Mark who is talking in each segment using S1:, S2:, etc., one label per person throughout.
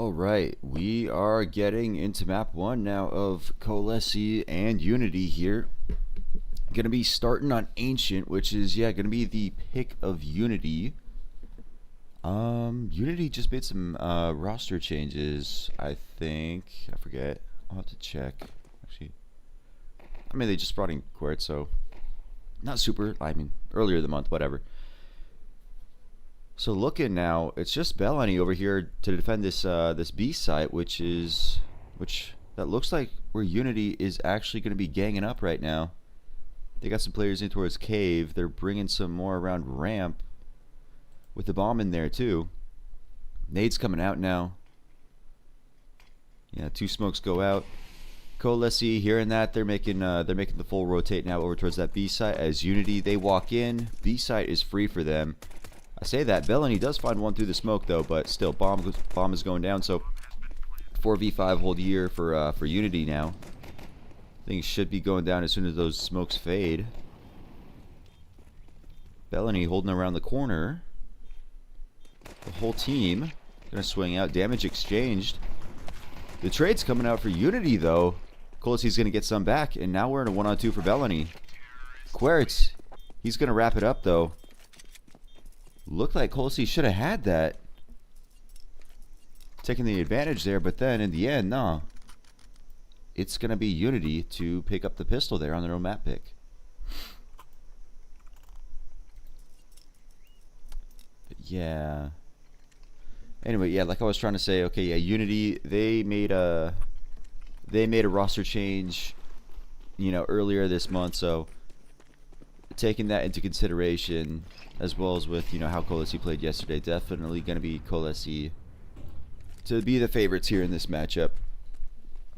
S1: Alright, we are getting into map 1 now of KOLESIE and Unity here. Gonna be starting on Ancient, which is, gonna be the pick of Unity. Unity just made some roster changes, I think. I forget. I'll have to check. Actually, I mean, they just brought in Quartz, so not super. I mean, earlier the month, whatever. So looking now, it's just Bellany over here to defend this this B site, which that looks like where Unity is actually going to be ganging up right now. They got some players in towards Cave. They're bringing some more around Ramp with the bomb in there too. Nade's coming out now. Yeah, 2 smokes go out. KOLESIE hearing that, they're making the full rotate now over towards that B site as Unity. They walk in. B site is free for them. I say that Bellany does find one through the smoke though, but still bomb is going down. So 4v5 hold year for Unity now. Things should be going down as soon as those smokes fade. Bellany holding around the corner. The whole team gonna swing out. Damage exchanged. The trade's coming out for Unity though. KOLESIE's gonna get some back, and now we're in a 1-on-2 for Bellany. Quartz, he's gonna wrap it up though. Looked like KOLESIE should have had that. Taking the advantage there, but then in the end, no. It's going to be Unity to pick up the pistol there on their own map pick. But yeah. Anyway, yeah, like I was trying to say, okay, yeah, Unity, they made a roster change, you know, earlier this month, so taking that into consideration, as well as with, you know, how KOLESIE played yesterday, definitely going to be KOLESIE to be the favorites here in this matchup.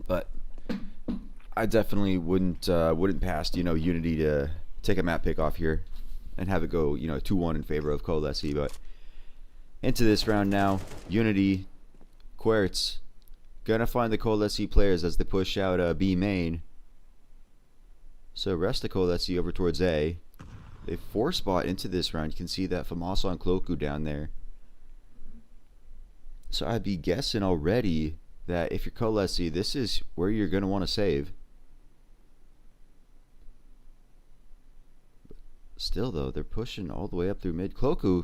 S1: But I definitely wouldn't pass, you know, Unity to take a map pick off here and have it go, you know, 2-1 in favor of KOLESIE. But into this round now, Unity, Quartz, gonna find the KOLESIE players as they push out B main. So rest of KOLESIE over towards A. They 4-spot into this round. You can see that Famoso and Cloku down there. So I'd be guessing already that if you're KOLESIE, this is where you're going to want to save. Still though, they're pushing all the way up through mid. Cloku,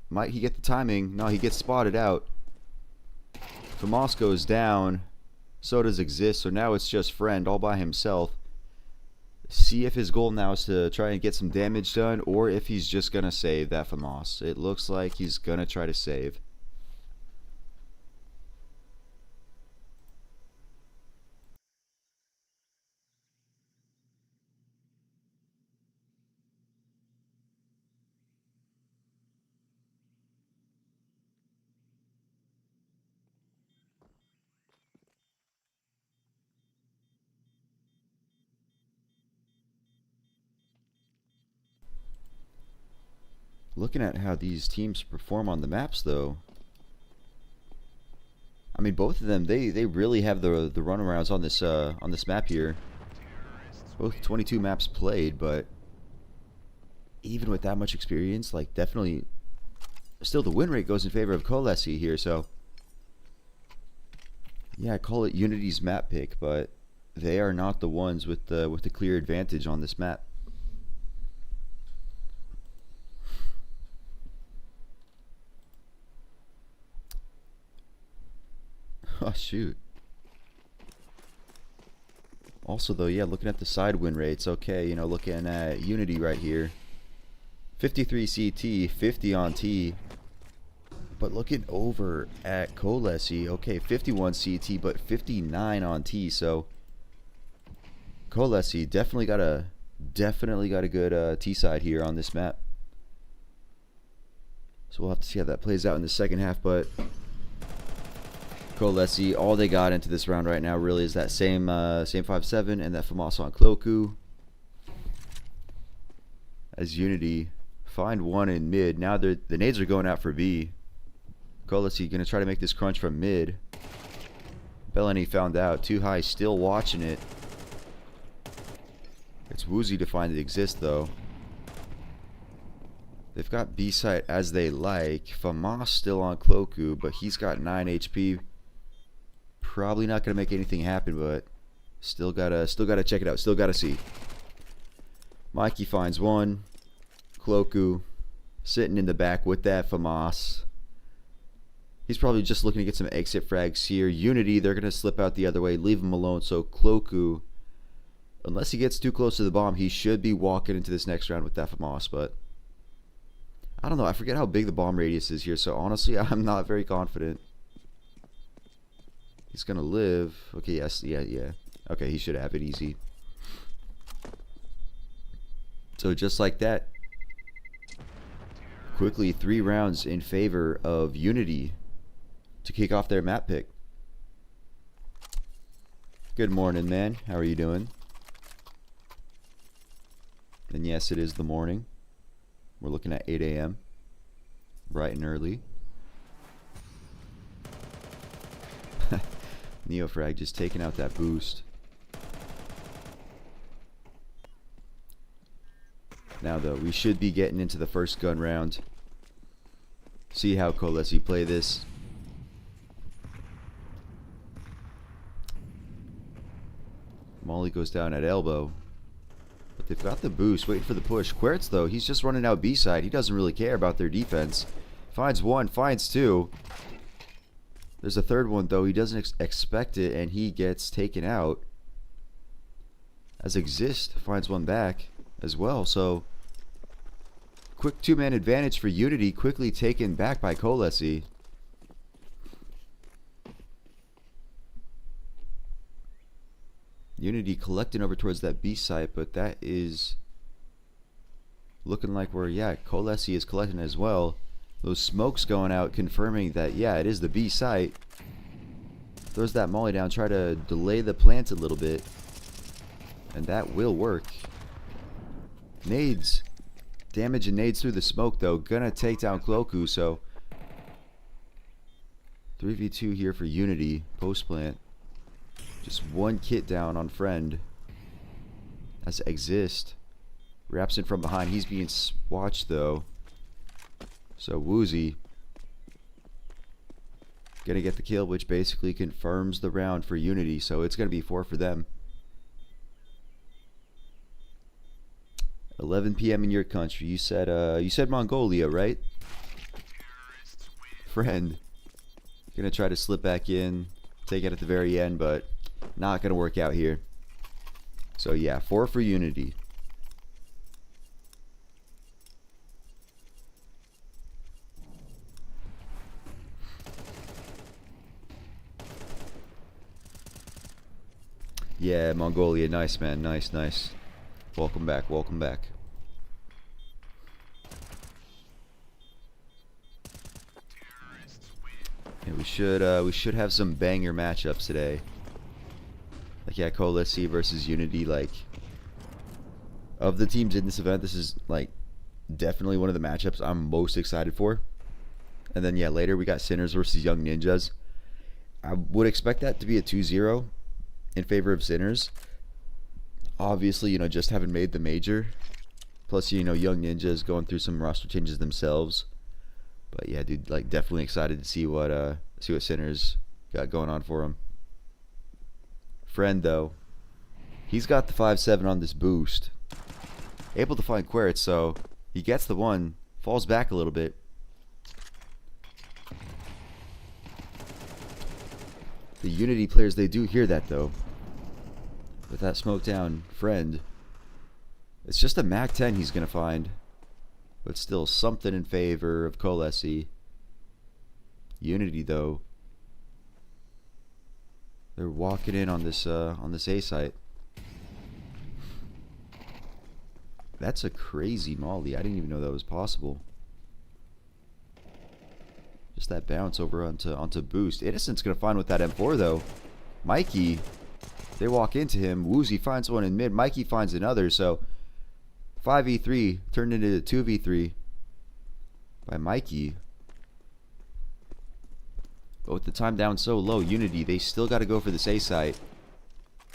S1: might he get the timing? No, he gets spotted out. Famoso goes down. So does Exist. So now it's just Friend all by himself. See if his goal now is to try and get some damage done, or if he's just going to save that Famoso. It looks like he's going to try to save. Looking at how these teams perform on the maps though, I mean, both of them, they really have the runarounds on this map here. Both 22 maps played, but even with that much experience, like, definitely still the win rate goes in favor of KOLESIE here. So yeah, I call it Unity's map pick, but they are not the ones with the clear advantage on this map. Oh shoot. Also though, yeah, looking at the side win rates, okay, you know, looking at Unity right here. 53 CT, 50 on T. But looking over at KOLESIE, okay, 51 CT, but 59 on T. So KOLESIE definitely got a good T side here on this map. So we'll have to see how that plays out in the second half, but KOLESIE, all they got into this round right now really is that same 5-7 and that Famoso on Cloku. As Unity find one in mid. Now the nades are going out for B. KOLESIE gonna try to make this crunch from mid. Bellany found out. Too high, still watching it. It's woozy to find it Exist though. They've got B site as they like. Famoso still on Cloku, but he's got 9 HP. Probably not gonna make anything happen, but still gotta check it out. Still gotta see. Mikey finds one. Cloku sitting in the back with that FAMAS. He's probably just looking to get some exit frags here. Unity, they're gonna slip out the other way, leave him alone. So Cloku, unless he gets too close to the bomb, he should be walking into this next round with that FAMAS, but I don't know. I forget how big the bomb radius is here, so honestly, I'm not very confident. He's gonna live. Okay, yes, yeah. Okay, he should have it easy. So just like that, quickly 3 rounds in favor of Unity to kick off their map pick. Good morning, man. How are you doing? And yes, it is the morning. We're looking at 8 a.m. bright and early. Neofrag just taking out that boost. Now though, we should be getting into the first gun round. See how KOLESIE play this. Molly goes down at elbow. But they've got the boost, waiting for the push. Quertz though, he's just running out B side. He doesn't really care about their defense. Finds one, finds two. There's a third one though, he doesn't expect it, and he gets taken out. As Exist finds one back as well, so quick 2-man advantage for Unity, quickly taken back by KOLESIE. Unity collecting over towards that B site, but that is looking like we're, yeah, KOLESIE is collecting as well. Those smokes going out confirming that, yeah, it is the B site. Throws that molly down, try to delay the plant a little bit, and that will work. Nades. Damage and nades through the smoke though. Gonna take down Cloku, so 3v2 here for Unity. Post plant. Just one kit down on Friend. As Exist wraps in from behind. He's being watched though. So Woozy gonna get the kill, which basically confirms the round for Unity. So it's gonna be 4 for them. 11 p.m. in your country. You said Mongolia, right? Friend. Gonna try to slip back in, take it at the very end, but not gonna work out here. So yeah, 4 for Unity. Yeah, Mongolia, nice man, nice. Welcome back, welcome back. Yeah, we should have some banger matchups today. Like, yeah, KOLESIE versus Unity. Like, of the teams in this event, this is like definitely one of the matchups I'm most excited for. And then yeah, later we got Sinners versus Young Ninjas. I would expect that to be a 2-0 in favor of Sinners. Obviously, you know, just having made the major, plus, you know, Young Ninjas going through some roster changes themselves. But yeah, dude, like, definitely excited to see what Sinners got going on for him. Friend though, he's got the 5-7 on this boost, able to find Quertz, so he gets the one, falls back a little bit. The Unity players, they do hear that though. With that smoke down, Friend. It's just a Mac 10 he's going to find. But still something in favor of KOLESIE. Unity though, they're walking in on this A site. That's a crazy molly. I didn't even know that was possible. Just that bounce over onto boost. Innocent's going to find with that M4 though. Mikey, they walk into him. Woozy finds one in mid. Mikey finds another. So 5v3 turned into 2v3 by Mikey. But with the time down so low, Unity, they still got to go for this A site.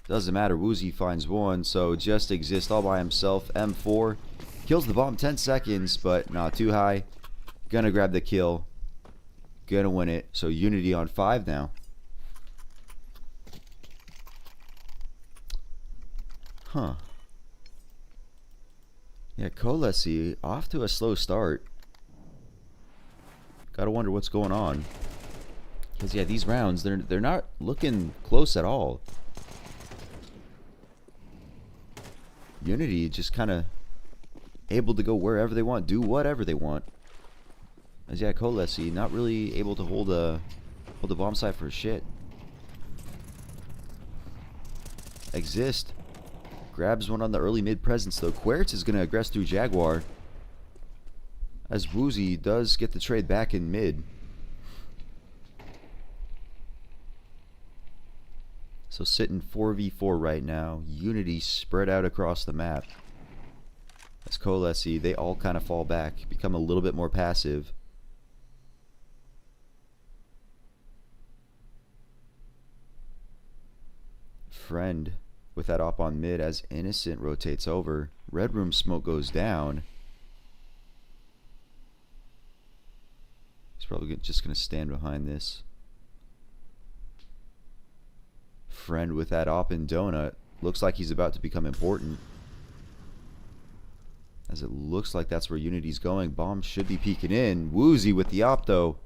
S1: Doesn't matter. Woozy finds one. So just Exist all by himself. M4 kills the bomb 10 seconds, but not too high. Gonna grab the kill. Gonna win it. So Unity on 5 now. Huh. Yeah, KOLESIE off to a slow start. Gotta wonder what's going on. Because yeah, these rounds, they're not looking close at all. Unity just kind of able to go wherever they want, do whatever they want. As yeah, KOLESIE not really able to hold a bomb site for shit. Exist grabs one on the early mid presence though. Querts is gonna aggress through Jaguar. As Woozy does get the trade back in mid. So sitting 4v4 right now. Unity spread out across the map. As KOLESIE, they all kind of fall back, become a little bit more passive. Friend with that op on mid as Innocent rotates over. Red room smoke goes down. He's probably just going to stand behind this. Friend with that op in donut. Looks like he's about to become important. As it looks like that's where Unity's going. Bomb should be peeking in. Woozy with the op though.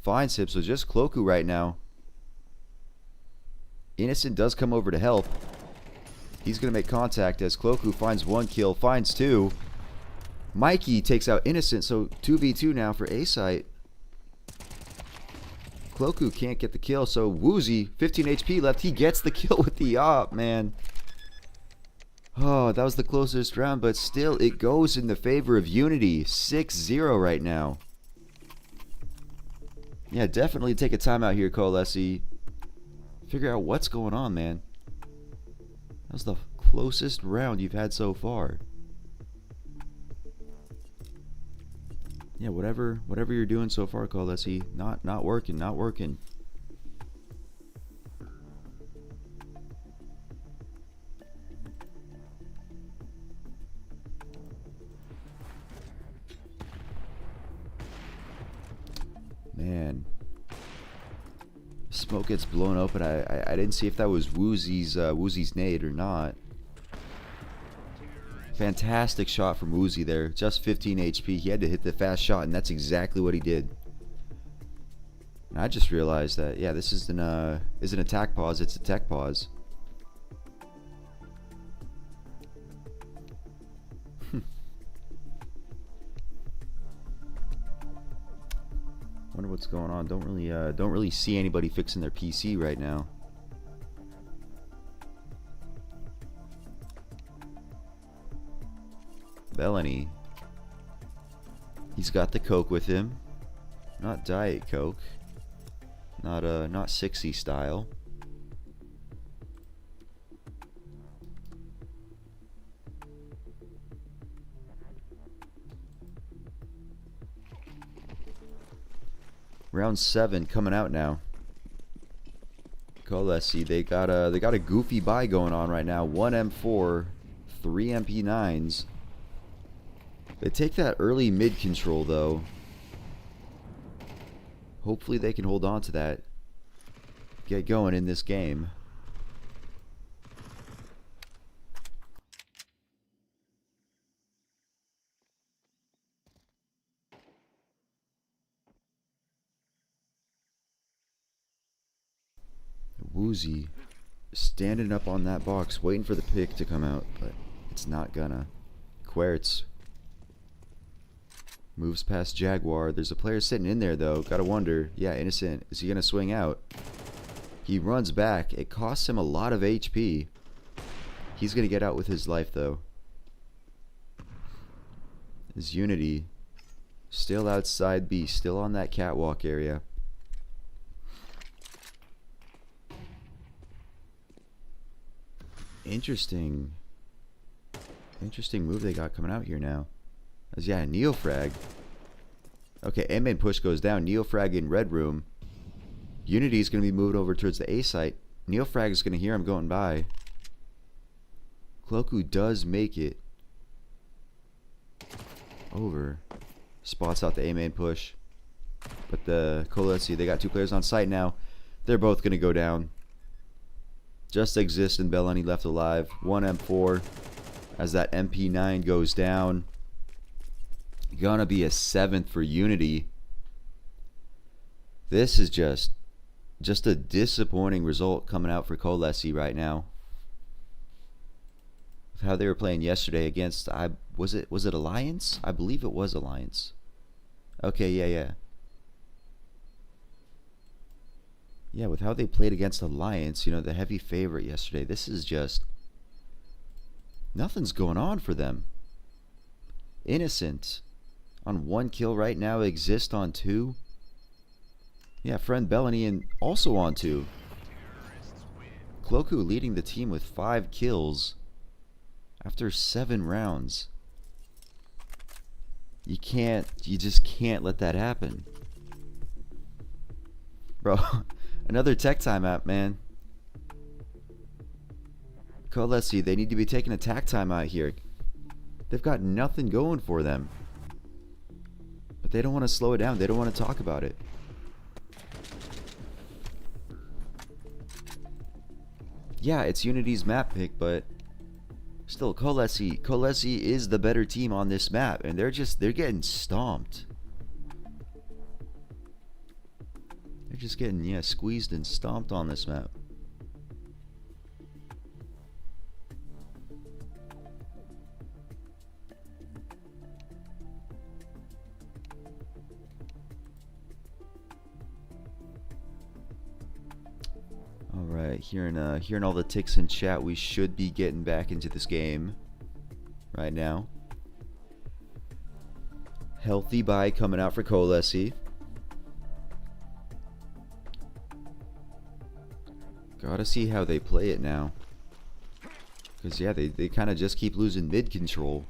S1: Finds him, so just Cloaku right now. Innocent does come over to help. He's going to make contact as Cloaku finds one kill, finds two. Mikey takes out Innocent, so 2v2 now for A-Site. Cloaku can't get the kill, so Woozy, 15 HP left. He gets the kill with the op, man. Oh, that was the closest round, but still, it goes in the favor of Unity. 6-0 right now. Yeah, definitely take a timeout here, KOLESIE. Figure out what's going on, man. That was the closest round you've had so far. Yeah, whatever you're doing so far, KOLESIE, not working. Man. Smoke gets blown open. I didn't see if that was Woozy's nade or not. Fantastic shot from Woozy there. Just 15 HP. He had to hit the fast shot, and that's exactly what he did. And I just realized that, yeah, this isn't an attack pause, it's a tech pause. Wonder what's going on. Don't really see anybody fixing their PC right now. Bellany. He's got the Coke with him. Not Diet Coke. Not 60 style. Round 7 coming out now. KOLESIE, they got a goofy buy going on right now. 1 M4, 3 MP9s. They take that early mid control though. Hopefully they can hold on to that. Get going in this game. Woozy standing up on that box waiting for the pick to come out, but it's not gonna. Querts moves past Jaguar. There's a player sitting in there though. Gotta wonder. Yeah, Innocent. Is he gonna swing out? He runs back. It costs him a lot of HP. He's gonna get out with his life though. His Unity still outside B, still on that catwalk area. Interesting move they got coming out here now. As yeah, Neofrag. Okay, A-main push goes down. Neofrag in red room. Unity is going to be moved over towards the A site. Neofrag is going to hear him going by. Cloaku does make it over. Spots out the A-main push. But the KOLESIE, they got two players on site now. They're both going to go down. Just Exist and Bellani left alive. 1 M4 as that MP9 goes down. Gonna be a 7th for Unity. This is just a disappointing result coming out for KOLESIE right now. How they were playing yesterday against, was it Alliance? I believe it was Alliance. Okay, yeah. Yeah, with how they played against Alliance, you know, the heavy favorite yesterday, this is just, nothing's going on for them. Innocent on 1 kill right now, Exist on 2. Yeah, friend Bellani and also on 2. Cloku leading the team with 5 kills after 7 rounds. You just can't let that happen. Bro, another tech timeout, man. KOLESIE, they need to be taking a tack timeout here. They've got nothing going for them. But they don't want to slow it down. They don't want to talk about it. Yeah, it's Unity's map pick, but still, KOLESIE is the better team on this map, and they're getting stomped. They're just getting, squeezed and stomped on this map. Alright, hearing all the ticks in chat, we should be getting back into this game right now. Healthy buy coming out for KOLESIE. Gotta see how they play it now. Because, yeah, they kind of just keep losing mid control.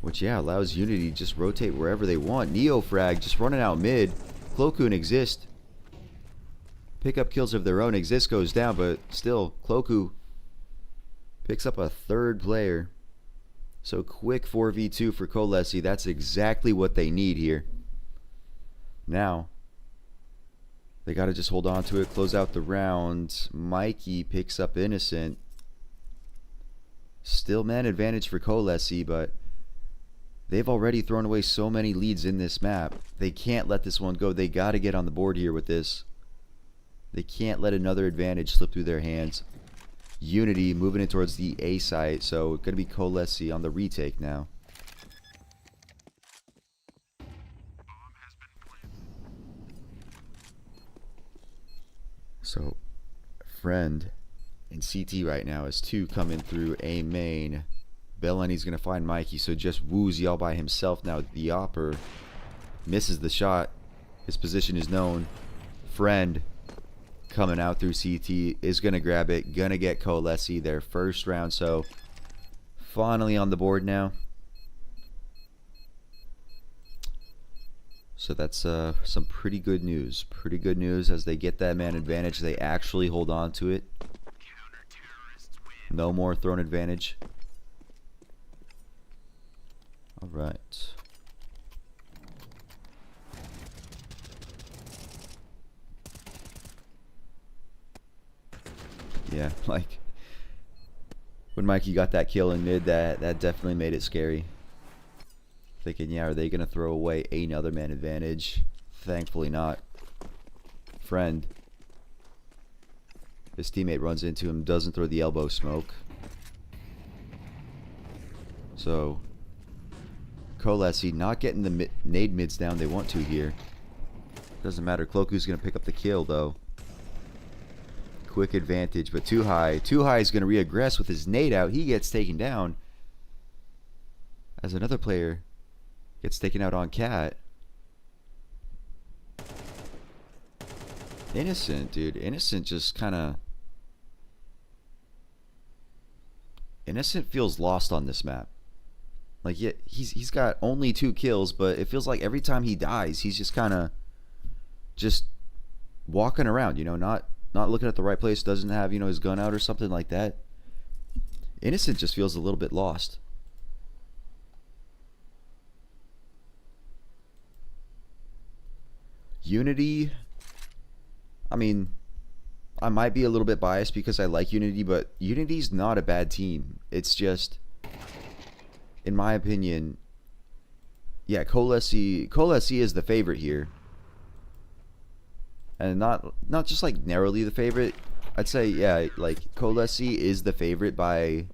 S1: Which, yeah, allows Unity to just rotate wherever they want. Neofrag just running out mid. Cloku and Exist pick up kills of their own. Exist goes down, but still, Cloku picks up a 3rd player. So quick 4v2 for KOLESIE. That's exactly what they need here. Now, they got to just hold on to it, close out the round. Mikey picks up Innocent. Still man advantage for KOLESIE, but they've already thrown away so many leads in this map. They can't let this one go. They got to get on the board here with this. They can't let another advantage slip through their hands. Unity moving it towards the A site, so going to be KOLESIE on the retake now. So, friend in CT right now is 2 coming through A main. Bellani's going to find Mikey, so just Woozy all by himself now. The Opper misses the shot. His position is known. Friend coming out through CT is going to grab it. Going to get KOLESIE their first round. So finally on the board now. So that's some pretty good news. Pretty good news as they get that man advantage. They actually hold on to it. No more thrown advantage. All right. Yeah, like when Mikey got that kill in mid, that definitely made it scary. Thinking, yeah, are they gonna throw away another man advantage? Thankfully not. Friend, his teammate runs into him, doesn't throw the elbow smoke. So KOLESIE not getting the nade mids down they want to here. Doesn't matter. Cloku's gonna pick up the kill though. Quick advantage, but Too High is going to reaggress with his nade out. He gets taken down as another player gets taken out on Cat. Innocent, dude. Innocent just kind of... Innocent feels lost on this map. Like, yeah, he's got only 2 kills, but it feels like every time he dies, he's just kind of just walking around, you know, not looking at the right place, doesn't have, you know, his gun out or something like that. Innocent just feels a little bit lost. Unity, I mean, I might be a little bit biased because I like Unity, but Unity's not a bad team. It's just, in my opinion, yeah, KOLESIE is the favorite here. And not just like narrowly the favorite. I'd say, yeah, like KOLESIE is the favorite by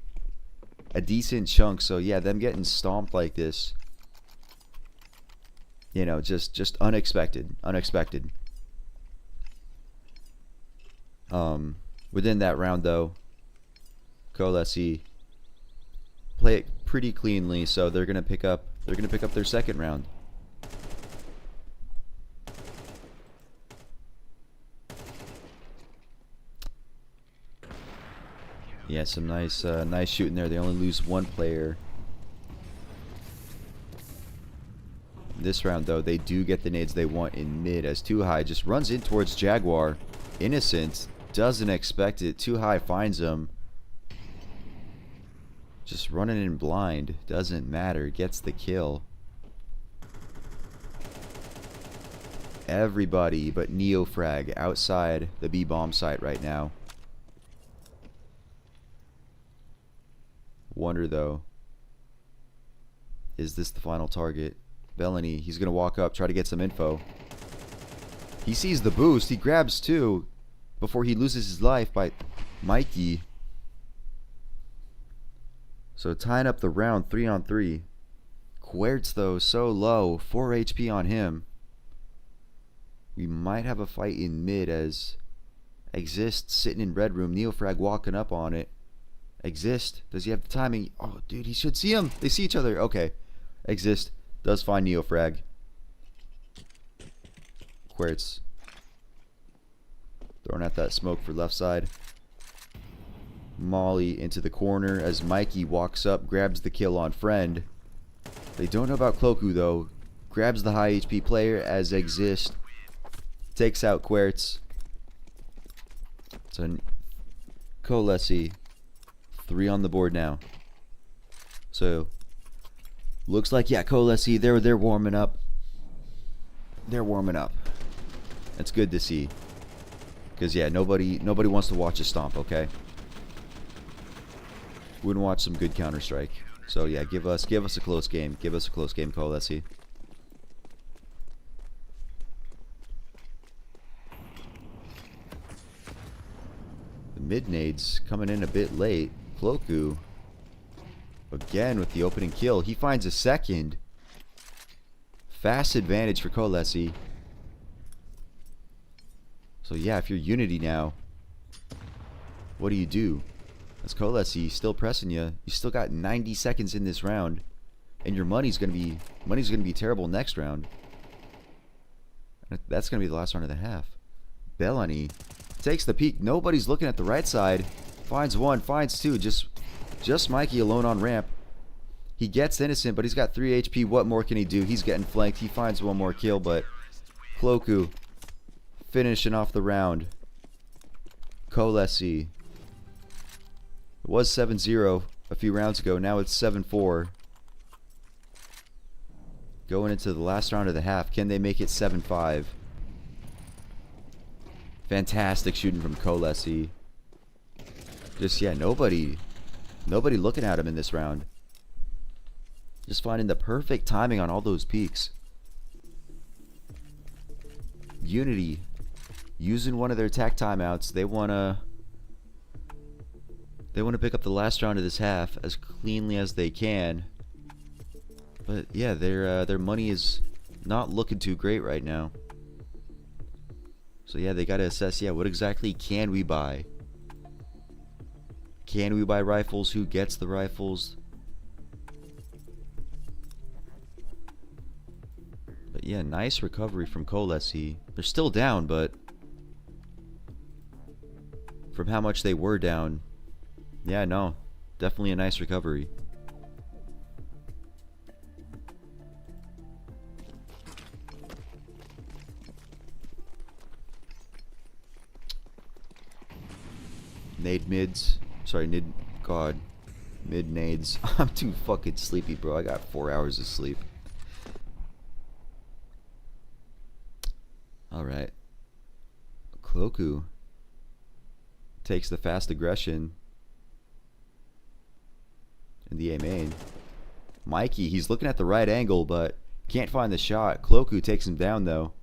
S1: a decent chunk. So yeah, them getting stomped like this, you know, just unexpected. Within that round though, KOLESIE play it pretty cleanly, so they're gonna pick up their second round. Yeah, some nice shooting there. They only lose one player. This round though, they do get the nades they want in mid as Too High just runs in towards Jaguar. Innocent doesn't expect it. Too High finds him. Just running in blind. Doesn't matter. Gets the kill. Everybody but Neofrag outside the B bomb site right now. Wonder though, is this the final target? Bellany, he's gonna walk up, try to get some info. He sees the boost. He grabs two before he loses his life by Mikey. So tying up the round 3-on-3. Quertz though, so low. 4 HP on him. We might have a fight in mid as Exist sitting in red room. Neofrag walking up on it. Exist, does he have the timing? Oh, dude, he should see him. They see each other. Okay. Exist does find Neofrag. Quertz throwing out that smoke for left side. Molly into the corner as Mikey walks up, grabs the kill on friend. They don't know about Cloku though. Grabs the high HP player as Exist takes out Quertz. So KOLESIE 3 on the board now. So looks like, yeah, KOLESIE, they're warming up. They're warming up. That's good to see. Because yeah, nobody wants to watch a stomp, okay? Wouldn't watch some good Counter-Strike. So yeah, give us a close game. Give us a close game, KOLESIE. The mid nades coming in a bit late. Cloku again with the opening kill. He finds a second. Fast advantage for KOLESIE. So yeah, if you're Unity now, what do? As KOLESIE still pressing you. You still got 90 seconds in this round, and your money's gonna be terrible next round. That's gonna be the last round of the half. Bellany takes the peek. Nobody's looking at the right side. Finds one, finds two. Just Mikey alone on ramp. He gets Innocent, but he's got 3 HP. What more can he do? He's getting flanked. He finds one more kill, but Cloku finishing off the round. KOLESIE. It was 7-0 a few rounds ago. Now it's 7-4. Going into the last round of the half. Can they make it 7-5? Fantastic shooting from KOLESIE. Just, yeah, nobody looking at him in this round. Just finding the perfect timing on all those peaks. Unity using one of their attack timeouts. They wanna pick up the last round of this half as cleanly as they can. But yeah, their money is not looking too great right now. So yeah, they gotta assess, yeah, what exactly can we buy? Can we buy rifles? Who gets the rifles? But yeah, nice recovery from KOLESIE. They're still down, but from how much they were down, yeah, no, definitely a nice recovery. Nade mids. Sorry, mid nades. I'm too fucking sleepy, bro. I got 4 hours of sleep. Alright. Cloku takes the fast aggression in the A main. Mikey, he's looking at the right angle, but can't find the shot. Cloaku takes him down, though.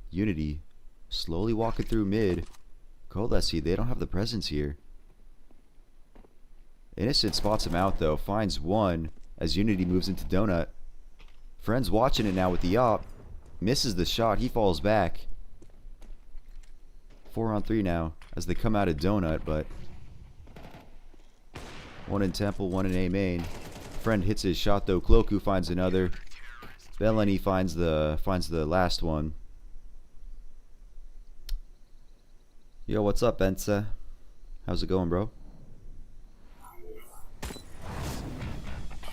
S1: Unity slowly walking through mid. KOLESIE, they don't have the presence here. Innocent spots him out, though. Finds one as Unity moves into Donut. Friend's watching it now with the op. Misses the shot. He falls back. 4-on-3 now as they come out of Donut, but one in Temple, one in A main. Friend hits his shot, though. Cloaku finds another. Bellany finds the last one. Yo, what's up, Benza? How's it going, bro?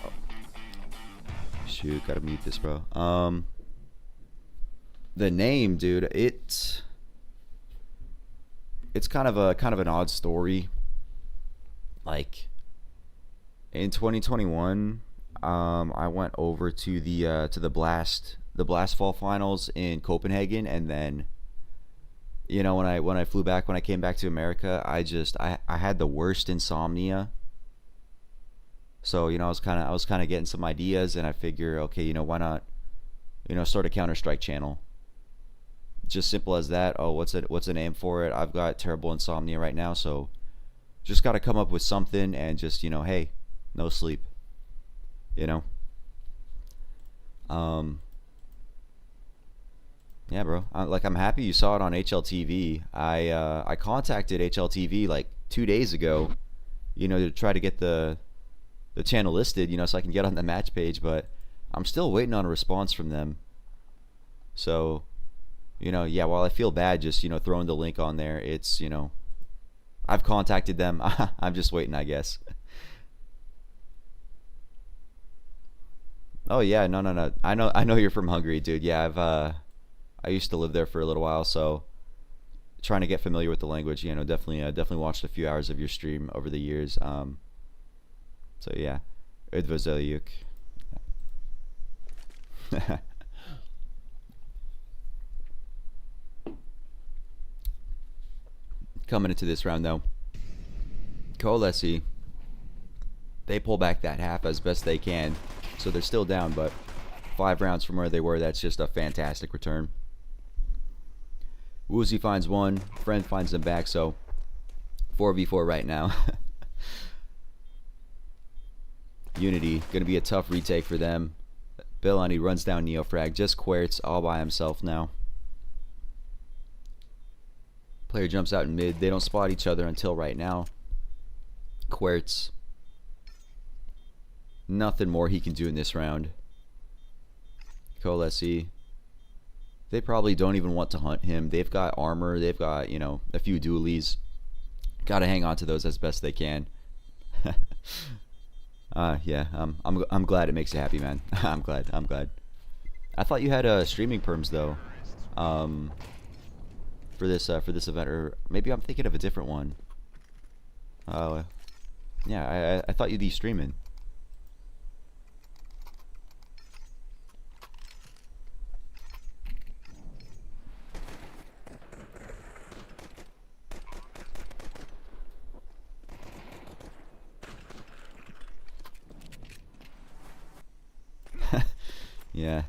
S1: Oh. Shoot, gotta mute this, bro. The name, dude, it's kind of an odd story. Like in 2021, I went over to the Blast Fall Finals in Copenhagen, and then, you know, when I flew back, when I came back to America, I had the worst insomnia. So, you know, I was kind of getting some ideas, and I figure, okay, you know, why not, you know, start a Counter-Strike channel. Just simple as that. Oh, what's a name for it? I've got terrible insomnia right now, so just got to come up with something, and just, you know, hey, no sleep. You know. Yeah, bro. I'm happy you saw it on HLTV. I contacted HLTV like 2 days ago, you know, to try to get the channel listed, you know, so I can get on the match page, but I'm still waiting on a response from them. So, you know, yeah, while I feel bad just, you know, throwing the link on there, it's, you know, I've contacted them. I'm just waiting, I guess. Oh yeah, no. I know you're from Hungary, dude. Yeah, I used to live there for a little while, so trying to get familiar with the language, you know, definitely watched a few hours of your stream over the years. So yeah, Üdvözöljük. Coming into this round, though, KOLESIE, they pull back that half as best they can, so they're still down, but 5 rounds from where they were, that's just a fantastic return. Woozy finds one, Friend finds them back, so 4v4 right now. Unity, gonna be a tough retake for them. Bellany runs down Neofrag, just Querts all by himself now. Player jumps out in mid, they don't spot each other until right now. Querts, nothing more he can do in this round. KOLESIE, they probably don't even want to hunt him. They've got armor, they've got, you know, a few dualies. Gotta hang on to those as best they can. Yeah, I'm glad it makes you happy, man. I'm glad. I thought you had streaming perms though, for this event, or maybe I'm thinking of a different one. Yeah, I thought you'd be streaming. Yeah.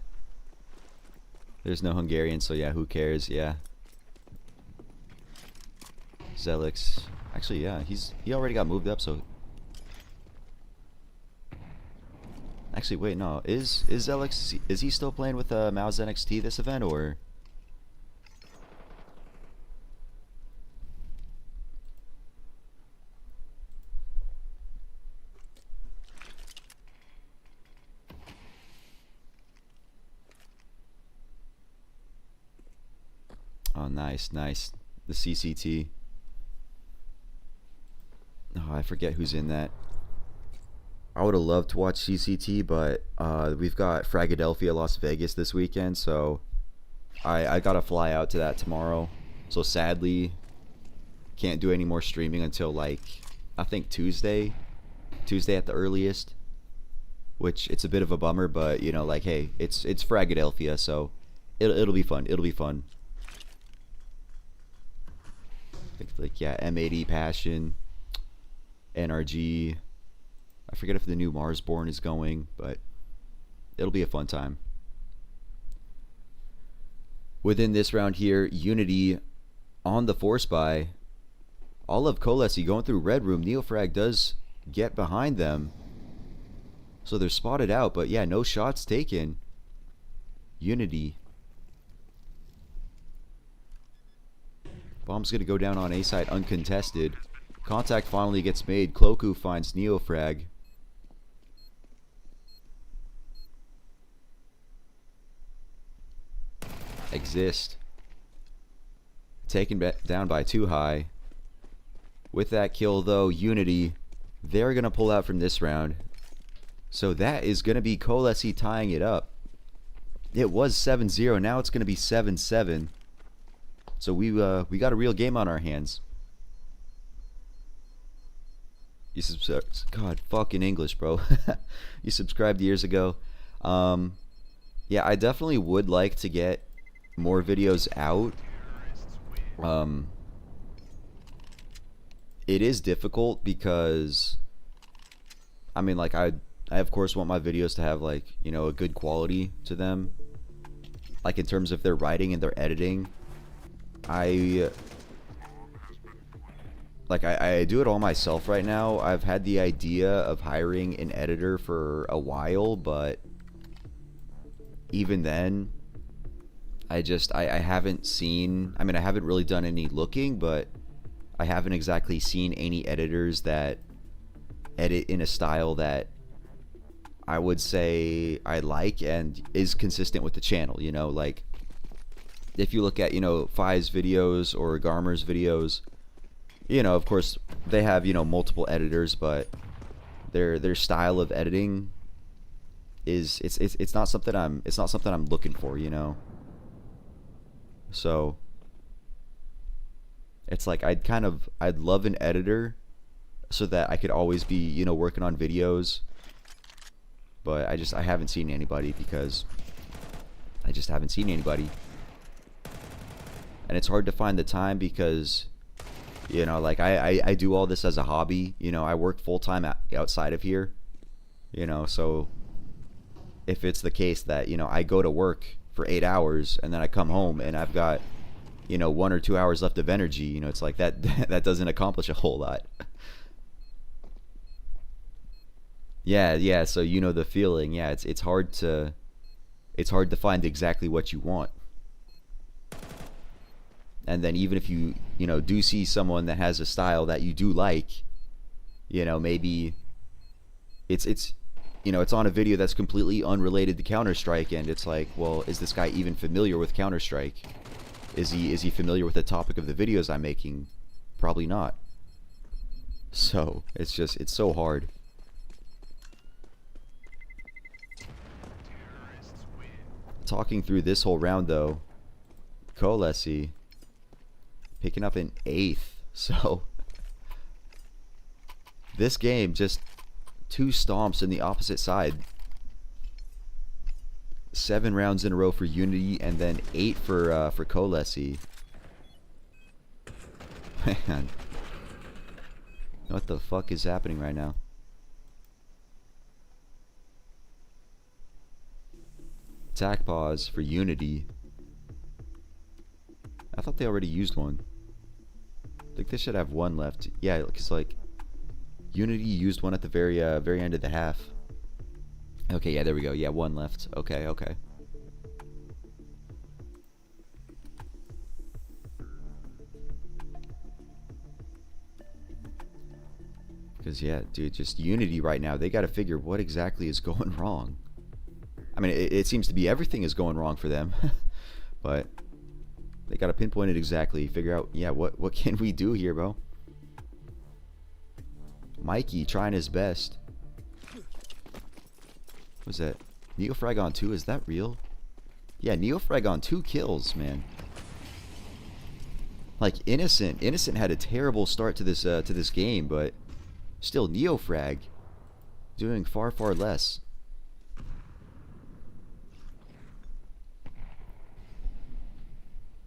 S1: There's no Hungarian, so yeah, who cares? Yeah. Zelix. Actually, yeah, he already got moved up, so. Actually, wait, no. Is Zelix, is he still playing with Mao's NXT this event, or? Oh, nice. The CCT. Oh, I forget who's in that. I would have loved to watch CCT, but we've got Fragadelphia Las Vegas this weekend, so I gotta fly out to that tomorrow. So sadly, can't do any more streaming until, like, I think Tuesday at the earliest. which it's a bit of a bummer, but you know, like, hey, it's Fragadelphia, so it'll be fun. It'll be fun. Like, yeah, M80 Passion, NRG. I forget if the new Marsborn is going, but it'll be a fun time. Within this round here, Unity on the force buy. All of KOLESIE going through red room. Neofrag does get behind them, so they're spotted out, but yeah, no shots taken. Unity. Bomb's gonna go down on A side uncontested. Contact finally gets made. Cloaku finds Neofrag. Exist. Taken down by too high. With that kill though, Unity, they're gonna pull out from this round. So that is gonna be KOLESIE tying it up. It was 7-0, now it's gonna be 7-7. So we got a real game on our hands. You God, fucking English, bro. You subscribed years ago. Yeah, I definitely would like to get more videos out. It is difficult because, I mean, like, I of course want my videos to have, like, you know, a good quality to them, like in terms of their writing and their editing. I do it all myself right now. I've had the idea of hiring an editor for a while, but even then, I haven't seen, I mean, I haven't really done any looking, but I haven't exactly seen any editors that edit in a style that I would say I like and is consistent with the channel, you know. Like, if you look at, you know, Fi's videos or Garmer's videos, you know, of course they have, you know, multiple editors, but their style of editing is it's not something I'm looking for, you know. So it's like I'd love an editor so that I could always be, you know, working on videos, but I haven't seen anybody because I just haven't seen anybody. And it's hard to find the time because, you know, like I do all this as a hobby, you know. I work full-time outside of here, you know. So if it's the case that, you know, I go to work for 8 hours and then I come home and I've got, you know, 1 or 2 hours left of energy, you know, it's like that doesn't accomplish a whole lot. Yeah, so you know the feeling. Yeah, it's hard to find exactly what you want. And then even if you know, do see someone that has a style that you do like, you know, maybe it's you know, it's on a video that's completely unrelated to Counter-Strike, and it's like, well, is this guy even familiar with Counter-Strike? Is he familiar with the topic of the videos I'm making? Probably not. So it's so hard. Talking through this whole round though, KOLESIE picking up an 8th. So this game, just 2 stomps in the opposite side. 7 rounds in a row for Unity, and then 8 for KOLESIE. Man, what the fuck is happening right now? Attack pause for Unity. I thought they already used one. I think they should have 1 left. Yeah, because like Unity used one at the very end of the half. Okay, yeah, there we go. Yeah, 1 left. Okay. Because yeah, dude, just Unity right now, they got to figure what exactly is going wrong. I mean, it seems to be everything is going wrong for them, but they got to pinpoint it exactly. Figure out, yeah, what can we do here, bro? Mikey trying his best. What's that? Neofrag on 2, is that real? Yeah, Neofrag on 2 kills, man. Like Innocent had a terrible start to this game, but still Neofrag doing far less.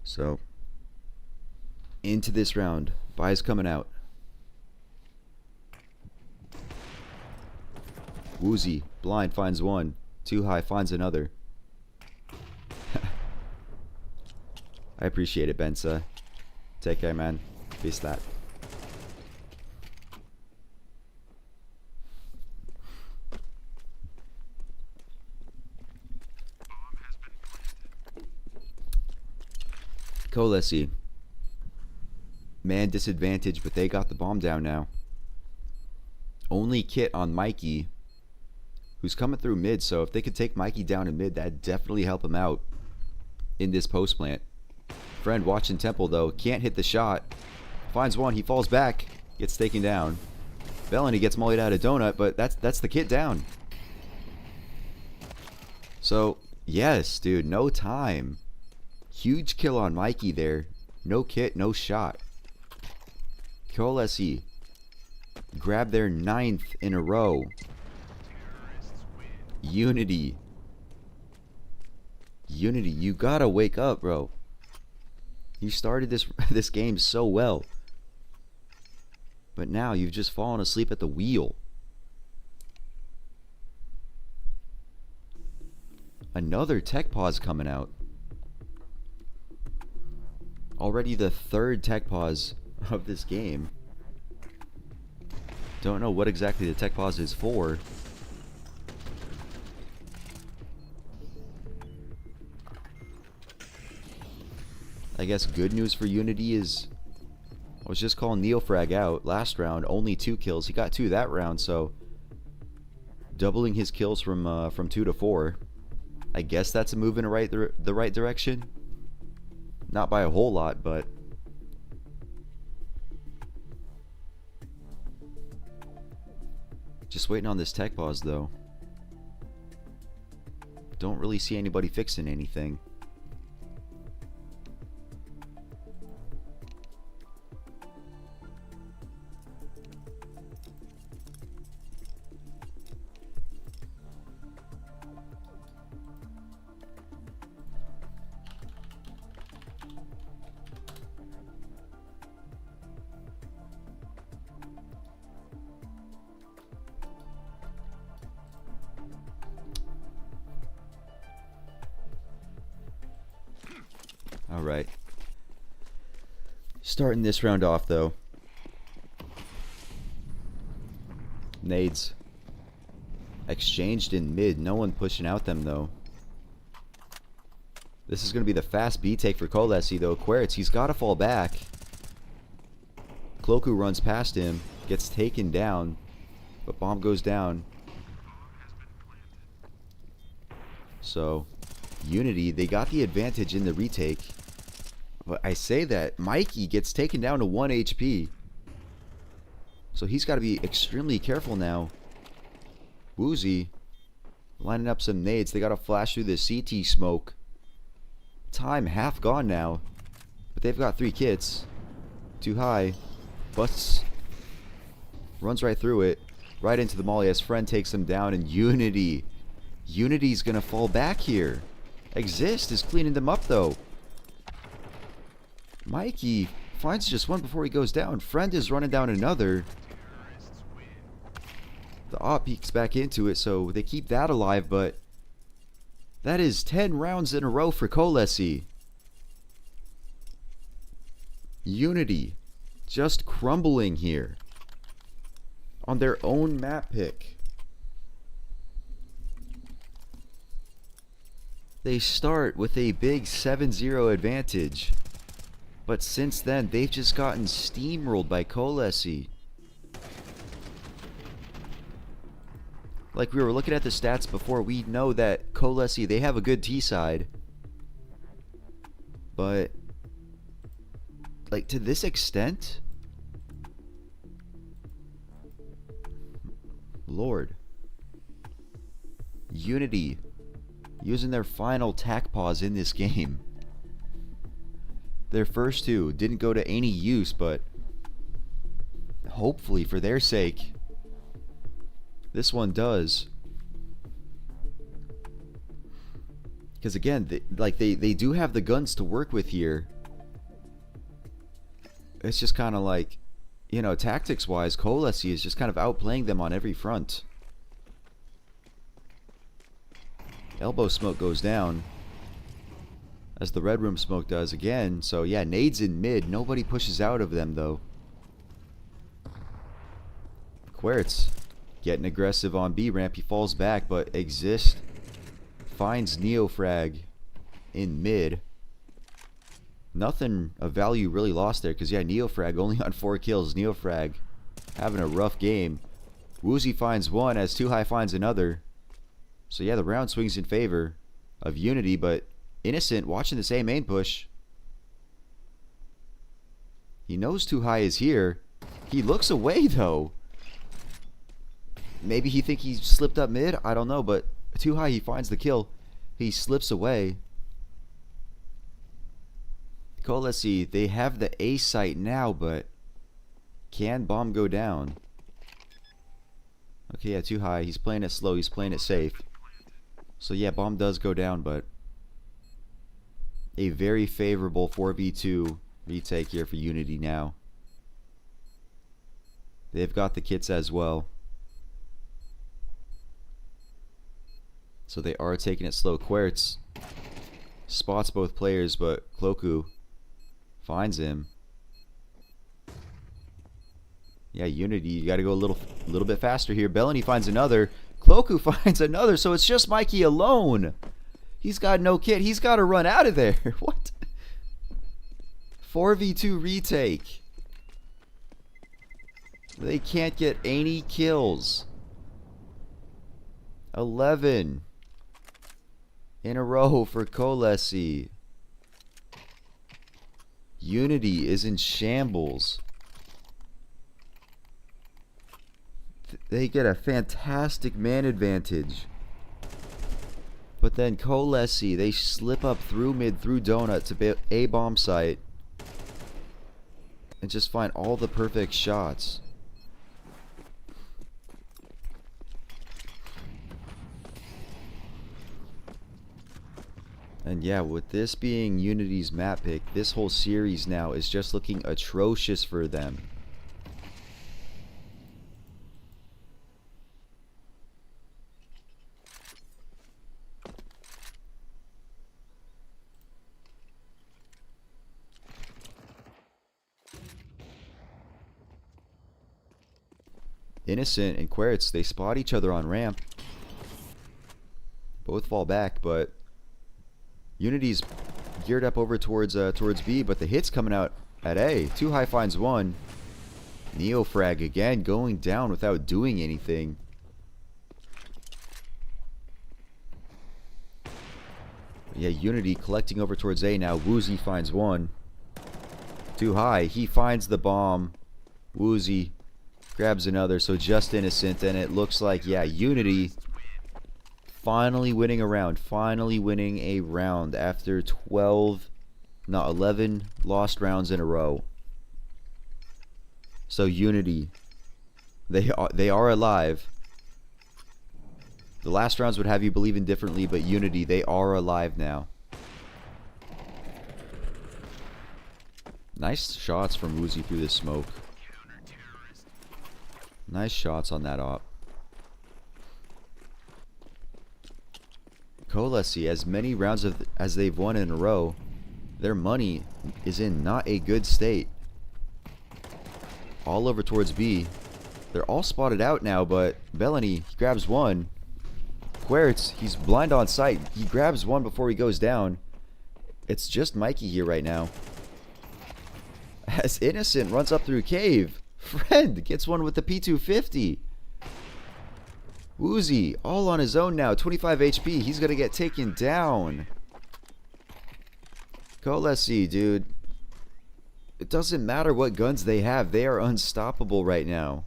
S1: So, into this round. Buys coming out. Woozy, blind, finds one. Too high, finds another. I appreciate it, Bensa. Take care, man. Peace that. KOLESIE. Man disadvantage, but they got the bomb down now. Only kit on Mikey, who's coming through mid, so if they could take Mikey down in mid, that'd definitely help him out in this post plant. Friend watching Temple, though, can't hit the shot. Finds one, he falls back, gets taken down. Bellany gets mollied out of Donut, but that's the kit down. So, yes, dude, no time. Huge kill on Mikey there. No kit, no shot. KOLESIE grab their 9th in a row. Unity. Unity, you gotta wake up, bro. You started this game so well. But now you've just fallen asleep at the wheel. Another tech pause coming out. Already the 3rd tech pause of this game. Don't know what exactly the tech pause is for. I guess good news for Unity is I was just calling Neofrag out last round, only 2 kills. He got 2 that round, so doubling his kills from 2 to 4. I guess that's a move in the right direction. Not by a whole lot, but just waiting on this tech pause though. Don't really see anybody fixing anything. Alright. Starting this round off, though. Nades. Exchanged in mid. No one pushing out them, though. This is going to be the fast B take for KOLESIE, though. Quaritz, he's got to fall back. Cloaku runs past him. Gets taken down. But bomb goes down. So, Unity, they got the advantage in the retake. But I say that Mikey gets taken down to 1 HP. So he's got to be extremely careful now. Woozy lining up some nades. They got to flash through the CT smoke. Time half gone now. But they've got 3 kits. Too high. Busts. Runs right through it. Right into the molly as friend takes him down. And Unity. Unity's going to fall back here. Exist is cleaning them up though. Mikey finds just one before he goes down. Friend is running down another. The op peeks back into it, so they keep that alive, but that is 10 rounds in a row for KOLESIE. Unity just crumbling here on their own map pick. They start with a big 7-0 advantage. But since then, they've just gotten steamrolled by KOLESIE. Like we were looking at the stats before, we know that KOLESIE, they have a good T side. But, like, to this extent? Lord. Unity using their final tack pause in this game. Their first 2 didn't go to any use, but hopefully for their sake, this one does. Because again, they do have the guns to work with here. it's just kind of like, you know, tactics-wise, KOLESIE is just kind of outplaying them on every front. Elbow smoke goes down, as the red room smoke does again. So yeah, nades in mid. Nobody pushes out of them though. Quertz getting aggressive on B ramp. He falls back, but Exist finds Neofrag in mid. Nothing of value really lost there, because yeah, Neofrag only on 4 kills. Neofrag having a rough game. Woozy finds one as Too High finds another. So yeah, the round swings in favor of Unity, but Innocent watching this A main push. He knows Too High is here. He looks away though. Maybe he think he slipped up mid? I don't know, but Too High, he finds the kill. He slips away. KOLESIE, they have the A site now, but can bomb go down? Okay, yeah, Too High. He's playing it slow. He's playing it safe. So yeah, bomb does go down, but a very favorable 4v2 retake here for Unity now. They've got the kits as well. So they are taking it slow. Quertz spots both players, but Cloaku finds him. Yeah, Unity, you got to go a little bit faster here. Bellany finds another. Cloaku finds another, so it's just Mikey alone. He's got no kit. He's got to run out of there. What? 4v2 retake. They can't get any kills. 11 in a row for KOLESIE. Unity is in shambles. They get a fantastic man advantage. But then KOLESIE, they slip up through mid, through donut to A bomb site. And just find all the perfect shots. And yeah, with this being Unity's map pick, this whole series now is just looking atrocious for them. Innocent and Quertz, they spot each other on ramp. Both fall back, but Unity's geared up over towards B, but the hit's coming out at A. Too High finds one. Neofrag again going down without doing anything. Yeah, Unity collecting over towards A now. Woozy finds one. Too High, he finds the bomb. Woozy grabs another, so just Innocent, and it looks like, yeah, Unity finally winning a round. Finally winning a round after 11 lost rounds in a row. So Unity, they are alive. The last rounds would have you believing differently, but Unity, they are alive now. Nice shots from Woozy through the smoke. Nice shots on that op. KOLESIE, as many rounds as they've won in a row, their money is in not a good state. All over towards B. They're all spotted out now, but Bellany, he grabs one. Quertz, he's blind on sight. He grabs one before he goes down. It's just Mikey here right now. As Innocent runs up through cave. Friend gets one with the P250. Woozy, all on his own now. 25 HP. He's going to get taken down. KOLESIE, dude. It doesn't matter what guns they have. They are unstoppable right now.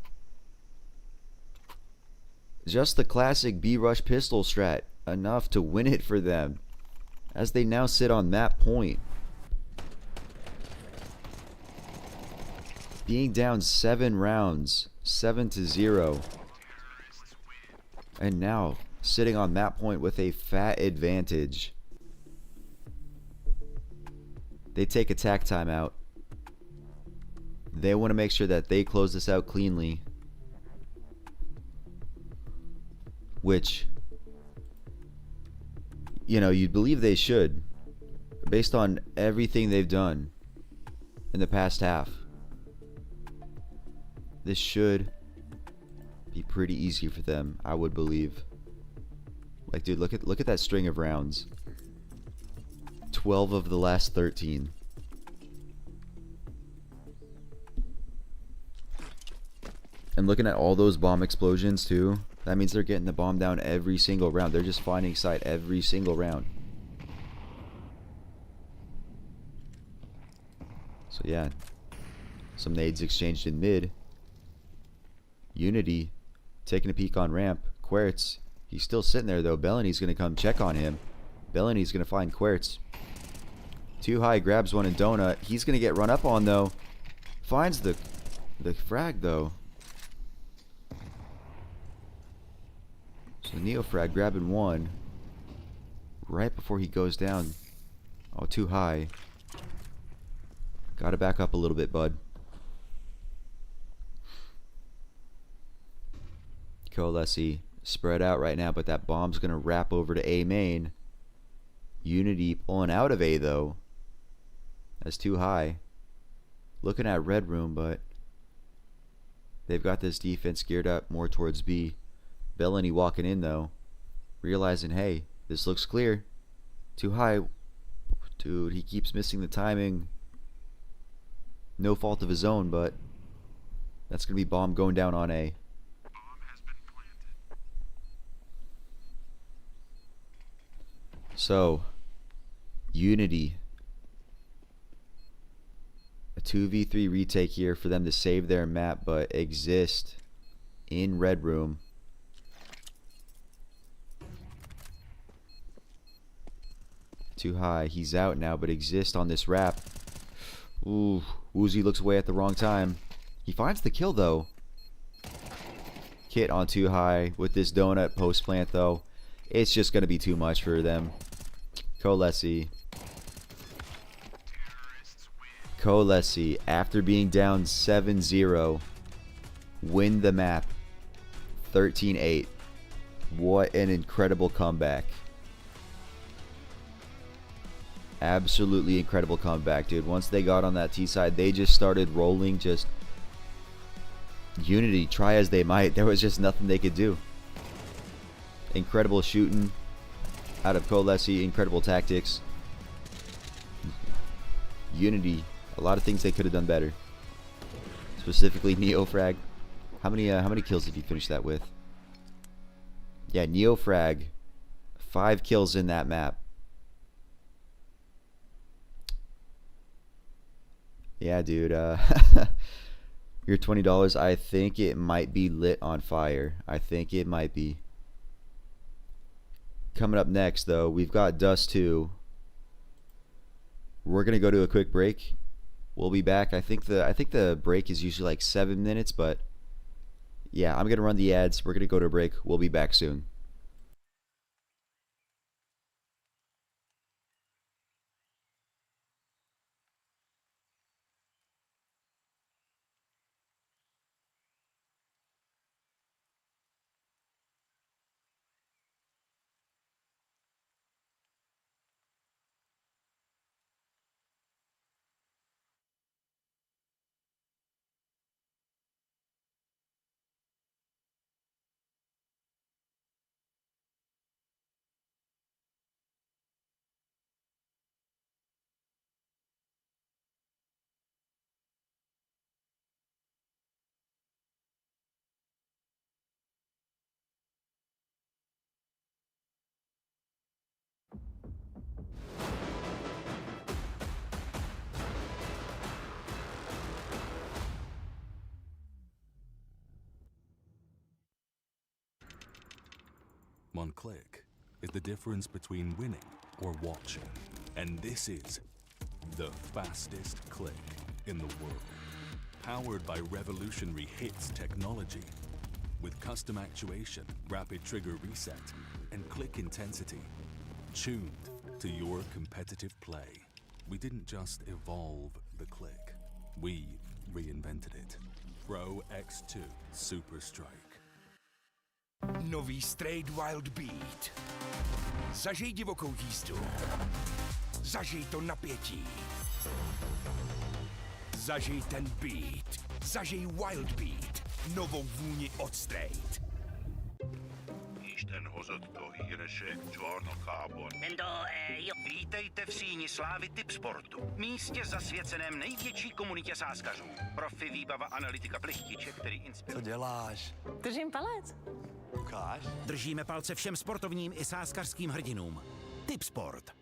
S1: Just the classic B-Rush pistol strat. Enough to win it for them. As they now sit on that point. Being down 7 rounds. 7-0. And now sitting on that point with a fat advantage. They take attack timeout. They want to make sure that they close this out cleanly. Which, you know, you'd believe they should, based on everything they've done in the past half. This should be pretty easy for them, I would believe. Like, dude, look at that string of rounds. 12 of the last 13. And looking at all those bomb explosions too, that means they're getting the bomb down every single round. They're just finding sight every single round. So yeah, some nades exchanged in mid. Unity taking a peek on ramp. Querts, he's still sitting there though. Bellany's gonna come check on him. Bellany's gonna find Querts. Too high, grabs one in Donut. He's gonna get run up on though. Finds the frag though. So Neofrag grabbing one right before he goes down. Oh, too high. Gotta back up a little bit, bud. KOLESIE spread out right now, but that bomb's gonna wrap over to A main. Unity pulling out of A though. That's too high. Looking at red room, but they've got this defense geared up more towards B. Bellany walking in though, realizing, hey, this looks clear. Too high. Dude, he keeps missing the timing. No fault of his own, but that's gonna be bomb going down on A. So, Unity, a 2v3 retake here for them to save their map, but exist in red room. Too high. He's out now, but exist on this wrap. Ooh, Woozy looks away at the wrong time. He finds the kill though. Kit on too high with this donut post plant though. It's just gonna be too much for them. KOLESIE. KOLESIE, after being down 7-0, win the map 13-8. What an incredible comeback. Absolutely incredible comeback, dude. Once they got on that T side, they just started rolling. Just Unity, try as they might, there was just nothing they could do. Incredible shooting out of KOLESIE, incredible tactics. Unity, a lot of things they could have done better. Specifically Neofrag. How many kills did he finish that with? Yeah, Neofrag, 5 kills in that map. Yeah, dude, your $20, I think it might be lit on fire. I think it might be. Coming up next, though, we've got Dust 2. We're gonna go to a quick break. We'll be back. I think the break is usually like 7 minutes, but yeah, I'm gonna run the ads. We're gonna go to a break. We'll be back soon.
S2: One click is the difference between winning or watching. And this is the fastest click in the world. Powered by revolutionary hits technology. With custom actuation, rapid trigger reset, and click intensity. Tuned to your competitive play. We didn't just evolve the click. We reinvented it. Pro X2 Super Strike.
S3: Nový Straight Wild Beat. Zažij divokou jízdu. Zažij to napětí. Zažij ten beat. Zažij Wild Beat. Novou vůni od Straight.
S4: Isten hozott a híresek csarnokában. Vítejte v síni slávy Tipsportu, místě zasvěceném největší komunitě sáskařů. Profi, výbava, analytika, plechtiče, který inspiruje.
S5: Co děláš?
S6: Držím palec.
S5: Ukáž?
S7: Držíme palce všem sportovním i sázkařským hrdinům. Tipsport.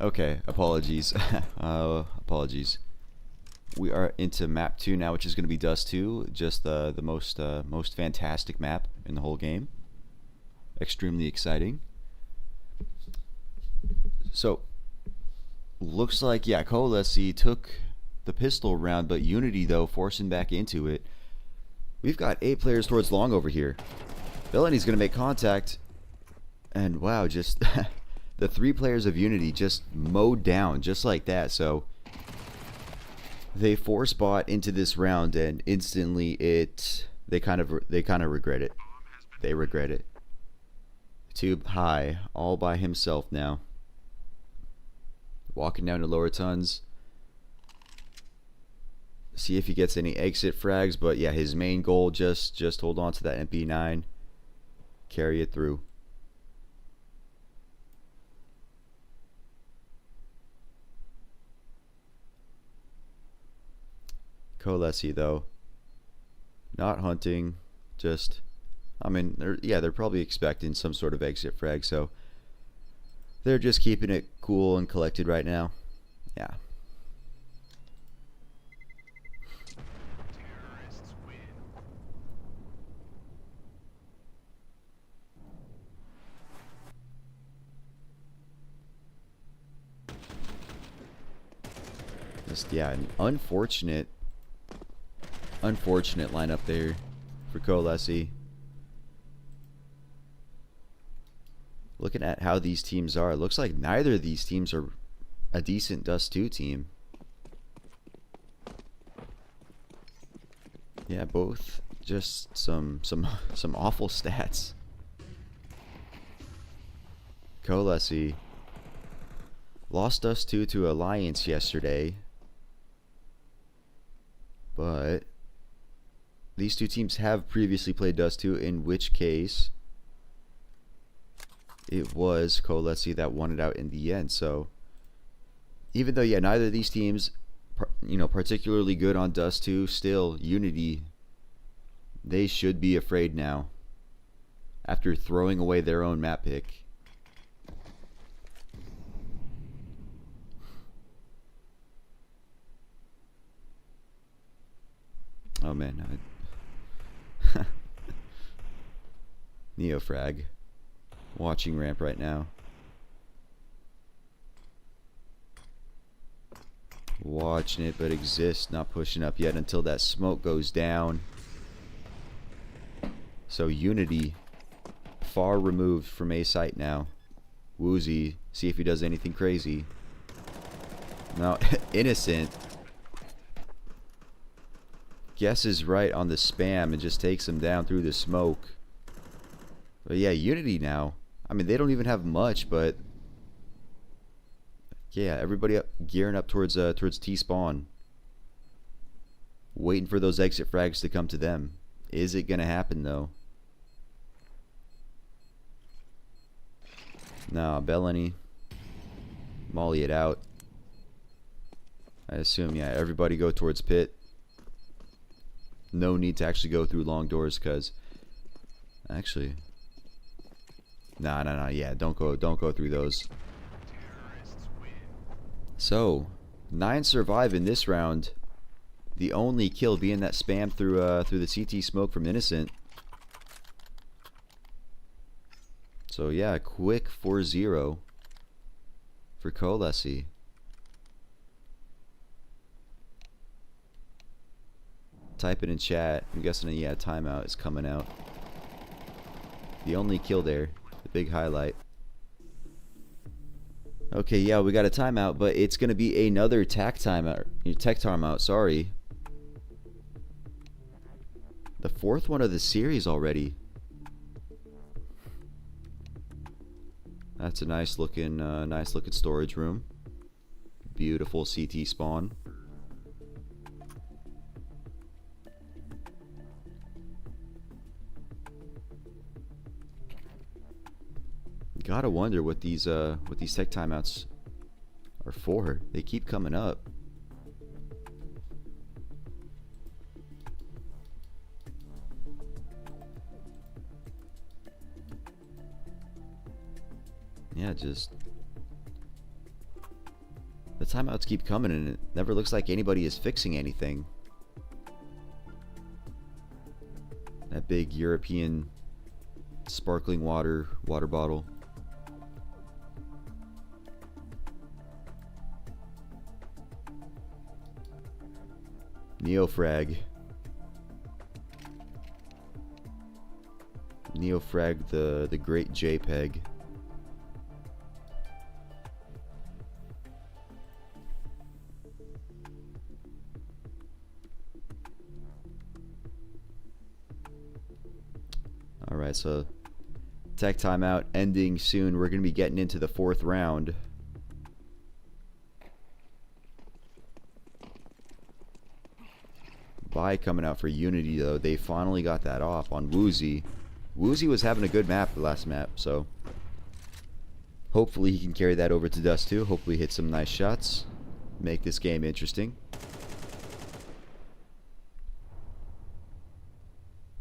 S1: Okay, apologies. Apologies. We are into map 2 now, which is going to be Dust 2. Just the most fantastic map in the whole game. Extremely exciting. So, looks like, yeah, KOLESIE took the pistol round, but Unity, though, forcing back into it. We've got 8 players towards long over here. Villaini's going to make contact. And wow, just the 3 players of Unity just mowed down just like that. So they force bot into this round, and instantly they kind of regret it. They regret it. Too high, all by himself now. Walking down to lower tons. See if he gets any exit frags, but yeah, his main goal just hold on to that MP9. Carry it through. KOLESIE though, not hunting, just, I mean, they're probably expecting some sort of exit frag, so they're just keeping it cool and collected right now. Yeah. Just, yeah, an unfortunate lineup there for KOLESIE. Looking at how these teams are, it looks like neither of these teams are a decent Dust 2 team. Yeah, both just some awful stats. KOLESIE lost Dust 2 to Alliance yesterday, but these two teams have previously played Dust 2, in which case it was KOLESIE that won it out in the end. So even though, yeah, neither of these teams, particularly good on Dust 2, still Unity, they should be afraid now after throwing away their own map pick. Oh man, Neofrag watching ramp right now. Watching it, but exist, not pushing up yet until that smoke goes down. So Unity far removed from A site now. Woozy, see if he does anything crazy. No, Innocent guesses right on the spam and just takes him down through the smoke. But yeah, Unity now, I mean, they don't even have much, but yeah, everybody gearing up towards T-spawn, waiting for those exit frags to come to them. Is it gonna happen though? No, Bellany molly it out. I assume, yeah, everybody go towards pit. No need to actually go through long doors, because actually, no, yeah, don't go through those. So 9 survive in this round. The only kill being that spam through the CT smoke from Innocent. So yeah, quick 4-0 for KOLESIE. Type it in chat. I'm guessing, yeah, timeout is coming out. The only kill there, the big highlight. Okay, yeah, we got a timeout, but it's gonna be another tech timeout. Sorry, the 4th one of the series already. That's a nice looking storage room. Beautiful CT spawn. Gotta wonder what these tech timeouts are for. They keep coming up. Yeah, just The timeouts keep coming, and it never looks like anybody is fixing anything. That big European sparkling water bottle. Neofrag. Neofrag, the great JPEG. Alright, so tech timeout ending soon. We're going to be getting into the 4th round. Bye coming out for Unity, though. They finally got that off on Woozy. Woozy was having a good map the last map, so hopefully he can carry that over to Dust 2. Hopefully hit some nice shots. Make this game interesting.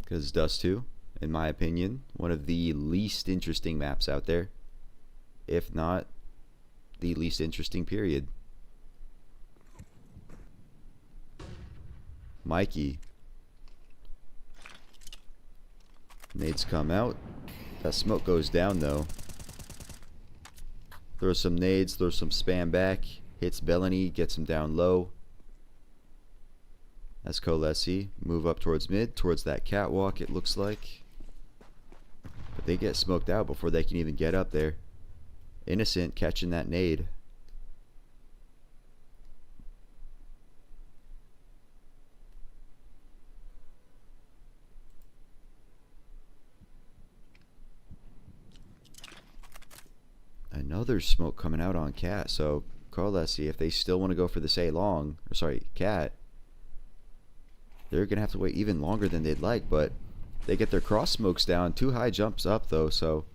S1: Because Dust 2, in my opinion, one of the least interesting maps out there. If not the least interesting, period. Mikey. Nades come out. That smoke goes down, though. Throws some nades, throws some spam back. Hits Bellany, gets him down low. That's KOLESIE. Move up towards mid, towards that catwalk, it looks like. But they get smoked out before they can even get up there. Innocent catching that nade. Another smoke coming out on Cat. So KOLESIE, if they still want to go for this A long, or sorry, Cat, they're gonna have to wait even longer than they'd like. But they get their cross smokes down. Too high jumps up though, so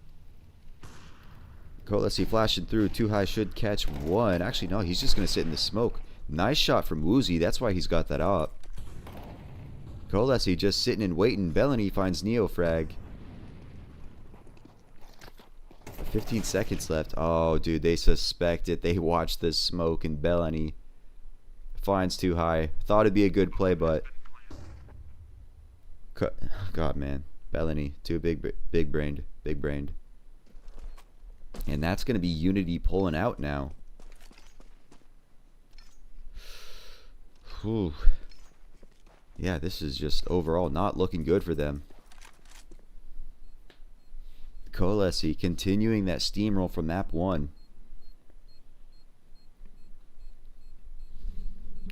S1: KOLESIE flashing through. Too high should catch one. Actually, no, he's just gonna sit in the smoke. Nice shot from Woozy. That's why he's got that up. KOLESIE just sitting and waiting. Bellany finds Neofrag. 15 seconds left. Oh, dude, they suspect it. They watched this smoke, and Bellany finds too high. Thought it'd be a good play, but God, man, Bellany too big brained. And that's gonna be Unity pulling out now. Whew. Yeah, this is just overall not looking good for them. KOLESIE continuing that steamroll from map 1.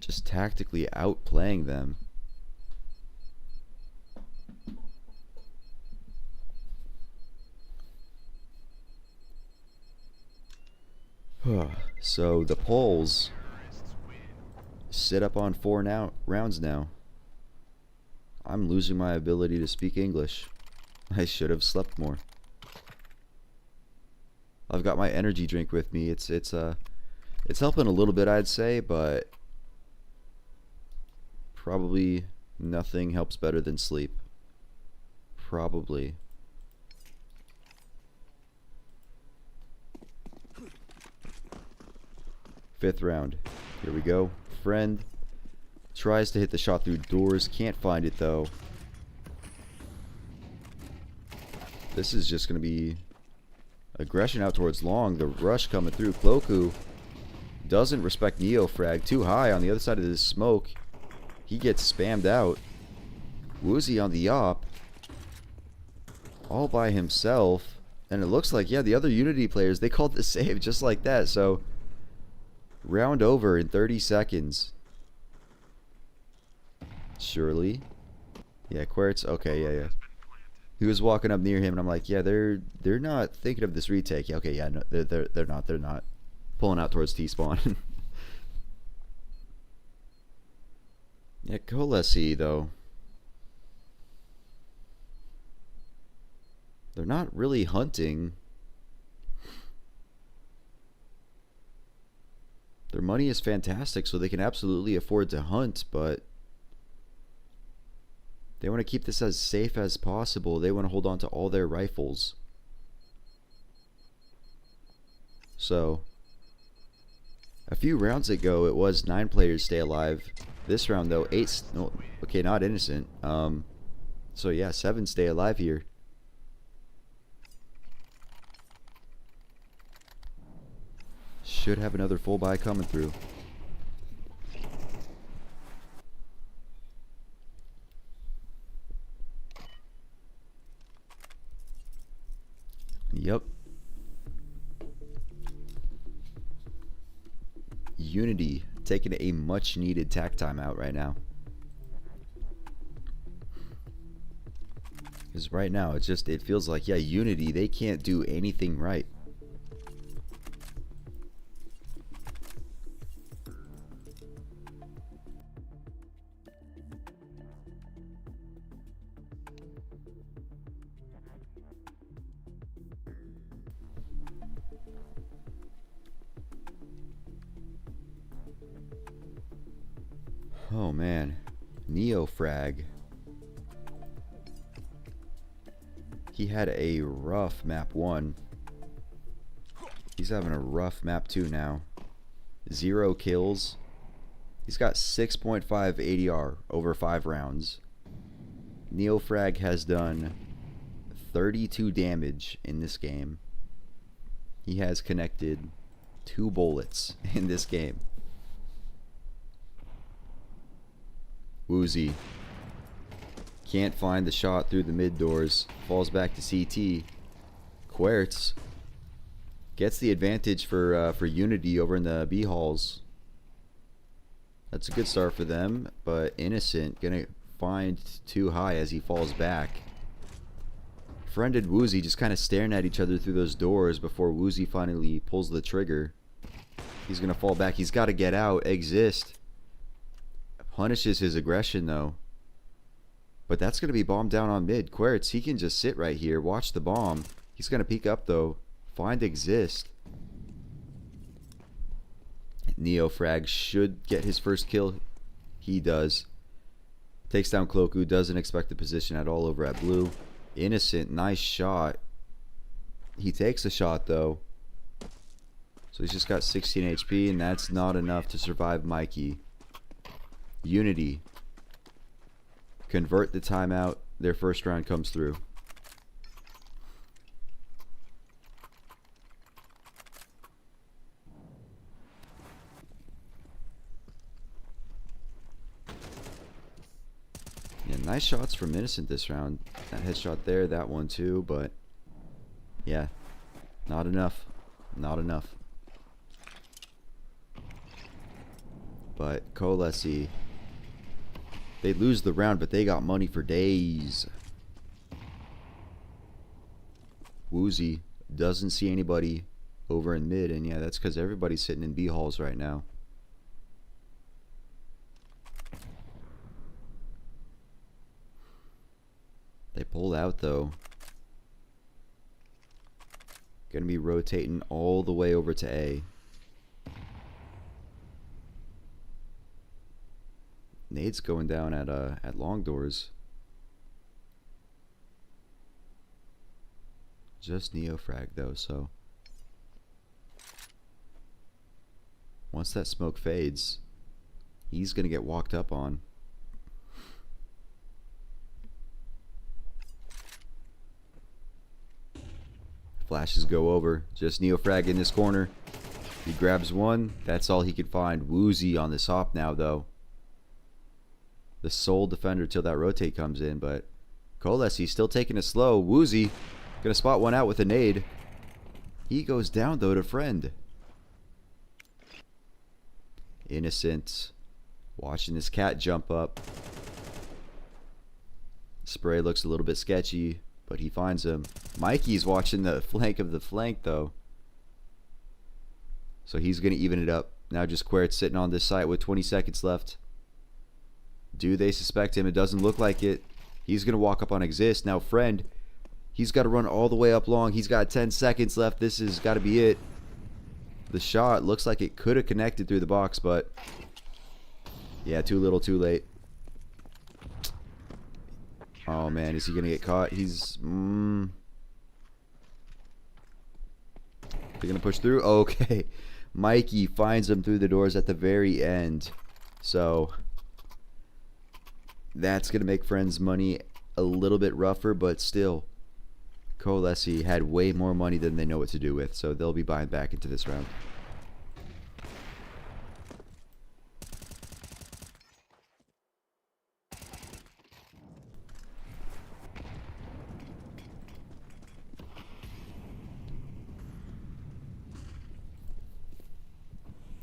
S1: Just tactically outplaying them. So the polls sit up on 4 rounds now. I'm losing my ability to speak English. I should have slept more. I've got my energy drink with me. It's helping a little bit, I'd say, but probably nothing helps better than sleep. Probably. Fifth round. Here we go. Friend tries to hit the shot through doors. Can't find it, though. This is just going to be aggression out towards long. The rush coming through. Cloku doesn't respect Neofrag. Too high on the other side of this smoke. He gets spammed out. Woozy on the op. All by himself. And it looks like, yeah, the other Unity players, they called the save just like that. So, round over in 30 seconds. Surely. Yeah, Querts. Okay, yeah. He was walking up near him, and I'm like, yeah, they're not thinking of this retake. Yeah, okay, yeah, no, they're not pulling out towards T-spawn. Yeah, KOLESIE though. They're not really hunting. Their money is fantastic, so they can absolutely afford to hunt, but they want to keep this as safe as possible. They want to hold on to all their rifles. So, A few rounds ago, it was 9 players stay alive. This round, though, 8. No, okay, not innocent. So yeah, 7 stay alive here. Should have another full buy coming through. Yep. Unity taking a much needed tack timeout right now. Because right now it feels like, yeah, Unity, they can't do anything right. Oh man, Neo Frag. He had a rough map 1. He's having a rough map 2 now. 0 kills. He's got 6.5 ADR over 5 rounds. Neo Frag has done 32 damage in this game. He has connected 2 bullets in this game. Woozy can't find the shot through the mid doors. Falls back to CT. Quertz gets the advantage for Unity over in the B halls. That's a good start for them, but Innocent gonna find too high as he falls back. Friend and Woozy just kind of staring at each other through those doors before Woozy finally pulls the trigger. He's gonna fall back. He's got to get out. Exist punishes his aggression though. But that's going to be bombed down on mid. Quertz, he can just sit right here, watch the bomb. He's going to peek up though. Find Exist. Neo Frag should get his first kill. He does. Takes down Cloaku, doesn't expect the position at all over at blue. Innocent, nice shot. He takes a shot though. So he's just got 16 HP and that's not enough to survive Mikey. Unity convert the timeout. Their first round comes through. Yeah, nice shots from Innocent this round. That headshot there, that one too, but yeah, not enough. Not enough. But KOLESIE, they lose the round, but they got money for days. Woozy doesn't see anybody over in mid, and yeah, that's because everybody's sitting in B halls right now. They pulled out though. Gonna be rotating all the way over to A. Nade's going down at long doors. Just Neo Frag though, so once that smoke fades, he's gonna get walked up on. Flashes go over. Just Neo Frag in this corner. He grabs one. That's all he could find. Woozy on this hop now though. The sole defender till that rotate comes in, but KOLESIE still taking it slow. Woozy gonna spot one out with a nade. He goes down though to Friend. Innocent watching this cat jump up. Spray looks a little bit sketchy, but he finds him. Mikey's watching the flank of the flank though, so he's gonna even it up. Now just Quertz sitting on this site with 20 seconds left. Do they suspect him? It doesn't look like it. He's going to walk up on Exist. Now, Friend, he's got to run all the way up long. He's got 10 seconds left. This has got to be it. The shot looks like it could have connected through the box, but yeah, too little, too late. Oh, man, is he going to get caught? He's... They're gonna push through. Okay. Mikey finds them through the doors at the very end. So that's gonna make Friends money a little bit rougher, but still, KOLESIE had way more money than they know what to do with, so they'll be buying back into this round.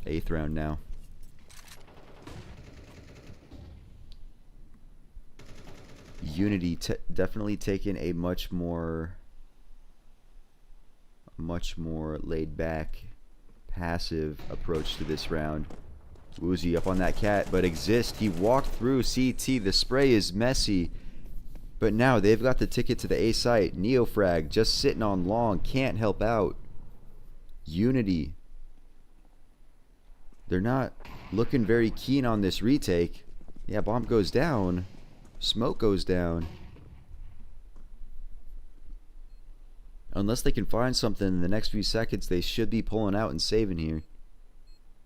S1: Eighth round now. Unity definitely taking a much more laid back, passive approach to this round. Woozy up on that cat, but Exist, he walked through CT. The spray is messy, but now they've got the ticket to the A site. Neofrag just sitting on long, can't help out. Unity, they're not looking very keen on this retake. Yeah, bomb goes down. Smoke goes down. Unless they can find something in the next few seconds, they should be pulling out and saving here.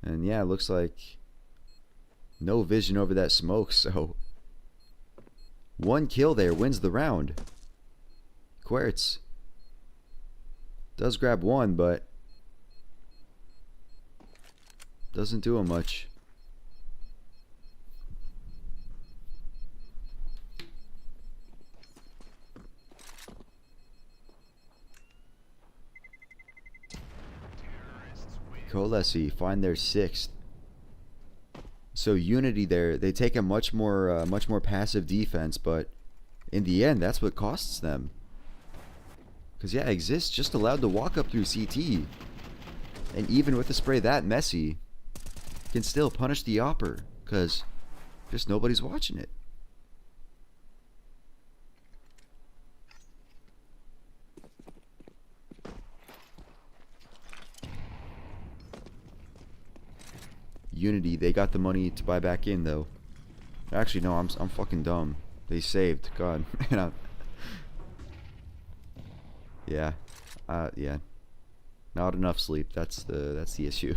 S1: And yeah, it looks like no vision over that smoke, so one kill there wins the round. Querts does grab one, but doesn't do him much. KOLESIE find their sixth. So Unity there, they take a much more passive defense, but in the end, that's what costs them. Because yeah, Exist just allowed to walk up through CT, and even with a spray that messy, can still punish the Opper because just nobody's watching it. Unity, they got the money to buy back in though. Actually, no, I'm fucking dumb. They saved. God, man. Yeah, yeah. Not enough sleep. That's the issue.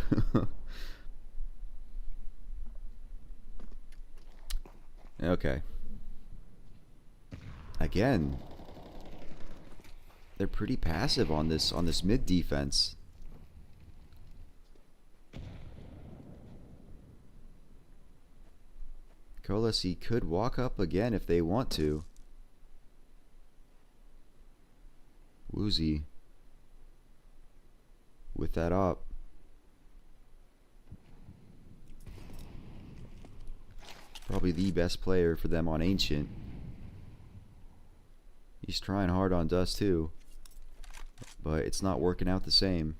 S1: Okay. Again, they're pretty passive on this mid defense. KOLESIE could walk up again if they want to. Woozy with that op. Probably the best player for them on Ancient. He's trying hard on Dust too, but it's not working out the same.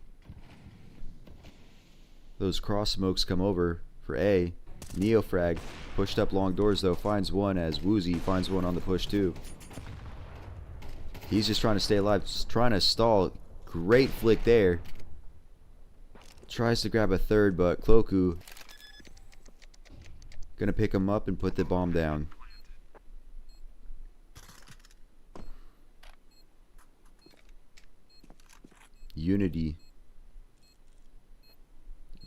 S1: Those cross smokes come over for A. Neofrag pushed up long doors though, finds one as Woozy finds one on the push too. He's just trying to stay alive, just trying to stall. Great flick there. Tries to grab a third, but Cloku gonna pick him up and put the bomb down. Unity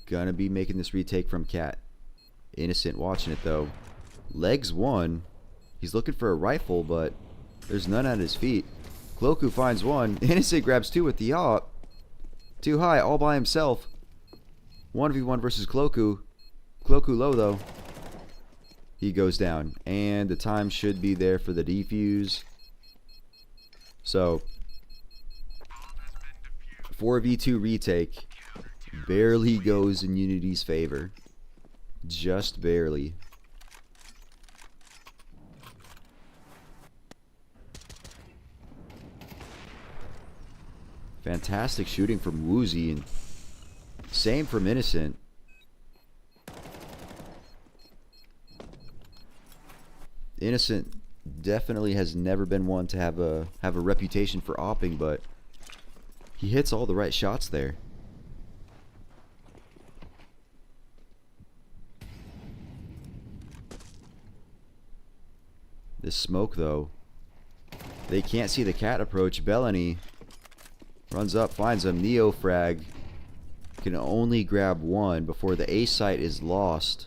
S1: gonna be making this retake from Cat. Innocent watching it though. Legs one. He's looking for a rifle, but there's none at his feet. Cloku finds one. Innocent grabs two with the op. Too high, all by himself. 1v1 versus Cloku. Cloku low though. He goes down. And the time should be there for the defuse. So 4v2 retake. Barely goes in Unity's favor. Just barely. Fantastic shooting from Woozy, and same from Innocent. Innocent definitely has never been one to have a reputation for opping, but he hits all the right shots there. This smoke though, they can't see the Cat approach. Bellany runs up, finds him. Neofrag can only grab one before the A site is lost.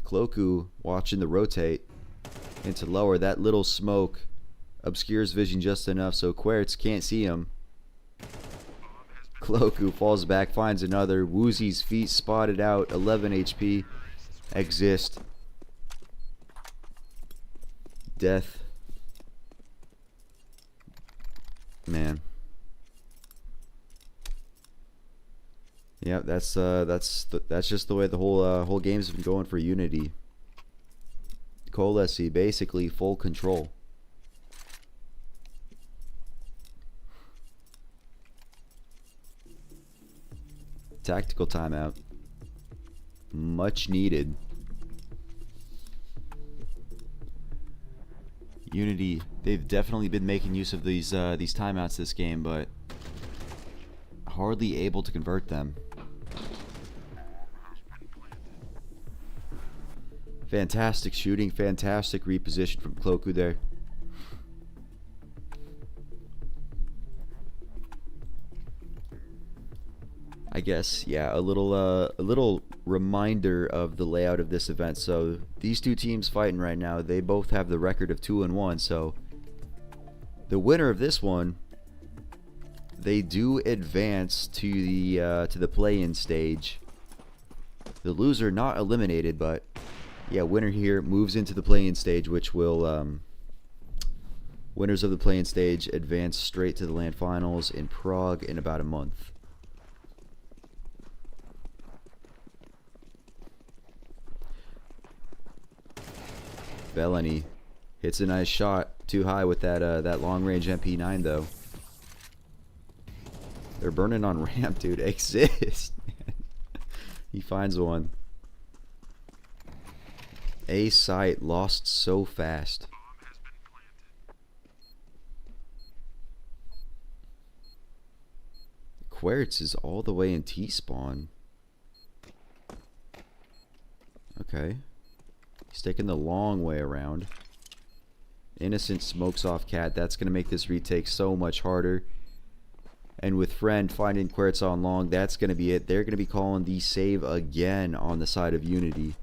S1: Cloku watching the rotate into lower. That little smoke obscures vision just enough so Quertz can't see him. Cloku falls back, finds another. Woozie's feet spotted out. 11 HP. Exist. Death. Man. Yeah, that's just the way the whole game's been going for Unity. KOLESIE basically full control. Tactical timeout. Much needed. Unity, they've definitely been making use of these timeouts this game, but hardly able to convert them. Fantastic shooting, fantastic reposition from Cloku there. I guess, yeah, a little reminder of the layout of this event. So these two teams fighting right now, they both have the record of 2-1. So the winner of this one, they do advance to the play-in stage. The loser not eliminated, but yeah, winner here moves into the play-in stage, which will winners of the play-in stage advance straight to the LAN finals in Prague in about a month. Bellany hits a nice shot, too high with that long-range MP9 though. They're burning on ramp, dude. Exist. He finds one. A site lost so fast. Quertz is all the way in T-spawn. Okay. He's taking the long way around. Innocent smokes off Cat. That's going to make this retake so much harder. And with Friend finding Quertz on long, that's going to be it. They're going to be calling the save again on the side of Unity.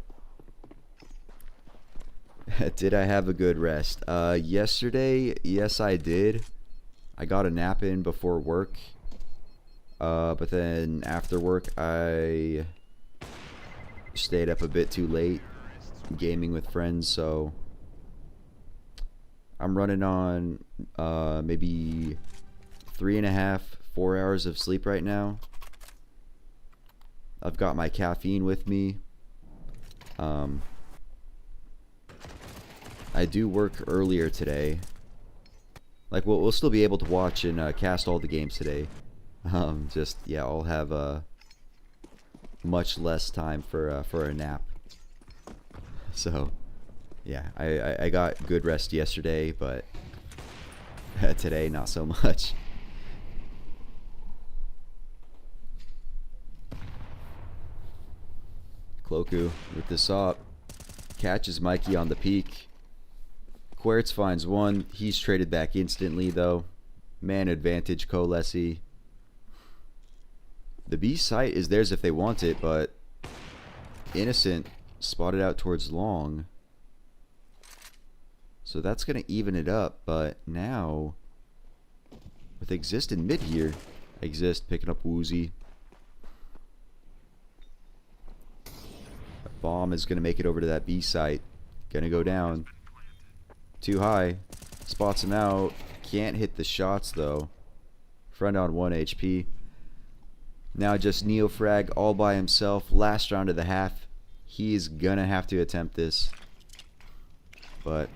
S1: Did I have a good rest? Yesterday, yes I did. I got a nap in before work. But then after work, I stayed up a bit too late gaming with friends, so I'm running on maybe 3.5, 4 hours of sleep right now. I've got my caffeine with me. I do work earlier today. Like we'll still be able to watch and cast all the games today. Just yeah, I'll have much less time for a nap. So yeah, I got good rest yesterday, but today not so much. Cloku with the SOP catches Mikey on the peak. Quertz finds one. He's traded back instantly though. Man advantage KOLESIE. The B site is theirs if they want it, but Innocent spotted out towards long. So that's going to even it up, but now with Exist in mid here, Exist picking up Woozie. Bomb is going to make it over to that B site. Going to go down. Too high. Spots him out. Can't hit the shots though. Friend on 1 HP. Now just Neofrag all by himself. Last round of the half. He's going to have to attempt this. But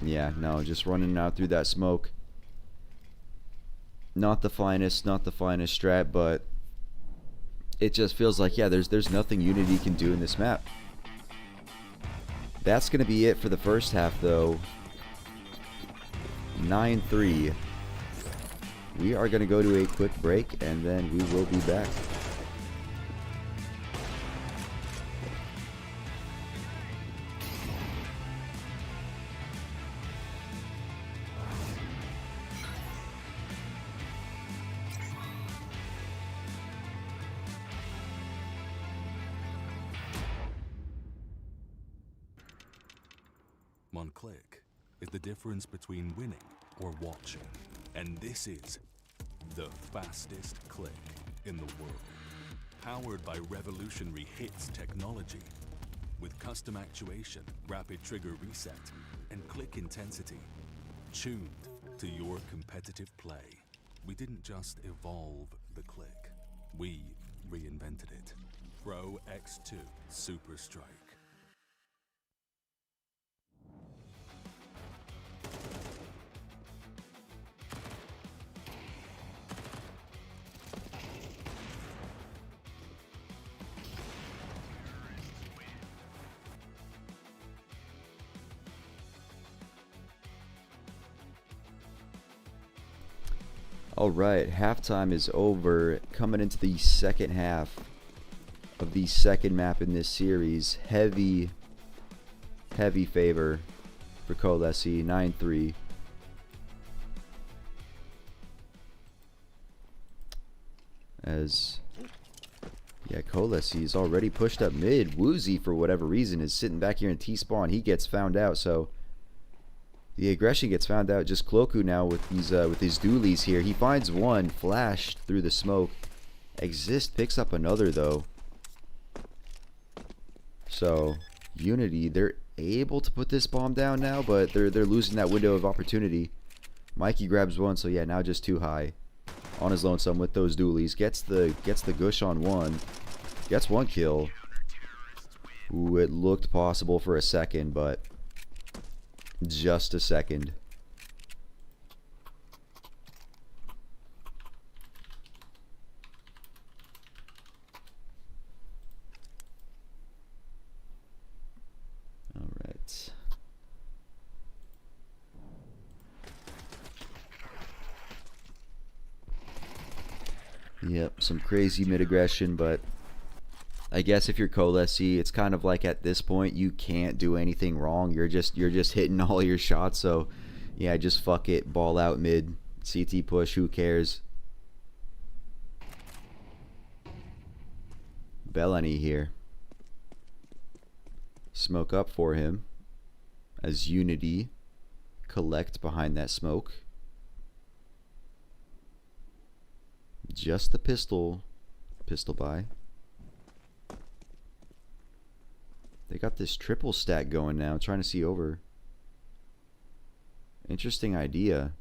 S1: yeah, no, just running out through that smoke. Not the finest strat, but it just feels like, yeah, there's nothing Unity can do in this map. That's going to be it for the first half, though. 9-3. We are going to go to a quick break, and then we will be back.
S2: One click is the difference between winning or watching. And this is the fastest click in the world. Powered by revolutionary hits technology. With custom actuation, rapid trigger reset, and click intensity. Tuned to your competitive play. We didn't just evolve the click. We reinvented it. Pro X2 Super Strike.
S1: All right, halftime is over. Coming into the second half of the second map in this series. Heavy favor for KOLESIE, 9-3. As, yeah, KOLESIE's already pushed up mid. Woozy, for whatever reason, is sitting back here in T-spawn. He gets found out, so the aggression gets found out. Just Cloku now with his dualies here. He finds one, flashed through the smoke. Exist picks up another, though. So, Unity, they're able to put this bomb down now, but they're losing that window of opportunity. Mikey grabs one, so yeah, now just too high. On his lonesome with those dualies. Gets the gush on one. Gets one kill. Ooh, it looked possible for a second, but just a second. All right. Yep, some crazy mid aggression, but I guess if you're KOLESIE, it's kind of like at this point you can't do anything wrong. You're just hitting all your shots. So yeah, just fuck it, ball out mid, CT push. Who cares? Bellany here. Smoke up for him as Unity collect behind that smoke. Just the pistol buy. They got this triple stack going now. Trying to see over. Interesting idea.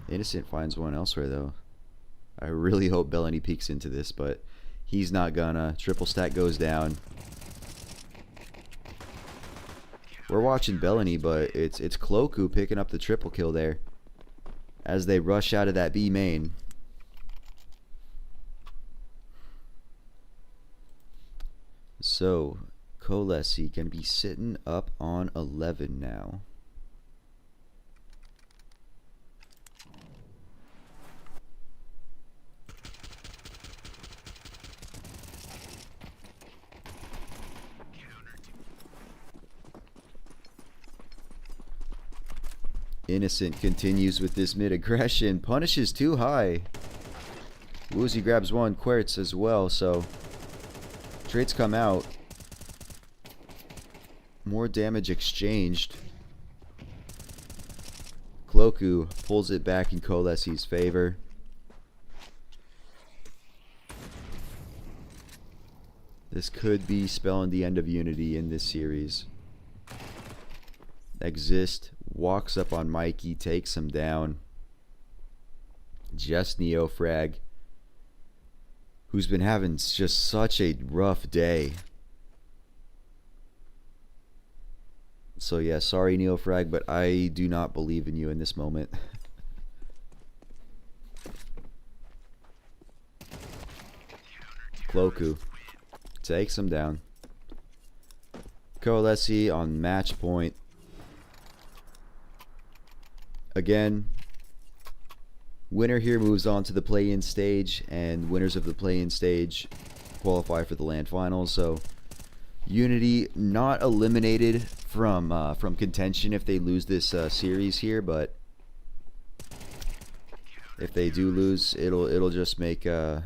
S1: Innocent finds one elsewhere though. I really hope Bellany peeks into this, but he's not gonna. Triple stack goes down. We're watching Bellany, but it's Cloku picking up the triple kill there as they rush out of that B main. So, KOLESIE going to be sitting up on 11 now. Innocent continues with this mid aggression. Punishes too high. Woozy grabs one. Quertz as well, so trades come out. More damage exchanged. Cloku pulls it back in KOLESIE's favor. This could be spelling the end of Unity in this series. Exist walks up on Mikey, takes him down. Just Neofrag, who's been having just such a rough day. So yeah, sorry Neofrag, but I do not believe in you in this moment. Cloku takes him down. KOLESIE on match point. Again, winner here moves on to the play-in stage, and winners of the play-in stage qualify for the LAN finals. So Unity not eliminated from contention if they lose this series here, but if they do lose, it'll just make it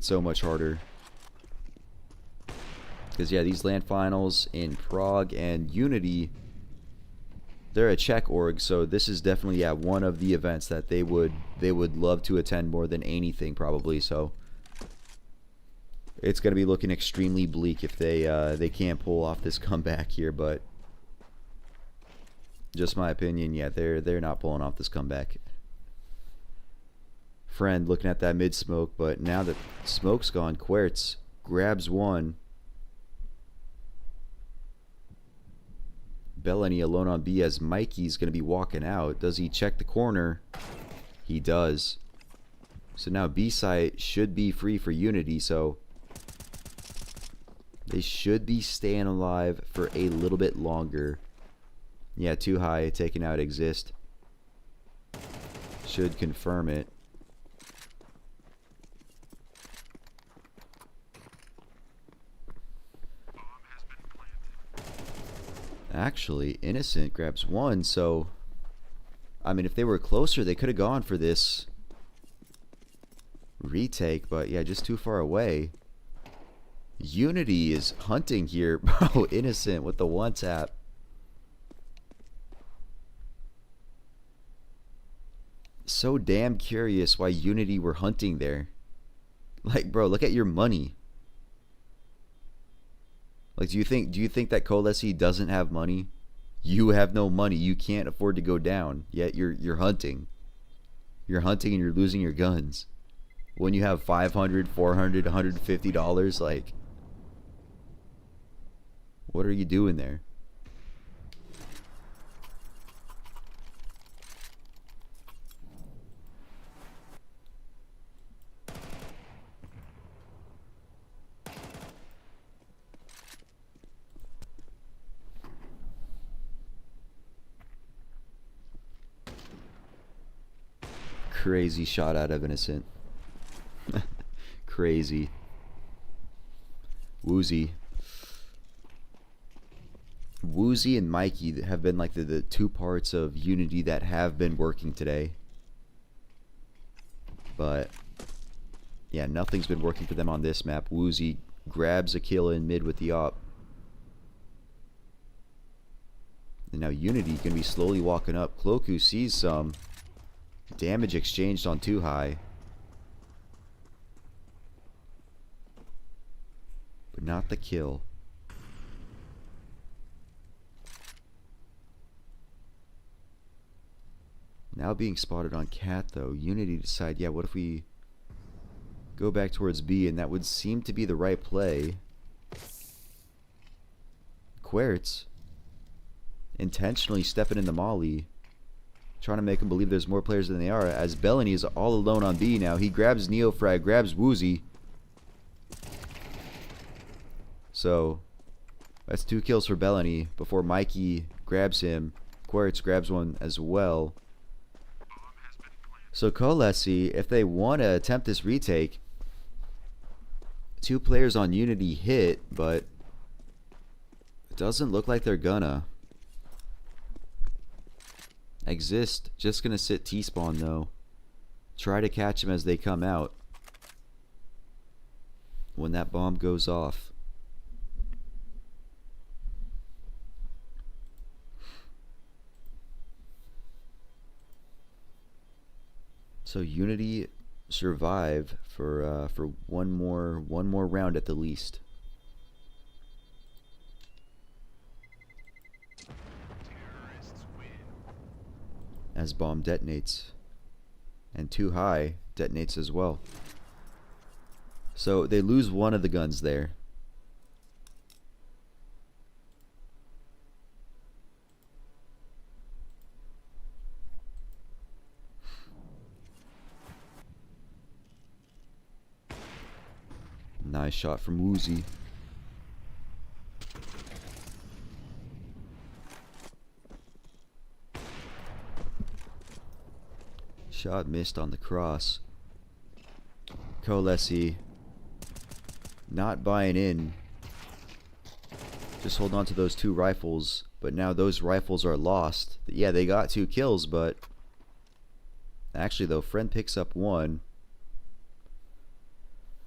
S1: so much harder Because, yeah, these land finals in Prague and Unity, they're a Czech org, so this is definitely, yeah, one of the events that they would love to attend more than anything, probably. So it's going to be looking extremely bleak if they can't pull off this comeback here. But just my opinion, yeah, they're not pulling off this comeback. Friend looking at that mid smoke, but now that smoke's gone, Querts grabs one. Bellany alone on B as Mikey's going to be walking out. Does he check the corner? He does. So now B site should be free for Unity, so they should be staying alive for a little bit longer. Yeah, too high, taking out exist. Should confirm it. Actually, Innocent grabs one, so I mean, if they were closer, they could have gone for this retake, but yeah, just too far away. Unity is hunting here, bro. Innocent with the one tap. So damn curious why Unity were hunting there. Like, bro, look at your money. Like, do you think that KOLESIE doesn't have money? You have no money. You can't afford to go down. Yet you're hunting. You're hunting and you're losing your guns. When you have $500, $400, $150, like, what are you doing there? Crazy shot out of Innocent. Crazy. Woozy and Mikey have been like the two parts of Unity that have been working today. But yeah, nothing's been working for them on this map. Woozy grabs a kill in mid with the op. And now Unity can be slowly walking up. Cloku sees some damage exchanged on too high. But not the kill. Now being spotted on Cat though. Unity decide, yeah, what if we go back towards B, and that would seem to be the right play. Querts intentionally stepping in the molly, trying to make him believe there's more players than they are, as Bellany is all alone on B now. He grabs Neofrag, grabs Woozy. So that's 2 kills for Bellany before Mikey grabs him. Querts grabs one as well. So KOLESIE, if they want to attempt this retake, 2 players on Unity hit, but it doesn't look like they're gonna. Exist just gonna sit T-spawn though. Try to catch him as they come out when that bomb goes off. So Unity survive for one more round at the least. As bomb detonates, and too high detonates as well. So they lose one of the guns there. Nice shot from Woozy. Shot missed on the cross. KOLESIE not buying in. Just hold on to those 2 rifles. But now those rifles are lost. Yeah, they got 2 kills, but actually though, friend picks up 1.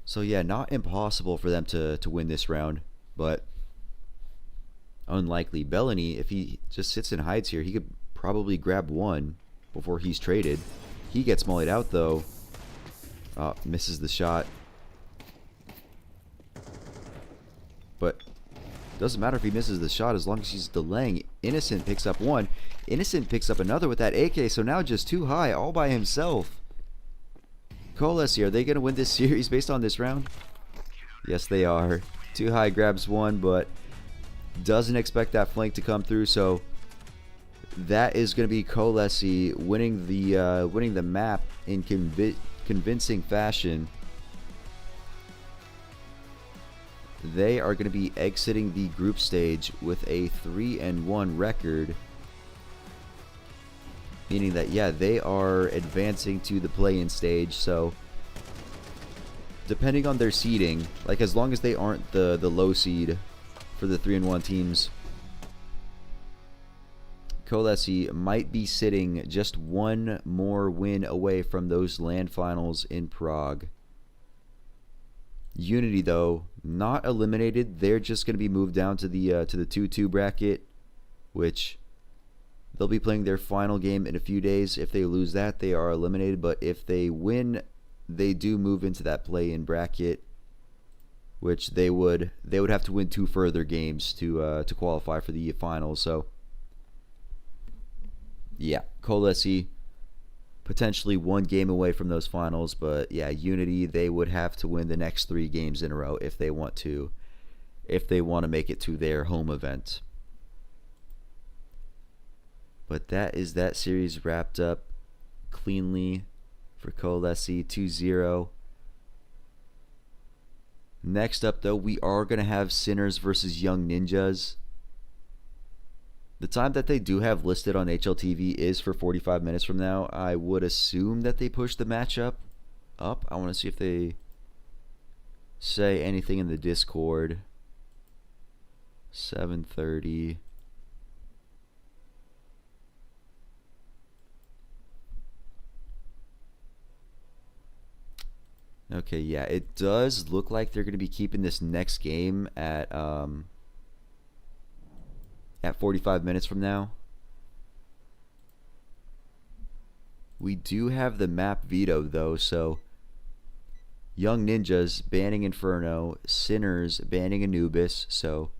S1: So yeah, not impossible for them to win this round. but unlikely. Bellany, if he just sits and hides here, he could probably grab one before he's traded. He gets mollied out though. Misses the shot. But doesn't matter if he misses the shot as long as he's delaying. Innocent picks up one. Innocent picks up another with that AK, so now just too high all by himself. KOLESIE, are they going to win this series based on this round? Yes, they are. Too high grabs one, but doesn't expect that flank to come through, so that is going to be KOLESIE winning the map in convincing fashion. They are going to be exiting the group stage with a 3-1 record, meaning that, yeah, they are advancing to the play-in stage. So depending on their seeding, like as long as they aren't the low seed for the 3-1 teams, KOLESIE might be sitting just one more win away from those land finals in Prague. Unity, though, not eliminated. They're just going to be moved down to the 2-2 bracket, which they'll be playing their final game in a few days. If they lose that, they are eliminated. But if they win, they do move into that play-in bracket, which they would have to win 2 further games to qualify for the finals. So yeah, KOLESIE potentially 1 game away from those finals, but yeah, Unity, they would have to win the next 3 games in a row if they want to make it to their home event. But that is that series wrapped up cleanly for KOLESIE, 2-0. Next up, though, we are going to have Sinners versus Young Ninjas. The time that they do have listed on HLTV is for 45 minutes from now. I would assume that they push the matchup up. I want to see if they say anything in the Discord. 7:30. Okay, yeah, it does look like they're going to be keeping this next game at 45 minutes from now. We do have the map veto though, so Young Ninjas banning Inferno, Sinners banning Anubis, so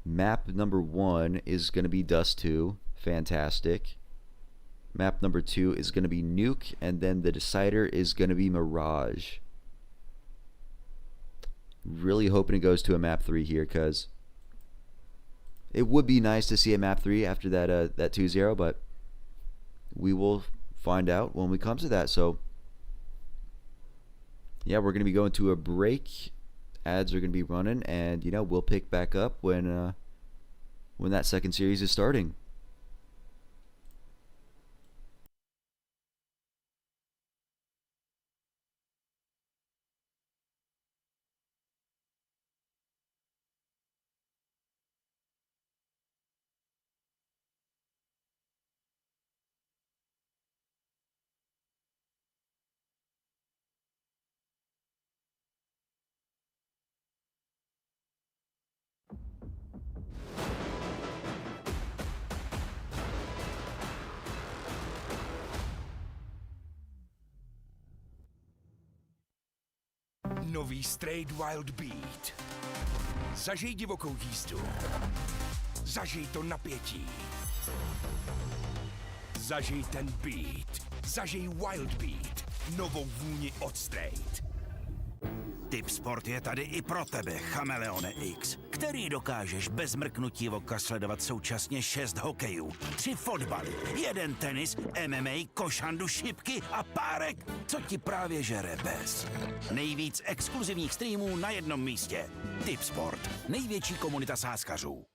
S1: map number 1 is going to be Dust 2. Fantastic. Map number 2 is going to be Nuke, and then the decider is going to be Mirage. Really hoping it goes to a map 3 here, because it would be nice to see a map 3 after that 2-0, but we will find out when we come to that. So yeah, we're going to be going to a break. Ads are going to be running, and we'll pick back up when that second series is starting.
S3: Nový Straight Wild Beat. Zažij divokou jízdu. Zažij to napětí. Zažij ten beat. Zažij Wild Beat. Novou vůni od Straight.
S7: Tipsport je tady i pro tebe, Chameleone X, který dokážeš bez mrknutí oka sledovat současně 6 hokejů, 3 fotbaly, 1 tenis, MMA, košandu, šipky a párek, co ti právě žere bez. Nejvíc exkluzivních streamů na jednom místě. Tipsport, největší komunita sázkařů.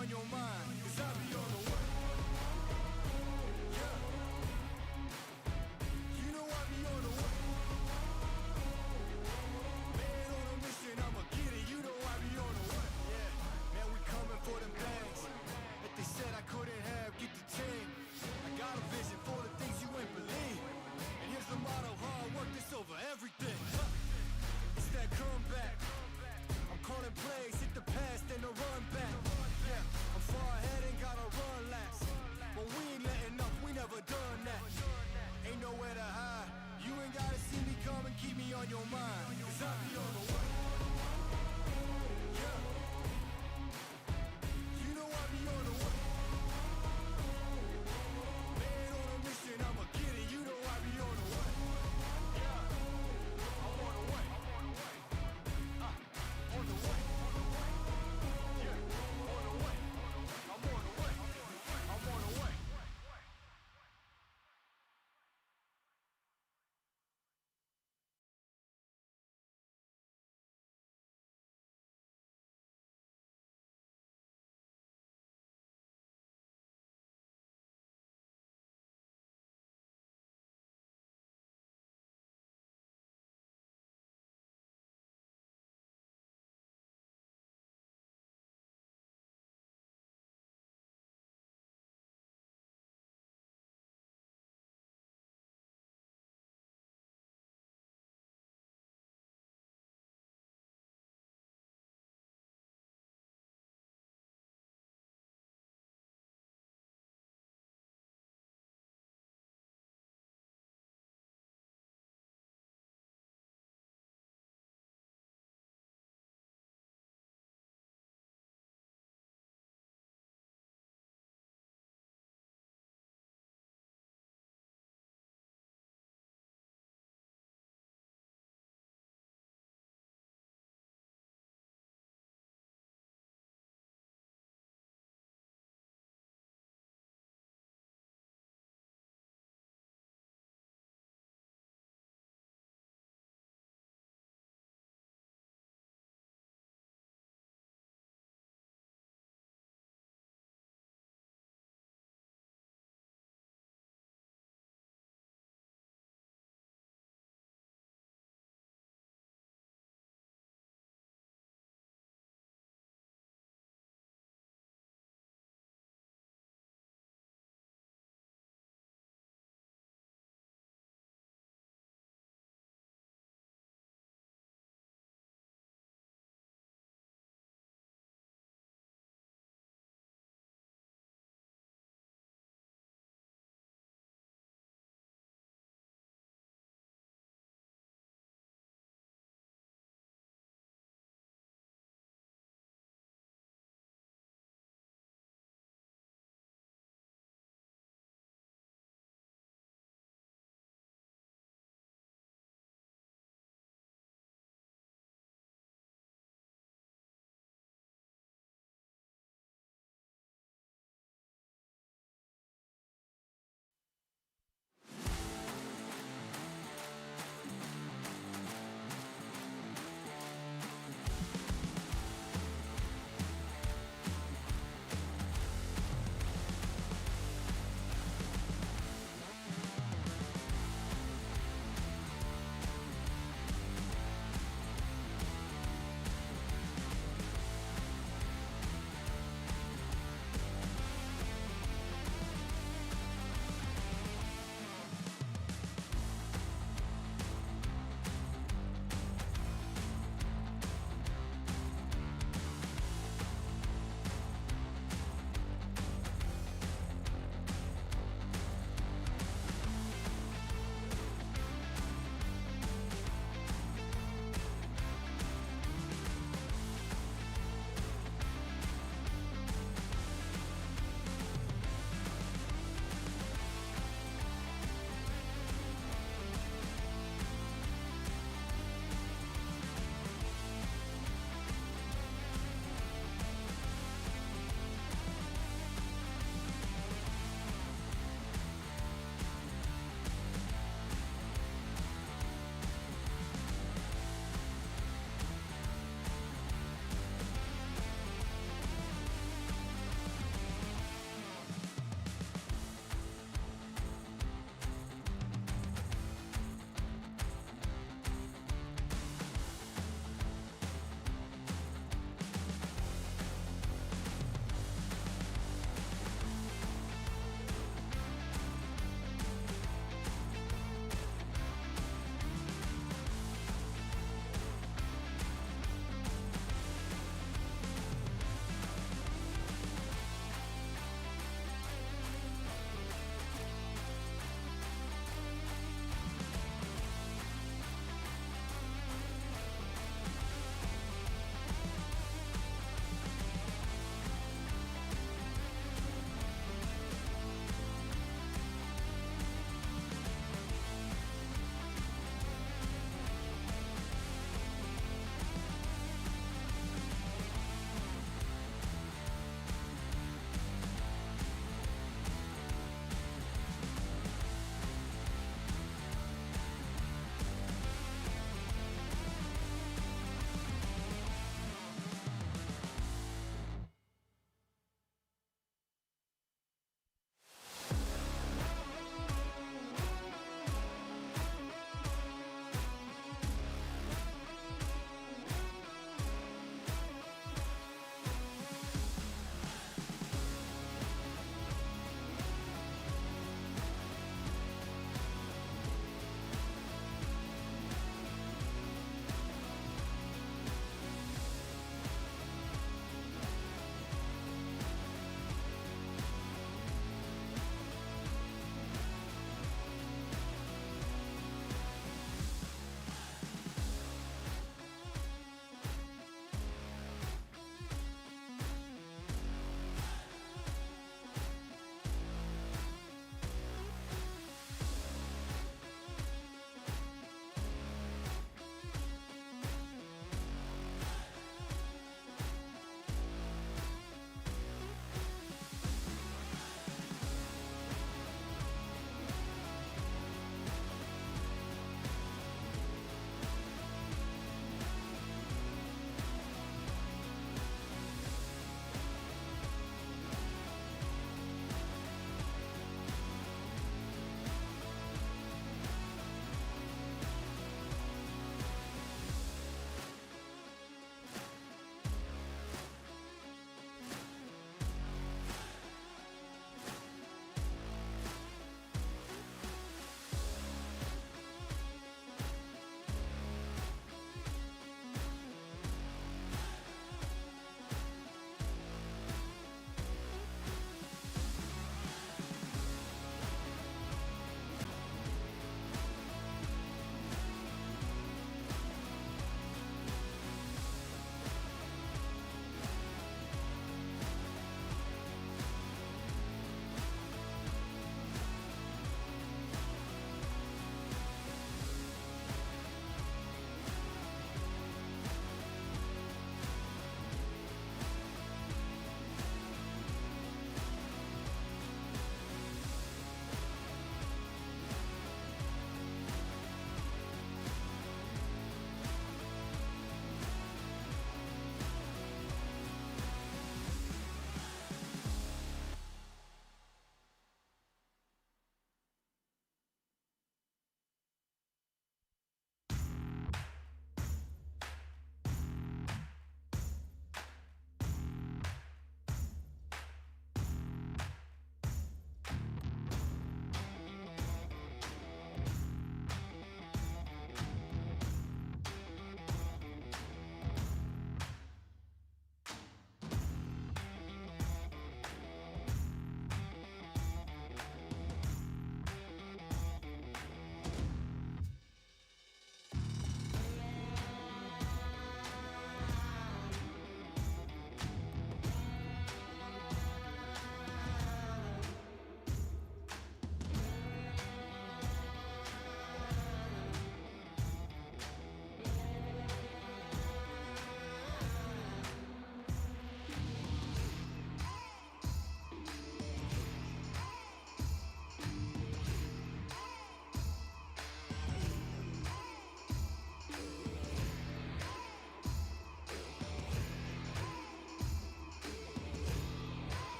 S3: on your mind, 'cause I be on the way. Yeah. You know I be on the way. Man on a mission, I'ma get it. You know I be on the way. Yeah. Man, we coming for them bags that they said I couldn't have. Get the team. I got a vision for the things you ain't believe. And here's the motto: hard work that's over everything. It's that comeback. I'm calling plays, hit the pass, then the run back. Yeah, I'm far ahead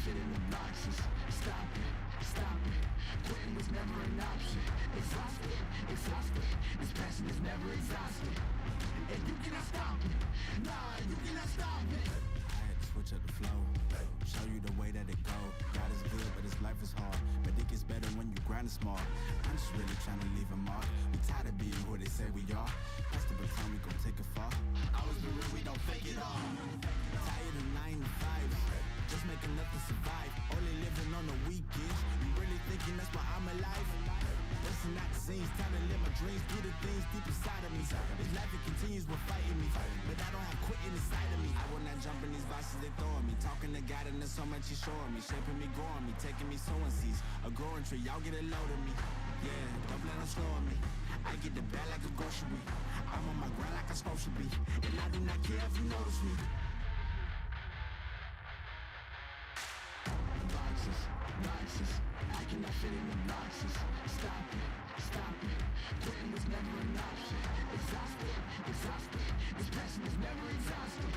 S3: fit in the boxes. Stop it, stop it. Quitting was never an option. Exhausted, exhausted. This passion is never exhausted. And you cannot stop it. Nah, you cannot stop it.
S5: I had to switch up the flow, show you the way that it go. God is good, but his life is hard. But it gets better when you grind smart. I'm just really trying to leave a mark. We tired of being who they say we are. That's the baton, we gon' take it far.
S3: Always been real, we don't fake it all.
S5: Tired of 9 to 5s, just make enough to survive. Only living on the weekends. You really thinking that's why I'm alive? Listen, not the scenes, time to live my dreams, do the things deep inside of me. This life, it continues with fighting me, but I don't have quitting inside of me. I will not jump in these boxes they throwing me. Talking to God and there's so much he's showing me. Shaping me, growing me, taking me sowing seeds. A growing tree, y'all get a load of me. Yeah, don't let them slow on me. I get the bag like a grocery. I'm on my grind like I'm supposed to be. And I do not care if you notice me.
S3: Boxes, boxes. I cannot fit in the boxes. Stop it, stop it. Quitting was never an option. Exhausted, exhausted. This passion is never exhausted.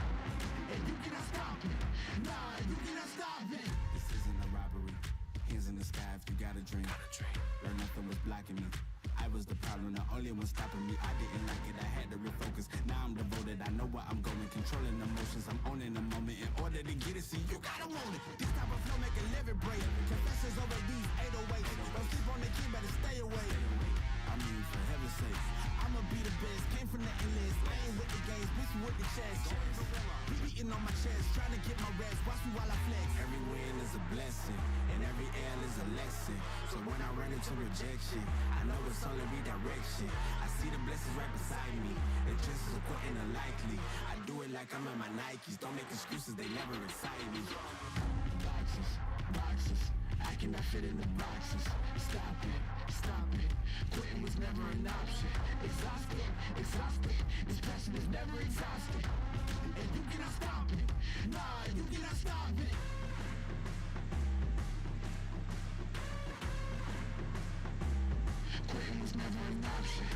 S3: And you cannot stop it. Nah, you cannot stop it.
S5: This isn't a robbery. Hands in the sky if you got a dream. Learn nothing was blocking me. I was the problem, the only one stopping me. I didn't like it, I had to refocus. Now I'm devoted, I know where I'm going. Controlling emotions, I'm owning the moment. In order to get it, see, you gotta want it. This type of flow make a living break. Confessions over these 808s. Don't sleep on the key, better stay away. I mean, for heaven's sake, I'ma be the best. Came from the endless, I ain't with the games, bitch, you with the chest. Be beating on my chest, trying to get my rest. Watch me while I flex. Every win is a blessing, and every L is a lesson. So when I run into rejection, I know it's only redirection. I see the blessings right beside me. It's just as important and likely. I do it like I'm in my Nikes. Don't make excuses, they never excite me.
S3: Boxes, boxes. I cannot fit in the boxes. Stop it, stop it. Quitting was never an option. Exhausted, exhausted. This passion is never exhausted. And you cannot stop it. Nah, you cannot stop it. Quitting was never an option.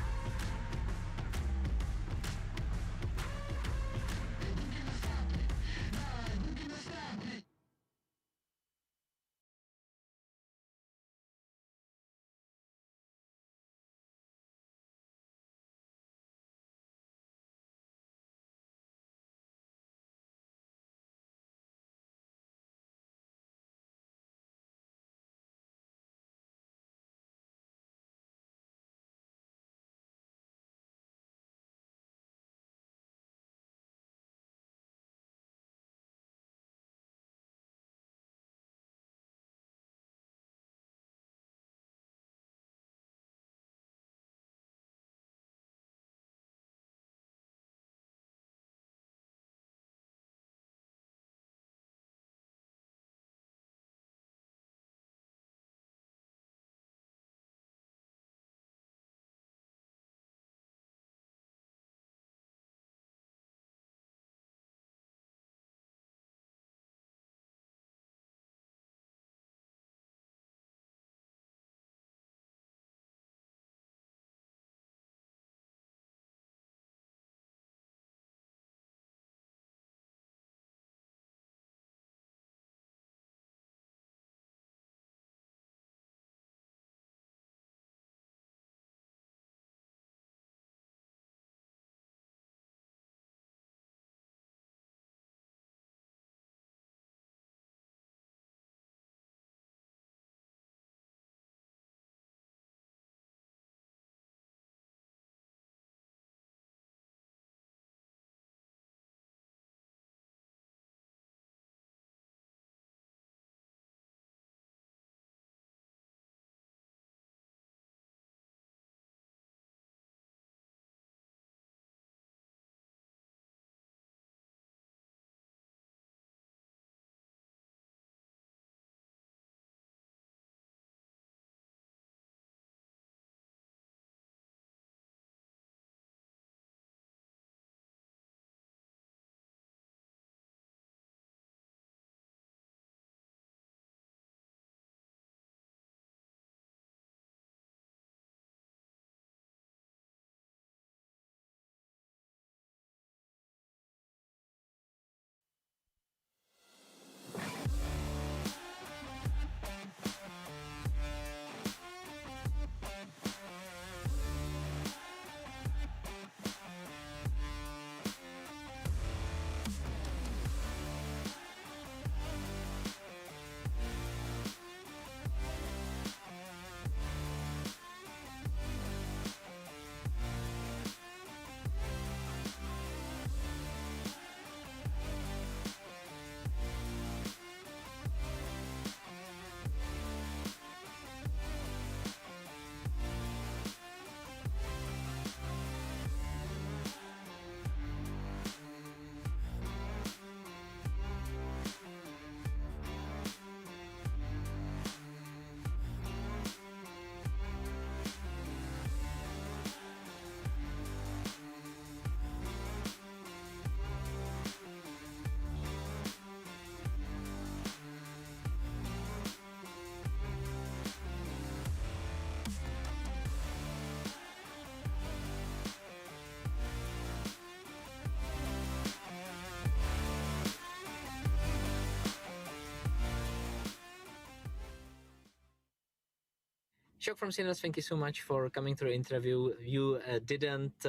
S6: Shock from Sinners, thank you so much for coming to the interview. You didn't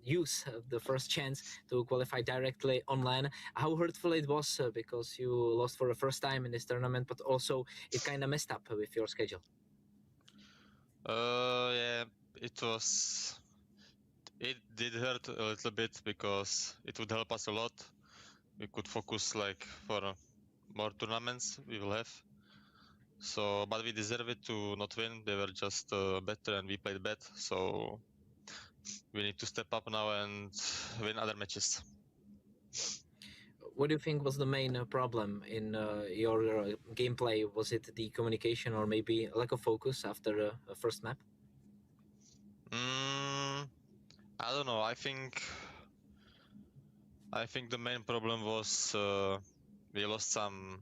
S6: use the first chance to qualify directly online. How hurtful it was because you lost for the first time in this tournament, but also it kind of messed up with your schedule.
S8: Yeah, it did hurt a little bit because it would help us a lot. We could focus like for more tournaments we will have. So, but we deserve it to not win. They were just better and we played bad. So we need to step up now and win other matches.
S6: What do you think was the main problem in your gameplay? Was it the communication or maybe lack of focus after the first map?
S8: I don't know. I think the main problem was we lost some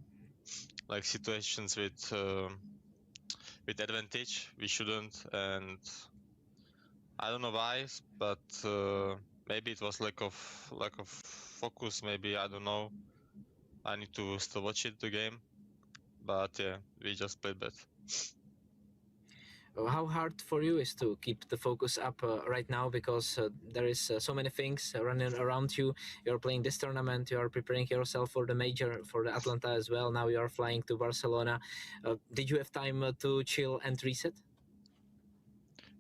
S8: like situations with advantage. We shouldn't, and I don't know why, but maybe it was lack of focus. Maybe I don't know. I need to still watch the game, but yeah, we just played bad.
S6: How hard for you is to keep the focus up right now because there is so many things running around you. You're playing this tournament, you are preparing yourself for the major, for the Atlanta as well. Now you are flying to Barcelona. Did you have time to chill and reset?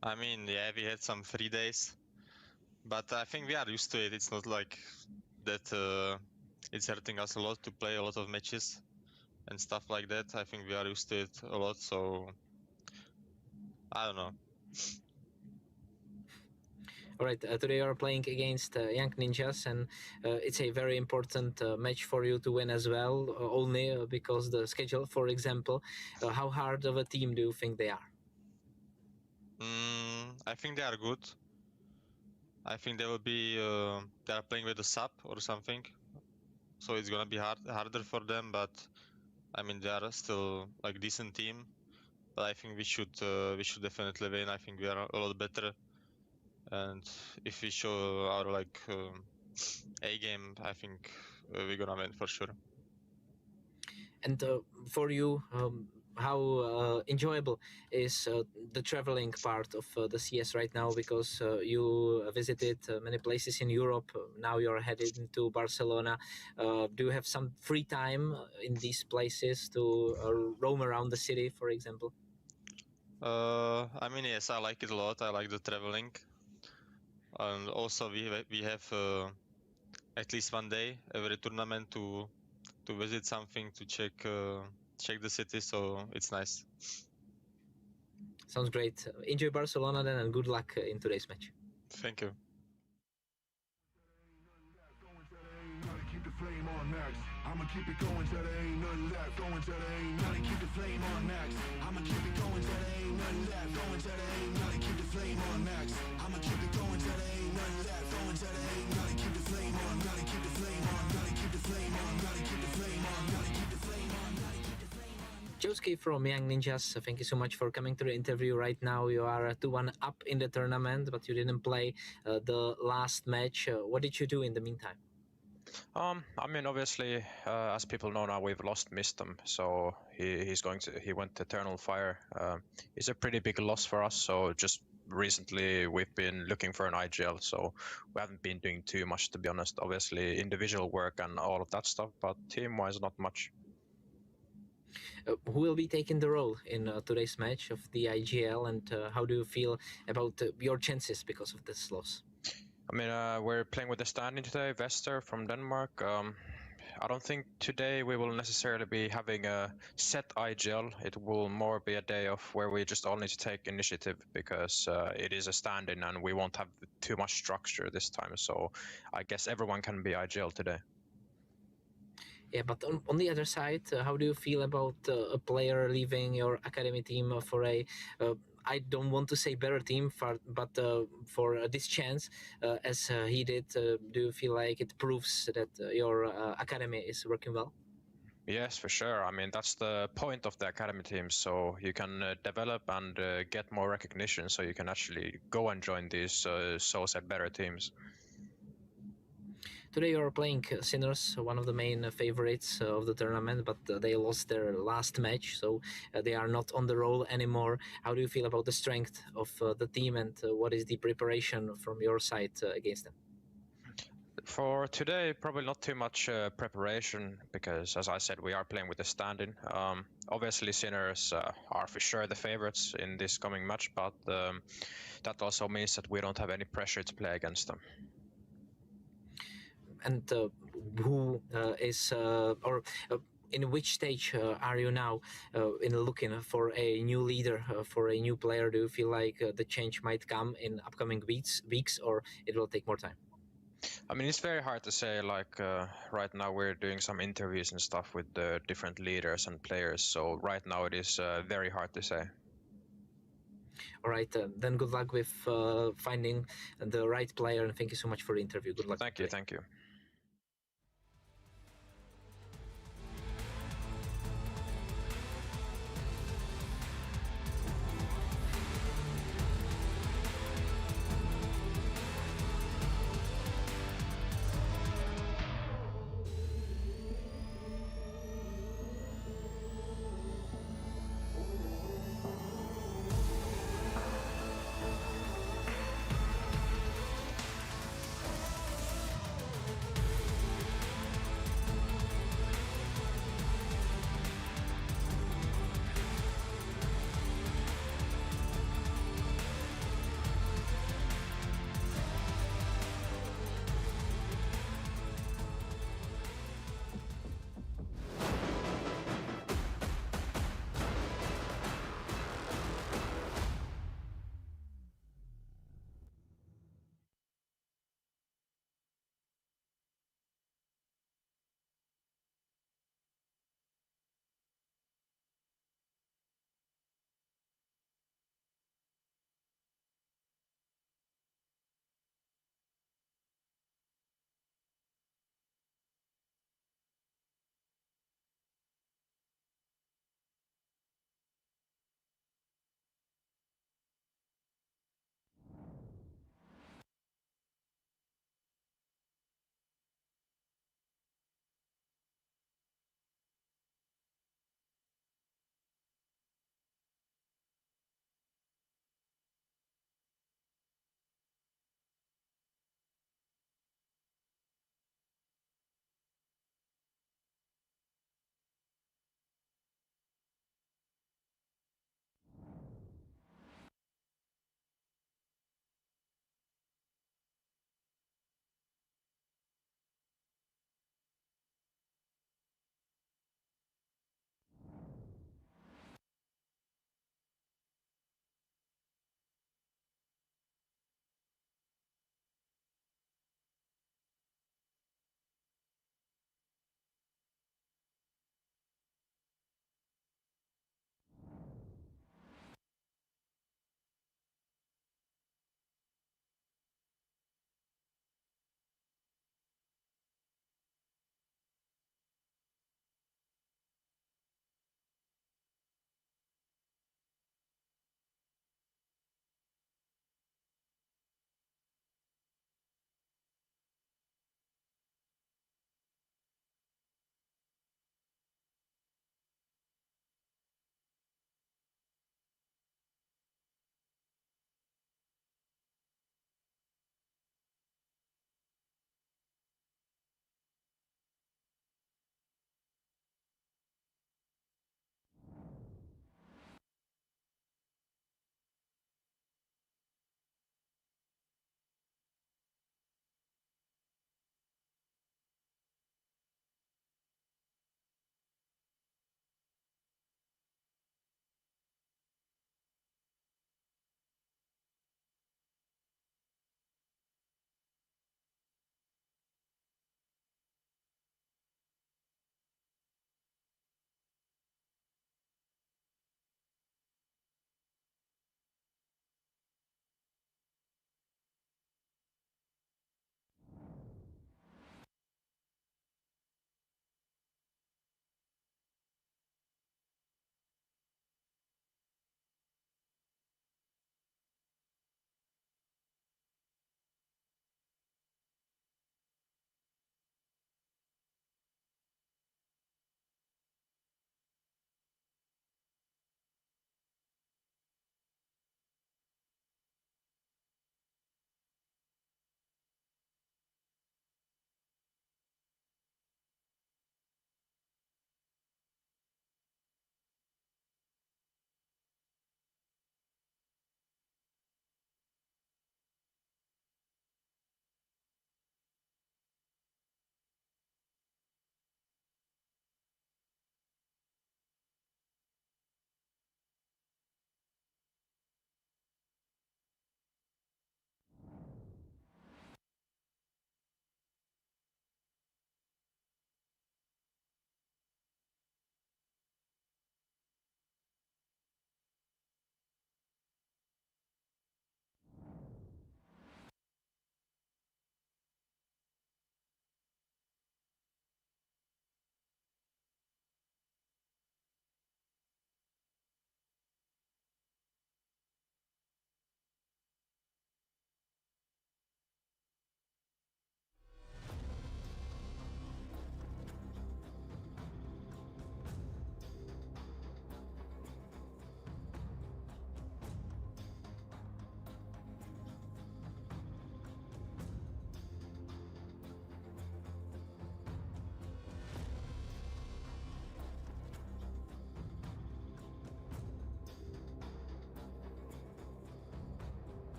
S8: I mean, yeah, we had some 3 days, but I think we are used to it. It's not like that it's hurting us a lot to play a lot of matches and stuff like that. I think we are used to it a lot, so I don't know.
S6: All right, today you are playing against Young Ninjas, and it's a very important match for you to win as well, only because the schedule, for example. How hard of a team do you think they are?
S8: I think they are good. I think they will be they are playing with a sub or something, so it's gonna be harder for them. But I mean, they are still like decent team. But I think we should definitely win. I think we are a lot better, and if we show our like A game, I think we're gonna win for sure.
S6: And for you, how enjoyable is the traveling part of the CS right now? Because you visited many places in Europe. Now you're headed into Barcelona. Do you have some free time in these places to roam around the city, for example?
S8: I mean, yes, I like it a lot. I like the traveling, and also we have at least one day every tournament to visit something, to check the city. So it's nice.
S6: Sounds great. Enjoy Barcelona then, and good luck in today's match.
S8: Thank you.
S3: Keep the flame on max. I'ma keep it going till there ain't nothing left. Going till there ain't nothing. Keep the flame on max. I'ma keep it going till there ain't nothing left. Going till there ain't nothing. Keep the flame on max. I'ma keep it going till there ain't nothing left. Going till there ain't nothing. Keep the flame on. Gotta keep the flame on. Gotta keep the flame on. Gotta keep the flame on. Gotta keep the flame on. Gotta keep the flame on.
S6: Josuke from Young Ninjas, thank you so much for coming to the interview. Right now you are 2-1 up in the tournament, but you didn't play the last match. What did you do in the meantime?
S9: I mean, obviously, as people know now, we've lost Mistom, so he went to Eternal Fire. It's a pretty big loss for us. So just recently, we've been looking for an IGL, so we haven't been doing too much, to be honest. Obviously, individual work and all of that stuff, but team-wise, not much.
S6: Who will be taking the role in today's match of the IGL, and how do you feel about your chances because of this loss?
S9: I mean, we're playing with the standing today, Vester from Denmark. I don't think today we will necessarily be having a set IGL. It will more be a day of where we just all need to take initiative because it is a stand-in and we won't have too much structure this time. So I guess everyone can be IGL today.
S6: Yeah, but on the other side, how do you feel about a player leaving your academy team for a I don't want to say better team, but for this chance, as he did, do you feel like it proves that your academy is working well?
S9: Yes, for sure. I mean, that's the point of the academy team, so you can develop and get more recognition, so you can actually go and join these so-said better teams.
S6: Today you are playing Sinners, one of the main favorites of the tournament, but they lost their last match, so they are not on the roll anymore. How do you feel about the strength of the team, and what is the preparation from your side against them?
S9: For today, probably not too much preparation because, as I said, we are playing with the stand-in. Obviously, Sinners are for sure the favorites in this coming match, but that also means that we don't have any pressure to play against them.
S6: And who is or in which stage are you now in looking for a new leader, for a new player? Do you feel like the change might come in upcoming weeks, or it will take more time?
S9: I mean, it's very hard to say. Like right now, we're doing some interviews and stuff with the different leaders and players. So right now, it is very hard to say.
S6: All right, then good luck with finding the right player, and thank you so much for the interview. Good luck.
S9: Thank you. Thank you.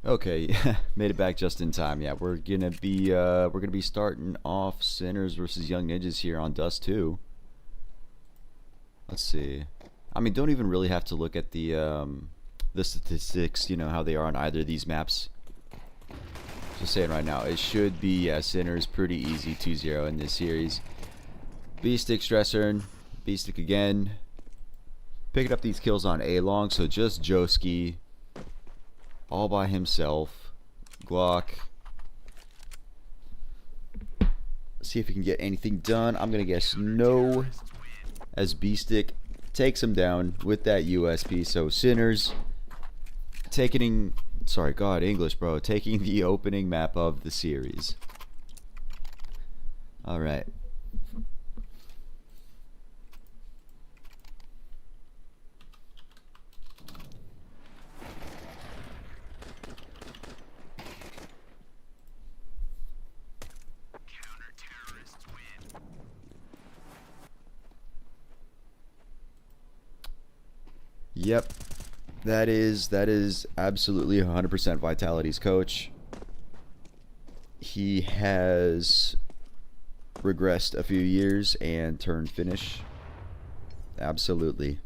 S1: Okay, made it back just in time. Yeah, we're gonna be starting off Sinners versus Young Ninjas here on Dust 2. Let's see. I mean, don't even really have to look at the statistics, you know, how they are on either of these maps. Just saying right now, it should be Sinners pretty easy 2-0 in this series. B-Stick Stressern, B-Stick again. Picking up these kills on A-Long, so just Joski all by himself. Glock. See if he can get anything done. I'm gonna guess no, as B-Stick takes him down with that USP. So Sinners taking, sorry, God, English, bro, taking the opening map of the series. All right. Yep, that is absolutely 100% Vitality's coach. He has regressed a few years and turned Finnish. Absolutely.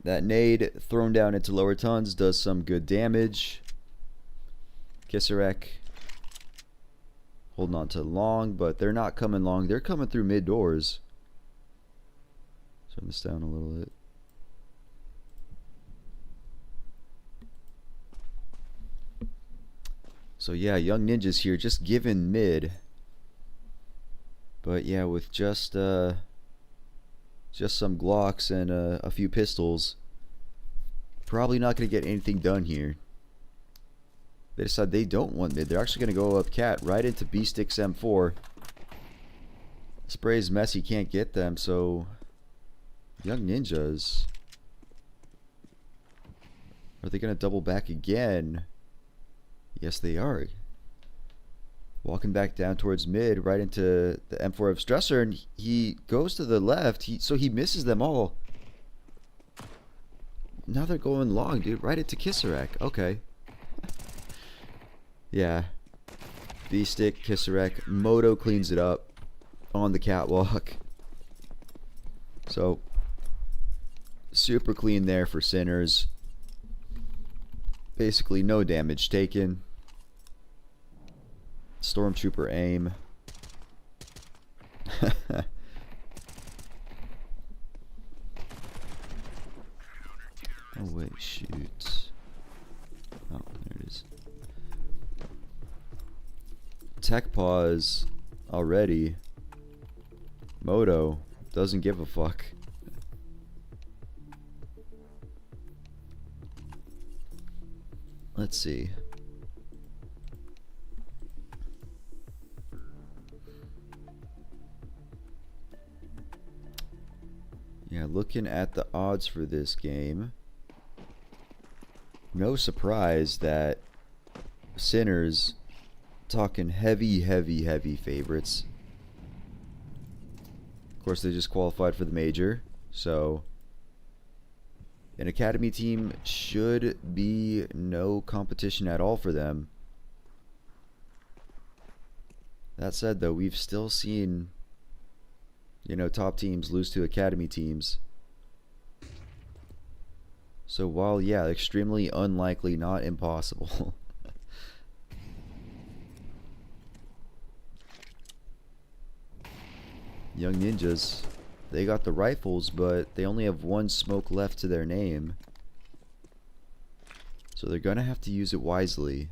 S1: That nade thrown down into lower tons does some good damage. Kisarek holding on to long, but they're not coming long. They're coming through mid doors. Turn this down a little bit. So yeah, Young Ninjas here, just given mid. But yeah, with just some Glocks and a few pistols, probably not going to get anything done here. They decide they don't want mid. They're actually going to go up cat right into B-Stick's M4. Spray's messy, can't get them, so Young Ninjas, are they going to double back again? Yes, they are. Walking back down towards mid, right into the M4 of Stressor, and he goes to the left, so he misses them all. Now they're going long, dude, right into Kisarek. Okay. Yeah. B-Stick, Kisarek, Moto cleans it up on the catwalk. So super clean there for Sinners. Basically no damage taken. Stormtrooper aim. Oh wait, shoot. Oh, there it is. Tech pause already. Moto doesn't give a fuck. Let's see. Yeah, looking at the odds for this game, no surprise that Sinners talking heavy favorites. Of course, they just qualified for the major, so an academy team should be no competition at all for them. That said, though, we've still seen, you know, top teams lose to academy teams. So while, yeah, extremely unlikely, not impossible. Young Ninjas, they got the rifles, but they only have one smoke left to their name. So they're gonna have to use it wisely.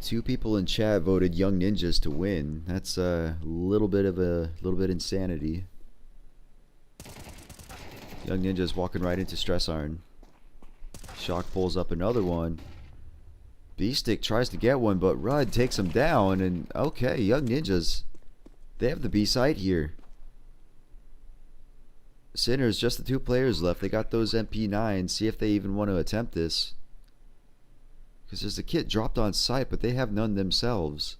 S1: Two people in chat voted Young Ninjas to win. That's a little bit insanity. Young Ninjas walking right into Stress Iron. Shock pulls up another one. B-Stick tries to get one, but Rudd takes him down. And okay, Young Ninjas, they have the B site here. Sinners, just the two players left. They got those MP9s. See if they even want to attempt this. Because there's a kit dropped on site, but they have none themselves.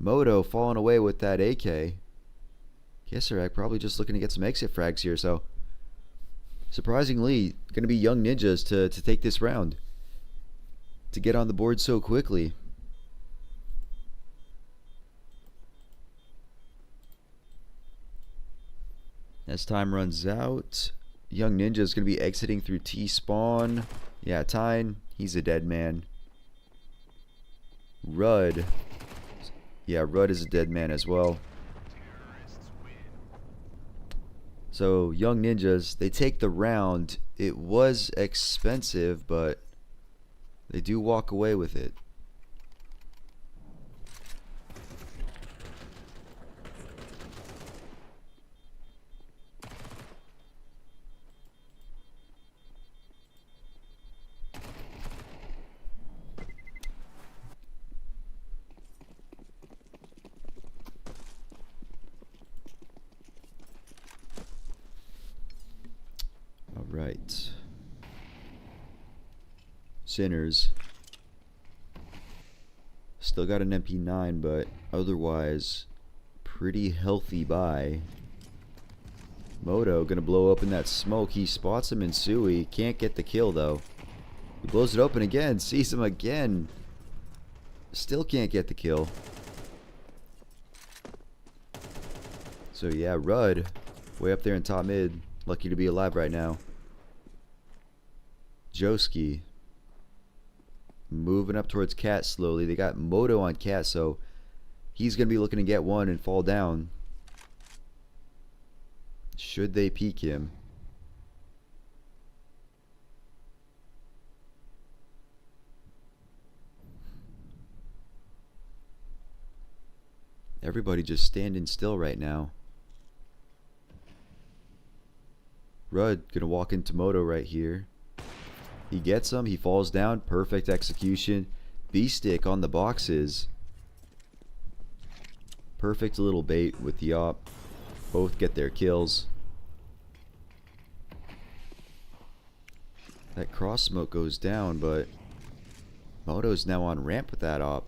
S1: Moto falling away with that AK. Kissarak probably just looking to get some exit frags here, so surprisingly, going to be Young Ninjas to take this round, to get on the board so quickly. As time runs out, Young Ninja is going to be exiting through T-spawn. Yeah, Tyne, he's a dead man. Rudd. Yeah, Rudd is a dead man as well. So, Young Ninjas, they take the round. It was expensive, but they do walk away with it. Right. Sinners. Still got an MP9, but otherwise pretty healthy buy. Moto gonna blow open that smoke. He spots him in Sui. Can't get the kill though. He blows it open again. Sees him again. Still can't get the kill. So yeah, Rudd way up there in top mid. Lucky to be alive right now. Joski moving up towards Cat slowly. They got Moto on Cat, so he's going to be looking to get one and fall down. Should they peek him? Everybody just standing still right now. Rudd gonna walk into Moto right here. He gets him. He falls down. Perfect execution. B-stick on the boxes. Perfect little bait with the op. Both get their kills. That cross smoke goes down, but Moto's now on ramp with that op.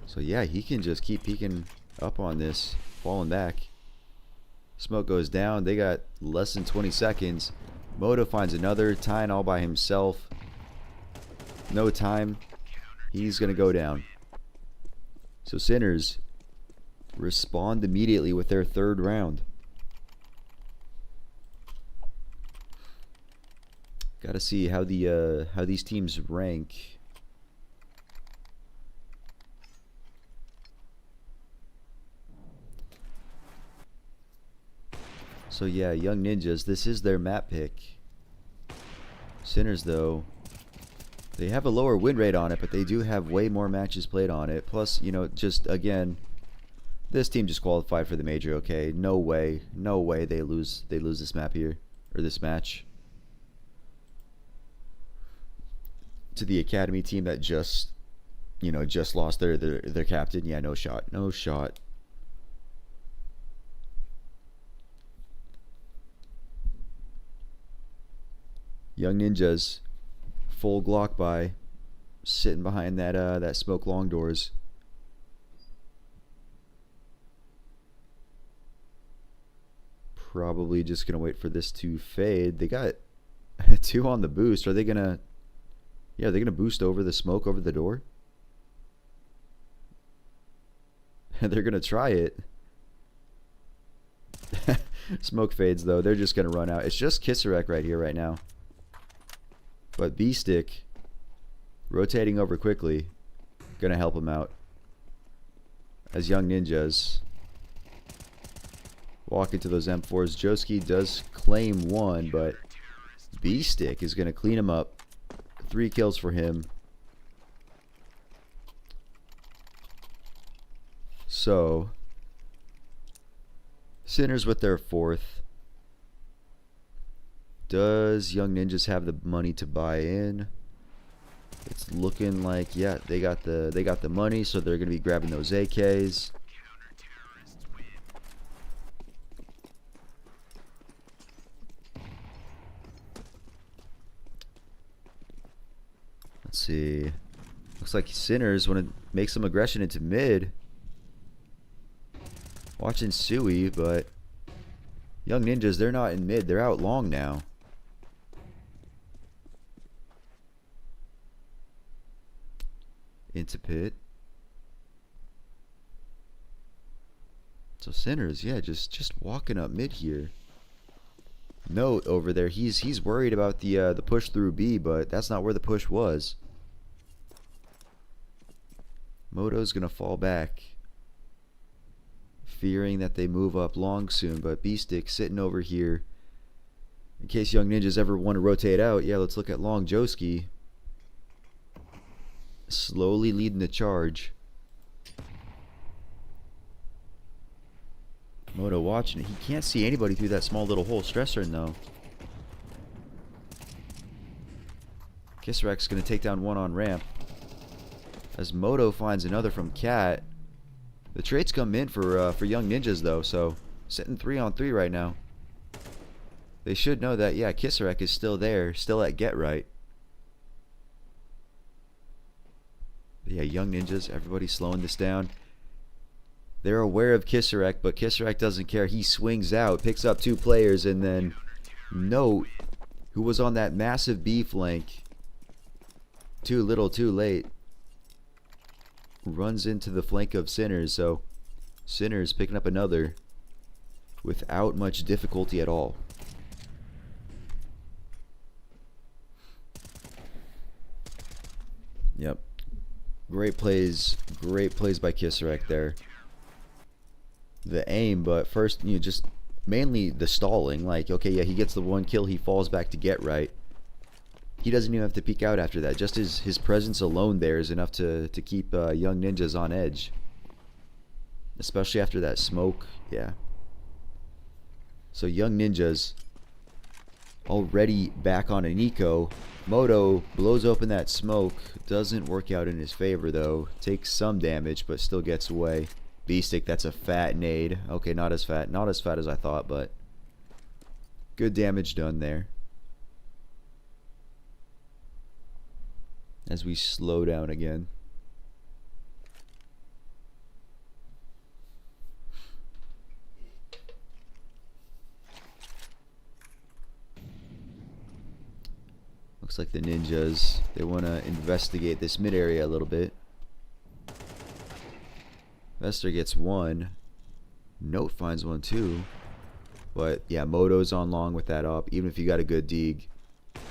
S1: So yeah, he can just keep peeking up on this, falling back. Smoke goes down. They got less than 20 seconds. Moto finds another. Tyne all by himself. No time. He's going to go down. So Sinners respond immediately with their third round. Got to see how these teams rank. So yeah, Young Ninjas, this is their map pick. Sinners though, they have a lower win rate on it, but they do have way more matches played on it. Plus, you know, just again, this team just qualified for the major, okay? No way they lose this map here, or this match. To the academy team that just, you know, just lost their captain. Yeah, no shot. No shot. Young Ninjas, full Glock buy, sitting behind that smoke long doors. Probably just gonna wait for this to fade. They got 2 on the boost. Are they gonna? Yeah, they're gonna boost over the smoke over the door. They're gonna try it. Smoke fades though. They're just gonna run out. It's just Kissarak right here right now. But B-stick rotating over quickly, gonna help him out. As Young Ninjas walk into those M4s. Joski does claim one, but B-stick is gonna clean him up. 3 kills for him. So Sinners with their 4th. Does Young Ninjas have the money to buy in? It's looking like, yeah, they got the money, so they're gonna be grabbing those AKs. Let's see. Looks like Sinners want to make some aggression into mid. Watching Sui, but Young Ninjas, they're not in mid. They're out long now. Into pit. So Sinners, yeah, just walking up mid here. Note over there, he's worried about the push through B, but that's not where the push was. Moto's gonna fall back, fearing that they move up long soon, but B-Stick sitting over here. In case Young Ninjas ever want to rotate out, yeah, let's look at Long Joski. Slowly leading the charge. Moto watching it. He can't see anybody through that small little hole. Stresser though. Kissarek's going to take down one on ramp. As Moto finds another from Cat. The trades come in for Young Ninjas though, so sitting 3-on-3 right now. They should know that, yeah, Kisserek is still there, still at get right. But yeah, Young Ninjas, everybody's slowing this down. They're aware of Kisserek, but Kisserek doesn't care. He swings out, picks up 2 players, and then Note, who was on that massive B flank, too little, too late, runs into the flank of Sinners. So Sinners picking up another without much difficulty at all. Yep. Great plays by Kisserek there. The aim, but first, you know, just mainly the stalling. Like, okay, yeah, he gets the 1 kill, he falls back to get right. He doesn't even have to peek out after that. Just his presence alone there is enough to keep Young Ninjas on edge. Especially after that smoke, yeah. So Young Ninjas already back on an eco. Moto blows open that smoke. Doesn't work out in his favor though. Takes some damage, but still gets away. B-Stick, that's a fat nade. Okay, not as fat as I thought, but good damage done there. As we slow down again. Looks like the Ninjas, they want to investigate this mid area a little bit. Vester gets 1. Note finds 1 too. But yeah, Moto's on long with that op. Even if you got a good dig,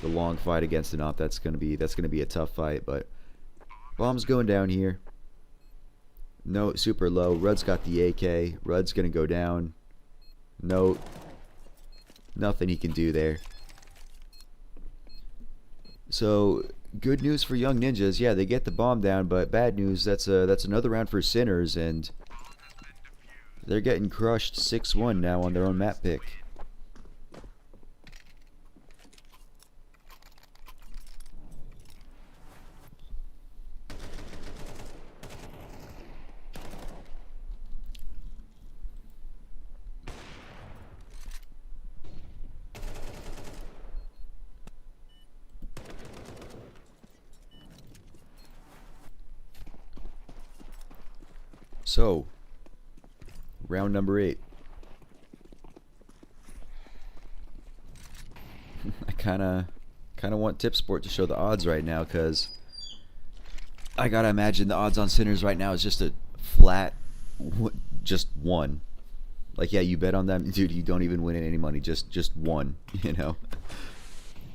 S1: the long fight against an op, that's gonna be a tough fight. But bomb's going down here. Note super low. Rudd's got the AK. Rudd's gonna go down. Note, nothing he can do there. So good news for Young Ninjas. Yeah, they get the bomb down, but bad news. That's another round for Sinners, and they're getting crushed 6-1 now on their own map pick. So, round number 8. I kind of want Tipsport to show the odds right now, because I gotta imagine the odds on Sinners right now is just a flat, just 1. Like, yeah, you bet on them, dude, you don't even win any money, just 1, you know.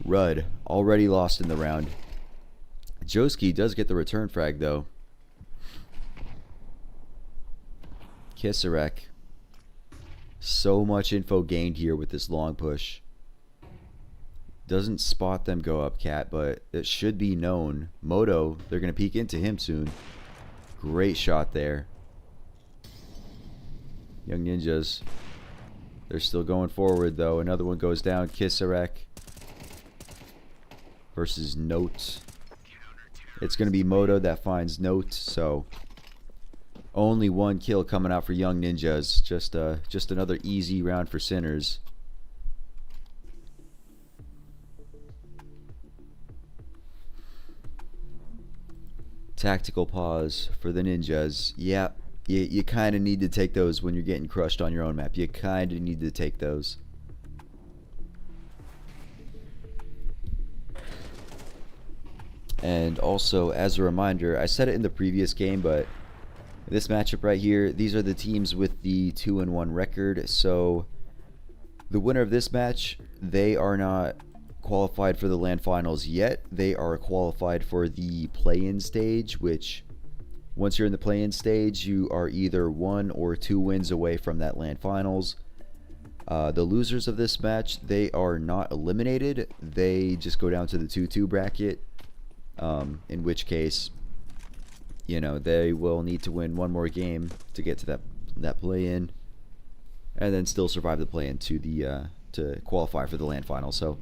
S1: Rudd already lost in the round. Joski does get the return frag though. Kisserek. So much info gained here with this long push. Doesn't spot them go up Cat, but it should be known. Moto, they're going to peek into him soon. Great shot there. Young Ninjas. They're still going forward though. Another one goes down. Kisserek versus Note. It's going to be Moto that finds Note, so only 1 kill coming out for Young Ninjas. Just another easy round for Sinners. Tactical pause for the ninjas. Yeah, you kind of need to take those when you're getting crushed on your own map. You kind of need to take those. And also, as a reminder, I said it in the previous game, but this matchup right here, these are the teams with the 2-1 record. So the winner of this match, they are not qualified for the LAN finals yet. They are qualified for the play-in stage, which once you're in the play-in stage, you are either 1 or 2 wins away from that LAN finals. The losers of this match, they are not eliminated. They just go down to the 2-2 bracket, in which case, you know, they will need to win one more game to get to that play-in, and then still survive the play-in to qualify for the LAN final. So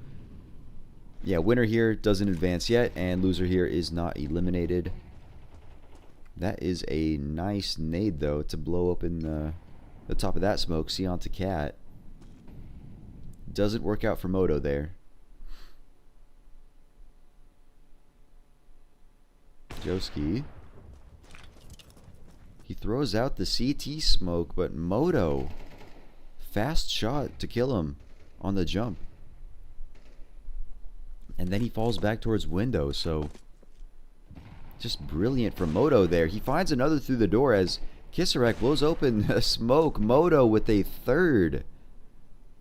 S1: yeah, winner here doesn't advance yet, and loser here is not eliminated. That is a nice nade, though, to blow open the top of that smoke. See onto Cat. Doesn't work out for Moto there. Joski. He throws out the CT smoke, but Moto, fast shot to kill him on the jump. And then he falls back towards window, so just brilliant from Moto there. He finds another through the door as Kisarek blows open a smoke. Moto with a third.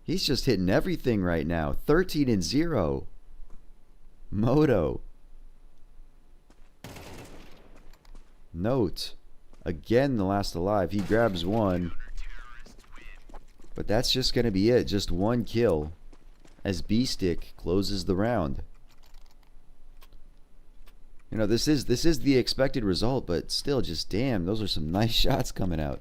S1: He's just hitting everything right now. 13-0. Moto. Note, again the last alive. He grabs one, but that's just going to be it. Just one kill as B-Stick closes the round. You know, this is the expected result, but still, just damn, those are some nice shots coming out.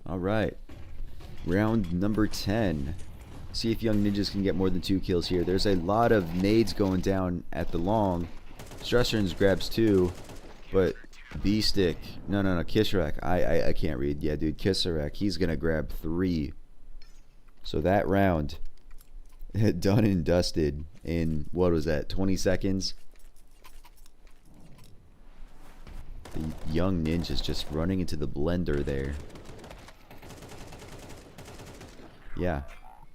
S1: All right, round number 10. See if Young Ninjas can get more than 2 kills here. There's a lot of nades going down at the long. Stresserns grabs 2, but B-Stick, no, Kisarek, I can't read. Yeah, dude, Kisarek, he's gonna grab 3. So that round, done and dusted in, what was that, 20 seconds? The Young Ninjas just running into the blender there. Yeah.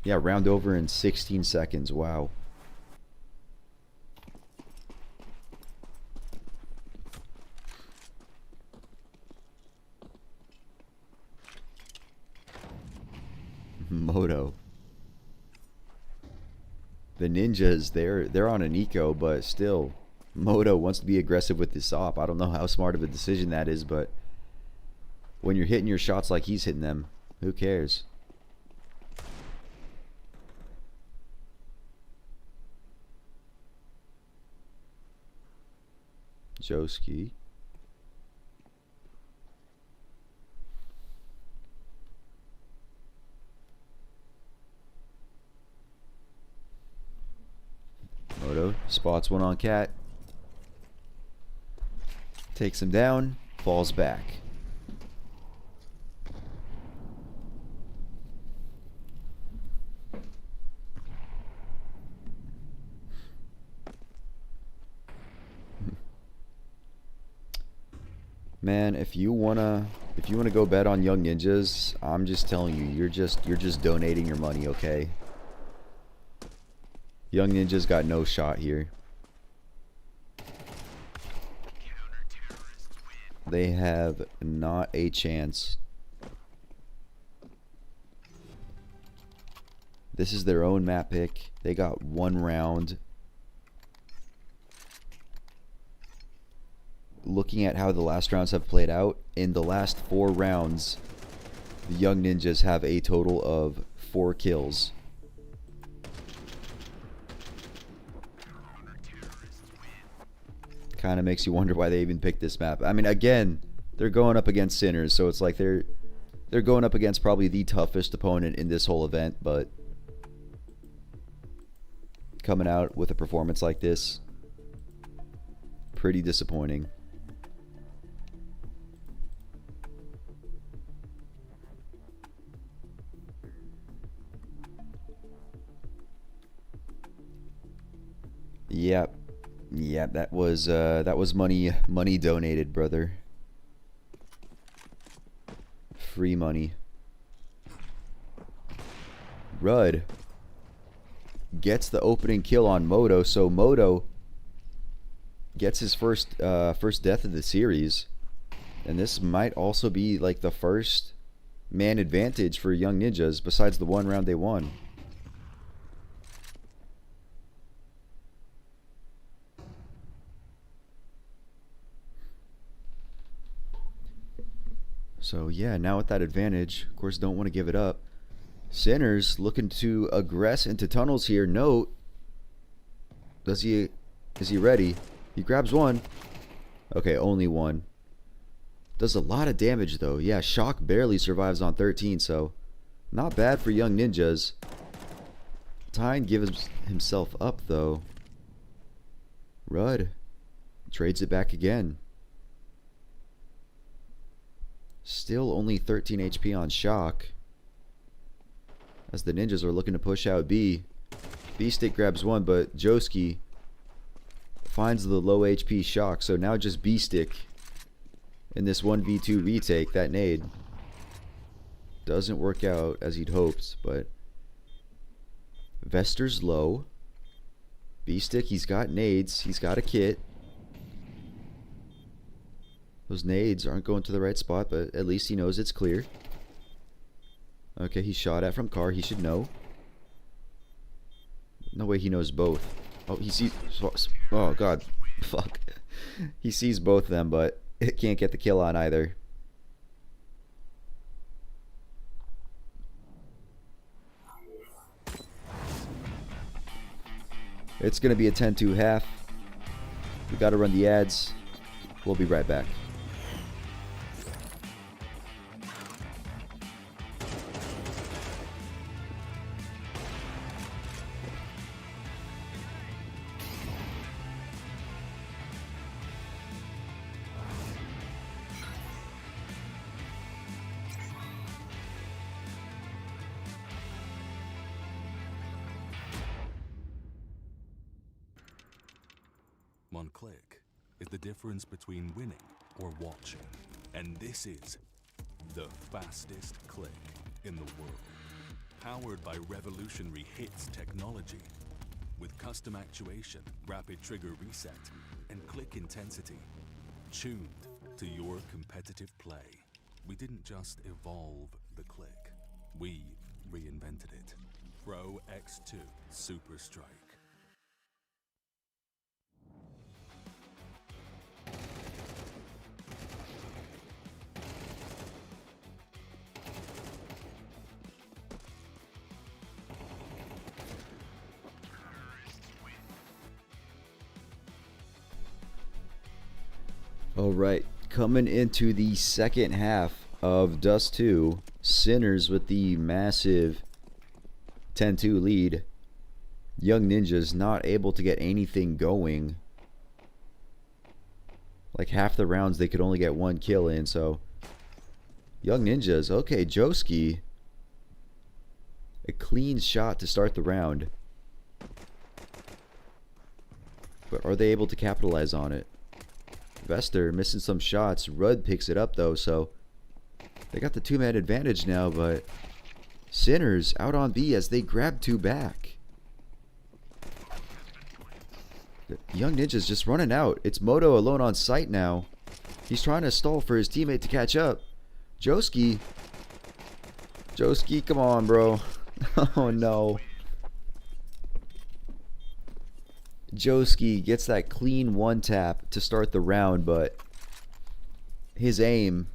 S1: Yeah, round over in 16 seconds. Wow. Moto. The ninjas, they're on an eco, but still, Moto wants to be aggressive with this op. I don't know how smart of a decision that is, but when you're hitting your shots like he's hitting them, who cares? Joski. Moto spots one on Cat. Takes him down. Falls back. Man, if you wanna go bet on Young Ninjas, I'm just telling you, you're just donating your money, okay? Young Ninjas got no shot here. They have not a chance. This is their own map pick. They got one round. Looking at how the last rounds have played out, in the last 4 rounds, the Young Ninjas have a total of 4 kills. Kind of makes you wonder why they even picked this map. I mean, again, they're going up against Sinners, so it's like they're going up against probably the toughest opponent in this whole event, but coming out with a performance like this, pretty disappointing. Yep. Yeah, that was money donated, brother. Free money. Rudd gets the opening kill on Moto, so Moto gets his first death of the series, and this might also be like the first man advantage for Young Ninjas besides the one round they won. So yeah, now with that advantage, of course, don't want to give it up. Sinners looking to aggress into tunnels here. Note, is he ready? He grabs one. Okay, only one. Does a lot of damage though. Yeah, Shock barely survives on 13, so not bad for Young Ninjas. Tyne gives himself up though. Rudd trades it back again. Still only 13 HP on Shock, as the Ninjas are looking to push out B. B-Stick grabs one, but Joski finds the low HP Shock, so now just B-Stick in this 1v2 retake. That nade doesn't work out as he'd hoped, but Vester's low. B-Stick, he's got nades, he's got a kit. Those nades aren't going to the right spot, but at least he knows it's clear. Okay, he's shot at from car. He should know. No way he knows both. Oh, he sees... Oh, God. Fuck. He sees both of them, but it can't get the kill on either. It's going to be a 10-2 half. We got to run the ads. We'll be right back.
S2: One click is the difference between winning or watching. And this is the fastest click in the world. Powered by revolutionary hits technology. With custom actuation, rapid trigger reset, and click intensity. Tuned to your competitive play. We didn't just evolve the click. We reinvented it. Pro X2 Super Strike.
S1: Alright, coming into the second half of Dust 2, Sinners with the massive 10-2 lead. Young Ninjas not able to get anything going. Like half the rounds they could only get one kill in, so Young Ninjas, okay, Joski. A clean shot to start the round. But are they able to capitalize on it? Vester missing some shots. Rudd picks it up though, so they got the two-man advantage now, but Sinners out on B as they grab two back. The Young Ninja's just running out. It's Moto alone on site now. He's trying to stall for his teammate to catch up. Joski, come on, bro. Oh no. Joski gets that clean one tap to start the round, but his aim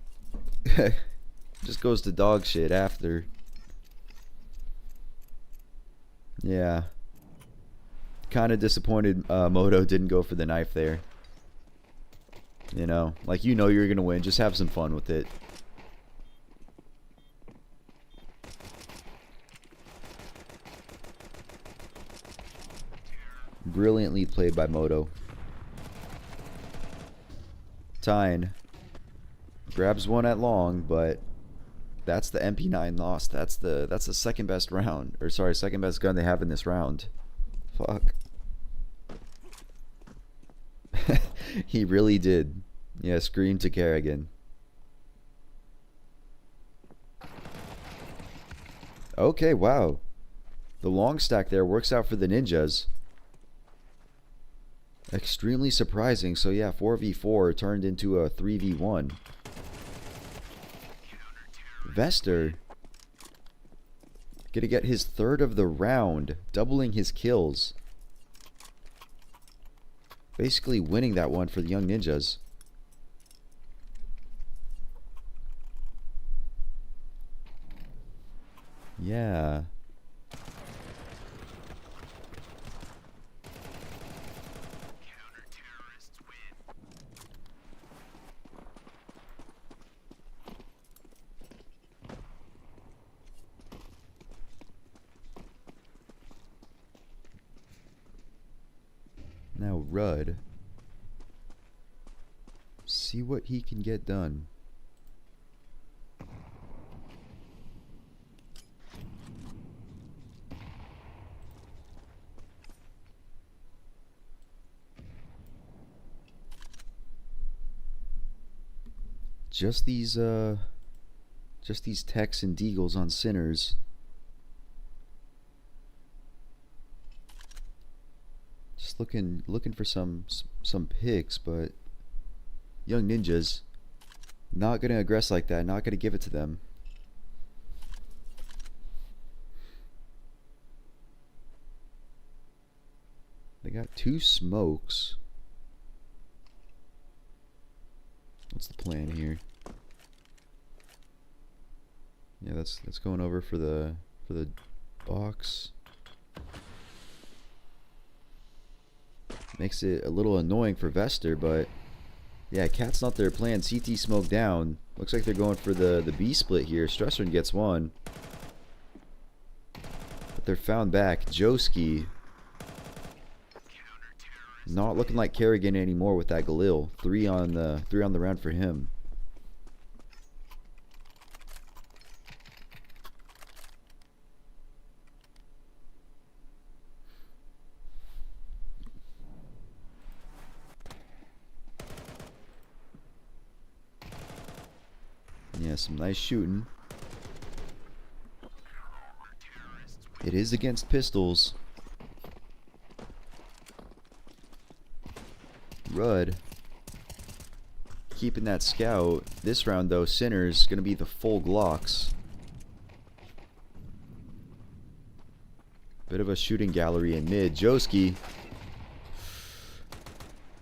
S1: just goes to dog shit after. Yeah. Kind of disappointed Moto didn't go for the knife there. You know, like you know you're going to win. Just have some fun with it. Brilliantly played by Moto. Tine grabs one at long, but that's the MP9 loss. That's the second best round, or sorry, second best gun they have in this round. Fuck. He really did. Yeah, scream to Kerrigan. Okay, wow. The long stack there works out for the ninjas. Extremely surprising. So yeah, 4v4 turned into a 3v1. Vester gonna get his third of the round, doubling his kills. Basically winning that one for the young ninjas. Yeah. Now Rudd. See what he can get done. Just these techs and deagles on sinners. Just looking for some picks, but young ninjas not gonna aggress like that, not gonna give it to them. They got 2 smokes. What's the plan here? Yeah, that's going over for the box. Makes it a little annoying for Vester, but yeah, Cat's not their plan. CT smoke down. Looks like they're going for the B split here. Stressern gets one, but they're found back. Joski not looking like Kerrigan anymore with that Galil. 3 on the round for him. Yeah, some nice shooting. It is against pistols. Rudd keeping that scout. This round though, Sinner's gonna be the full Glocks. Bit of a shooting gallery in mid. Joski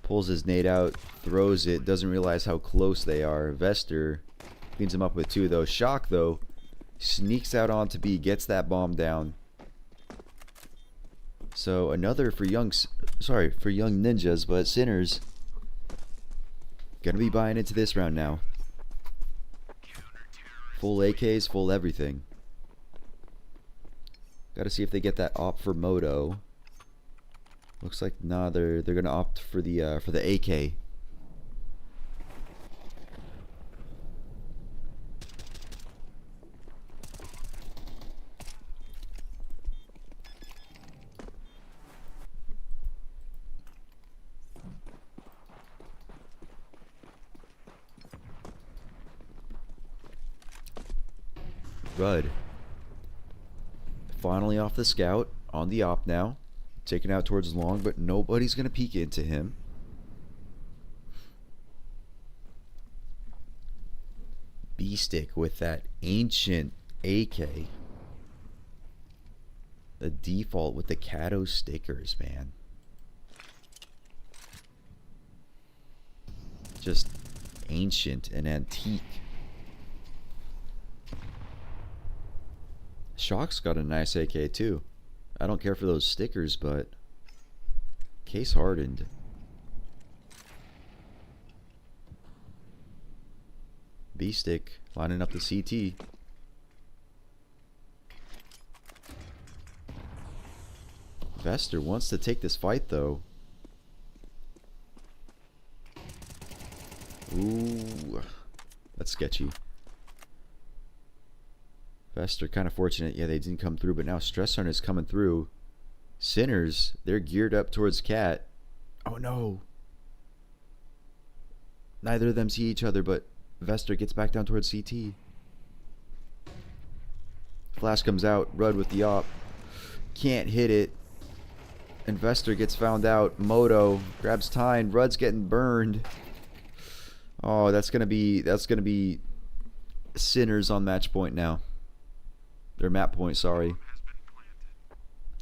S1: pulls his nade out, throws it, doesn't realize how close they are. Vester cleans him up with 2 though. Shock though sneaks out onto B, gets that bomb down. So another for young ninjas, but Sinners gonna be buying into this round now. Full AKs, full everything. Gotta see if they get that opt for Moto. Looks like nah, they're gonna opt for the AK. Rudd finally off the scout, on the op now, taken out towards long, but nobody's gonna peek into him. B-Stick with that ancient AK. The default with the Cato stickers, man. Just ancient and antique. Shock's got a nice AK too. I don't care for those stickers, but case hardened. B-Stick lining up the CT. Vester wants to take this fight though. Ooh, that's sketchy. Vester kind of fortunate. Yeah, they didn't come through, but now Stressarn is coming through. Sinners, they're geared up towards Cat. Oh no. Neither of them see each other, but Vester gets back down towards CT. Flash comes out. Rudd with the op. Can't hit it. Investor gets found out. Moto grabs Tyne. Rudd's getting burned. Oh, that's gonna be Sinners on match point now. Or map point, sorry.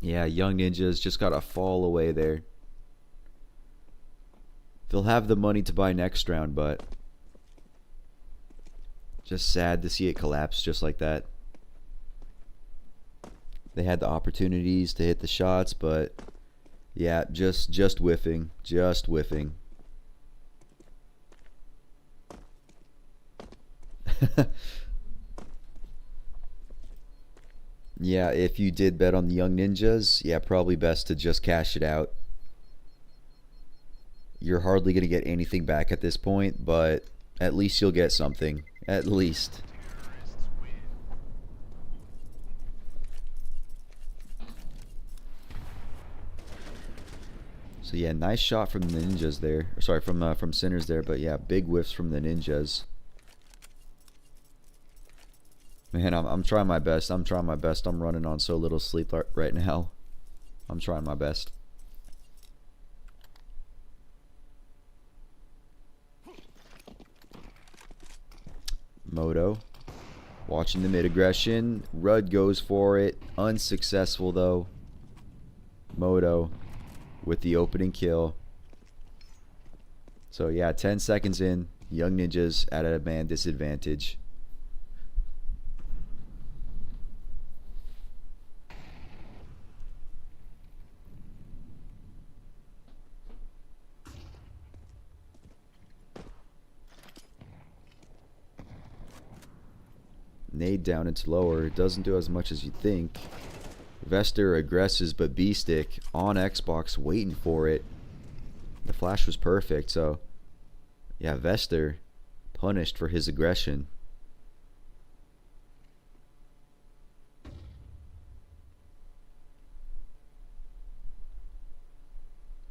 S1: Yeah, Young Ninjas just got a fall away there. They'll have the money to buy next round, but just sad to see it collapse just like that. They had the opportunities to hit the shots, but yeah, just whiffing. Just whiffing. Yeah, if you did bet on the Young Ninjas, yeah, probably best to just cash it out. You're hardly going to get anything back at this point, but at least you'll get something. At least. So yeah, nice shot from the Ninjas there. Or sorry, from Sinners there, but yeah, big whiffs from the Ninjas. Man, I'm trying my best. I'm trying my best. I'm running on so little sleep right now. I'm trying my best. Moto. Watching the mid aggression. Rudd goes for it. Unsuccessful though. Moto with the opening kill. So yeah, 10 seconds in. Young Ninjas at a man disadvantage. Nade down into lower. It doesn't do as much as you think. Vester aggresses, but B-Stick on Xbox waiting for it. The flash was perfect, so yeah, Vester punished for his aggression.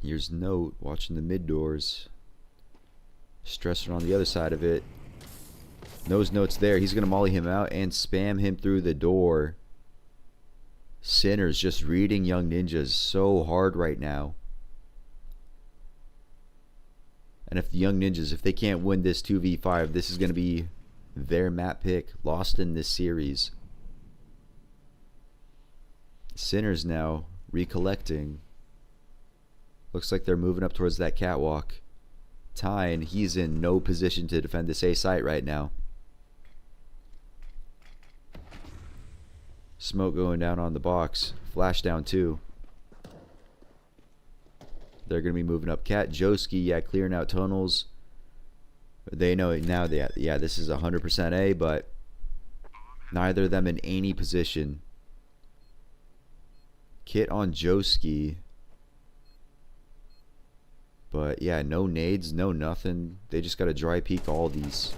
S1: Here's Note watching the mid doors. Stressor on the other side of it. Knows Note's there. He's going to molly him out and spam him through the door. Sinners just reading Young Ninjas so hard right now. And if the Young Ninjas, if they can't win this 2v5, this is going to be their map pick. Lost in this series. Sinners now recollecting. Looks like they're moving up towards that catwalk. Tyne, he's in no position to defend this A site right now. Smoke going down on the box. Flash down too. They're going to be moving up. Cat, Joski, yeah, clearing out tunnels. They know it now. Yeah, this is 100% A, but neither of them in any position. Kit on Joski. But yeah, no nades, no nothing. They just got to dry peek all these.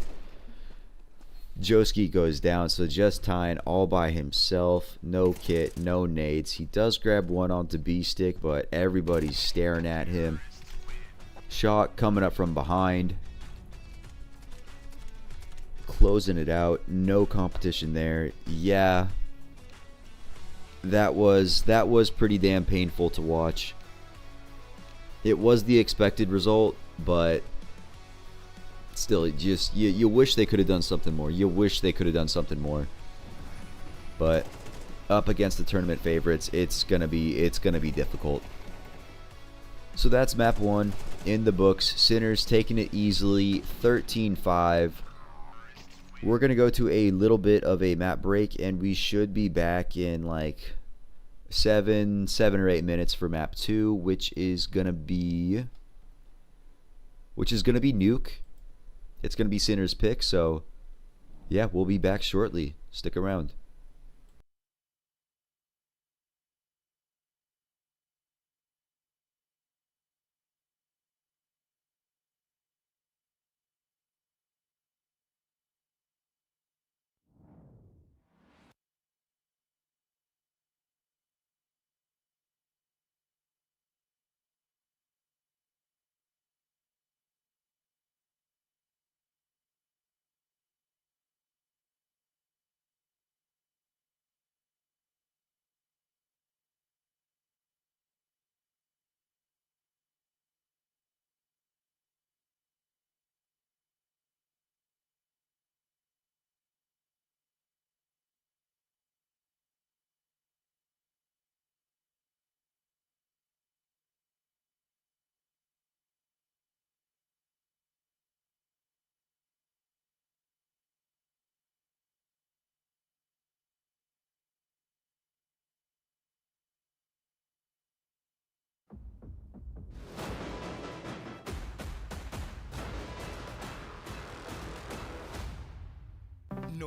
S1: Joski goes down, so just Tyne all by himself. No kit, no nades. He does grab one onto B-Stick, but everybody's staring at him. Shot coming up from behind. Closing it out. No competition there. Yeah. That was pretty damn painful to watch. It was the expected result, but still, just you wish they could have done something more. You wish they could have done something more. But up against the tournament favorites, it's gonna be difficult. So that's map 1 in the books. Sinners taking it easily, 13-5. We're gonna go to a little bit of a map break, and we should be back in like 7 or 8 minutes for map 2, which is gonna be Nuke. It's gonna be Sinner's pick, so yeah, we'll be back shortly. Stick around.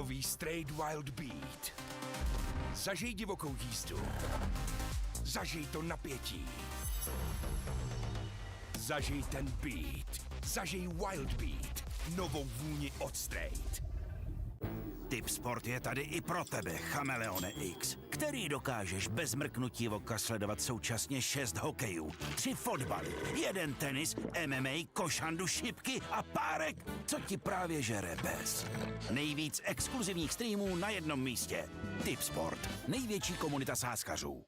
S10: Nový Straight Wild Beat. Zažij divokou jízdu. Zažij to napětí. Zažij ten beat. Zažij Wild Beat. Novou vůni od Straight.
S7: Tipsport je tady i pro tebe, Chameleone X, který dokážeš bez mrknutí oka sledovat současně 6 hokejů, 3 fotbaly, 1 tenis, MMA, košandu, šipky a párek, co ti právě žere bez. Nejvíc exkluzivních streamů na jednom místě. Tipsport, největší komunita sázkařů.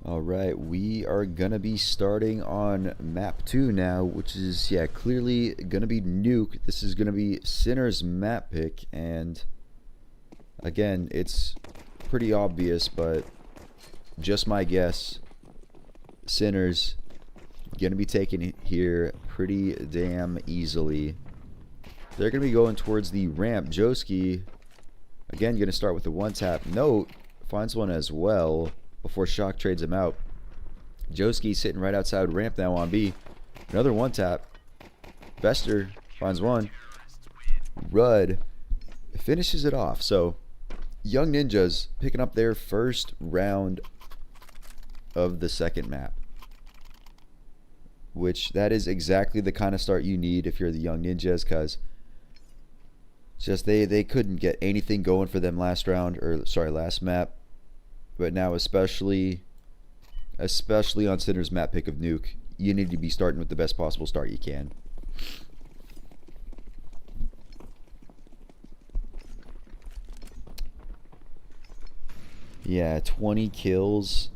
S1: All right, we are gonna be starting on map 2 now, which is clearly gonna be Nuke. This is gonna be Sinner's map pick, and again, it's pretty obvious, but just my guess. Sinner's gonna be taken here pretty damn easily. They're gonna be going towards the ramp. Joski, again, gonna start with the one tap. Note finds one as well before Shock trades him out. Joski sitting right outside ramp now on B. Another one tap. Vester finds one. Rudd finishes it off. So Young Ninjas picking up their first round of the second map, which that is exactly the kind of start you need if you're the Young Ninjas, because just they couldn't get anything going for them last round, or sorry, last map. But now especially on Sinner's map pick of Nuke, you need to be starting with the best possible start you can. Yeah, 20 kills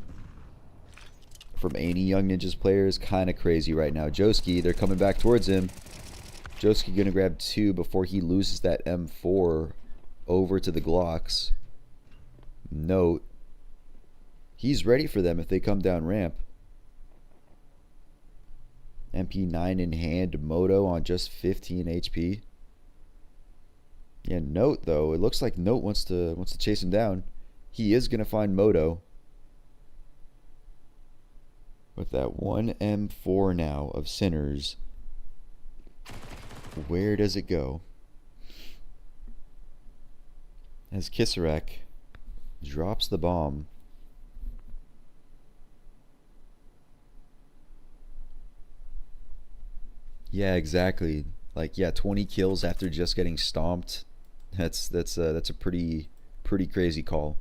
S1: from any Young Ninjas player is kind of crazy right now. Joski, they're coming back towards him. Joski gonna grab 2 before he loses that M4 over to the Glocks. Note, he's ready for them if they come down ramp. MP9 in hand, Moto on just 15 HP. Yeah, Note though, it looks like Note wants to chase him down. He is gonna find Moto with that one M4 now of Sinners. Where does it go? As Kisarek drops the bomb. Yeah, exactly. Like, yeah, 20 kills after just getting stomped. That's a pretty crazy call.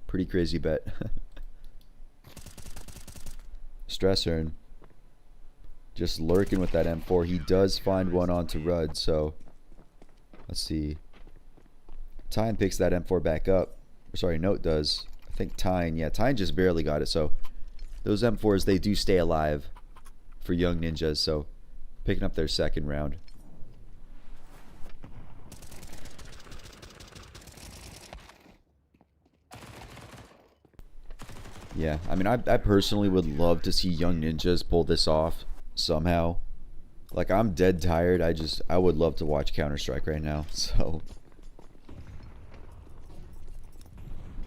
S1: Pretty crazy bet. Stressern just lurking with that M4. He does find one onto Rudd, so let's see. Tyne picks that M4 back up. Sorry, Note does. I think Tyne, yeah, Tyne just barely got it. So those M4s, they do stay alive for Young Ninjas, so picking up their second round. Yeah, I mean, I personally would love to see Young Ninjas pull this off somehow. Like, I'm dead tired. I would love to watch Counter-Strike right now. So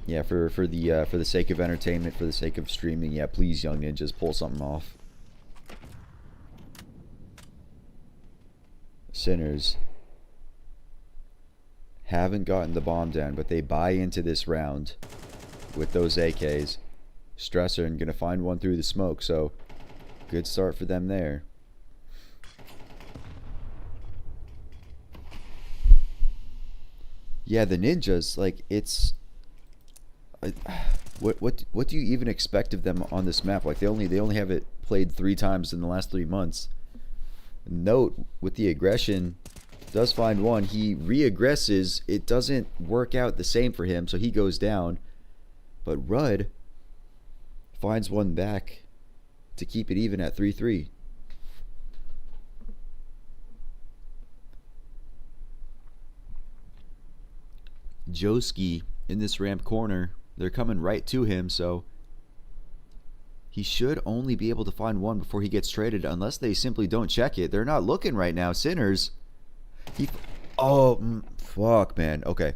S1: yeah, for the sake of entertainment, for the sake of streaming, yeah, please, Young Ninjas, pull something off. Sinners haven't gotten the bomb down, but they buy into this round with those AKs. Stressor and gonna find one through the smoke, so good start for them there. Yeah, the Ninjas, like, it's what do you even expect of them on this map? Like, they only have it played 3 times in the last 3 months. Note with the aggression does find one. He re-aggresses. It doesn't work out the same for him, so he goes down. But Rudd finds one back to keep it even at 3-3. Joski in this ramp corner. They're coming right to him, so he should only be able to find one before he gets traded, unless they simply don't check it. They're not looking right now. Sinners. Fuck, man. Okay.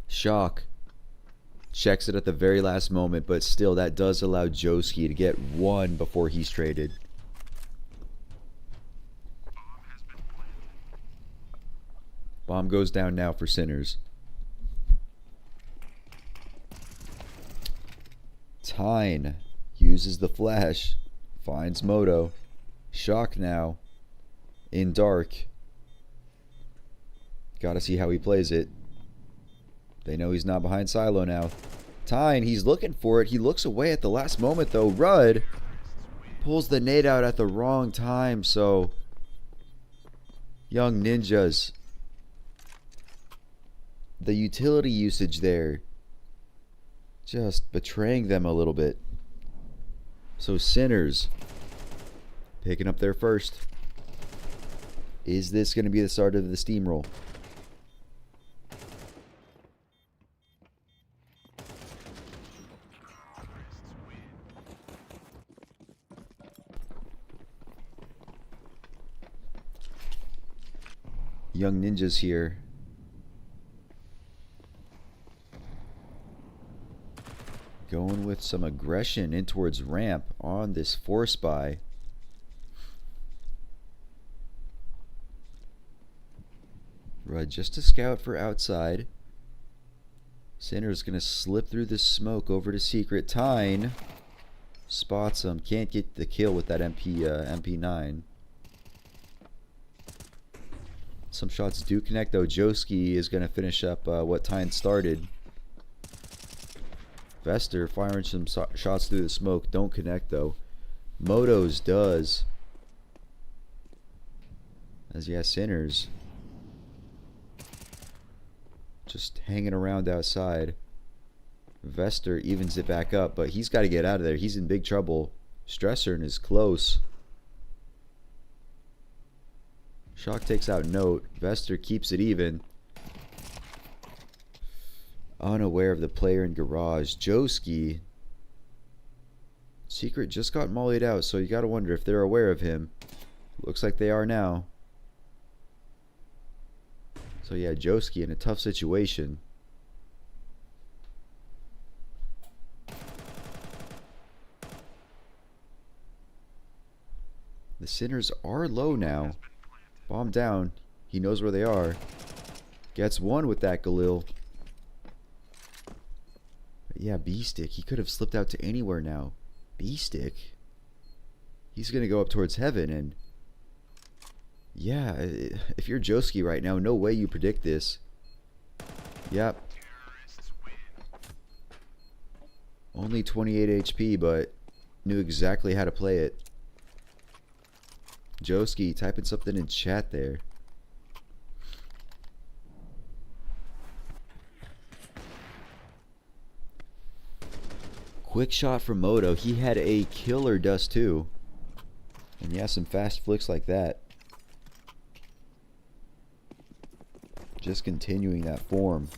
S1: Shock checks it at the very last moment, but still, that does allow Joski to get one before he's traded. Bomb goes down now for Sinners. Tyne uses the flash, finds Moto. Shock now in dark. Gotta see how he plays it. They know he's not behind Silo now. Tyne, he's looking for it. He looks away at the last moment, though. Rudd pulls the nade out at the wrong time, so Young Ninjas, the utility usage there Just betraying them a little bit. So Sinners picking up their first. Is this going to be the start of the steamroll? Young Ninjas here. Going with some aggression in towards ramp on this force buy. Right, just a scout for outside. Sinner's gonna slip through the smoke over to Secret. Tyne spots him. Can't get the kill with that MP9. Some shots do connect though. Joski is gonna finish up what Tyne started. Vester firing some shots through the smoke. Don't connect though. Motos does. As yeah, Sinners just hanging around outside. Vester evens it back up, but he's got to get out of there. He's in big trouble. Stressern is close. Shock takes out Note. Vester keeps it even. Unaware of the player in garage. Joski. Secret just got mollied out, so you gotta wonder if they're aware of him. Looks like they are now. So yeah, Joski in a tough situation. The Sinners are low now. Bomb down. He knows where they are. Gets one with that Galil. Yeah, B-Stick. He could have slipped out to anywhere now. B-Stick. He's going to go up towards heaven. And yeah, if you're Joski right now, no way you predict this. Yep. Only 28 HP, but knew exactly how to play it. Joski typing something in chat there. Quick shot from Moto. He had a killer dust too. And yeah, some fast flicks like that. Just continuing that form.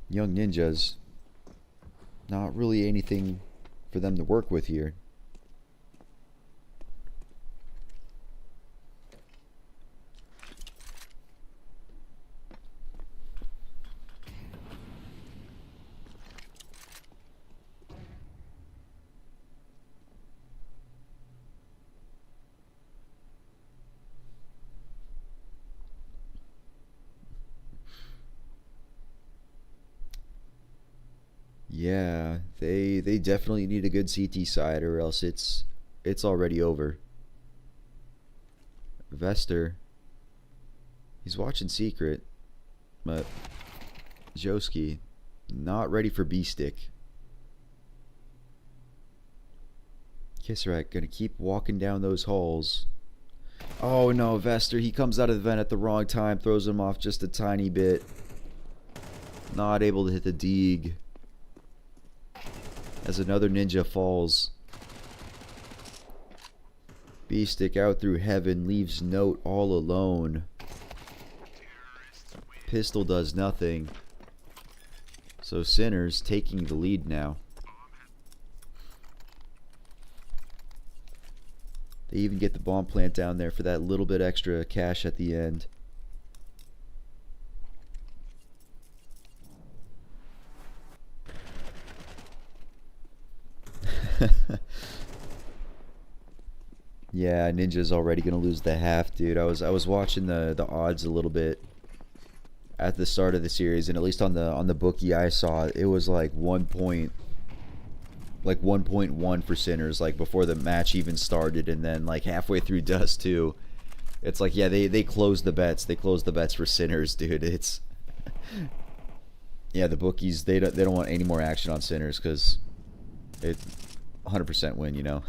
S1: Young Ninjas. Not really anything for them to work with here. Yeah, they definitely need a good CT side or else it's already over. Vester, he's watching Secret, but Joski not ready for B-Stick. Kissarak gonna keep walking down those halls. Oh no, Vester, he comes out of the vent at the wrong time, throws him off just a tiny bit. Not able to hit the Deeg. As another ninja falls. B-Stick out through heaven, leaves Note all alone. Pistol does nothing. So Sinners taking the lead now. They even get the bomb plant down there for that little bit extra cash at the end. Yeah, Ninja's already gonna lose the half, dude. I was watching the odds a little bit at the start of the series, and at least on the bookie I saw, it was like 1.1 for Sinners, like before the match even started, and then like halfway through Dust too. It's like, yeah, they closed the bets. They closed the bets for Sinners, dude. It's yeah, the bookies they don't want any more action on Sinners because it 100% win, you know.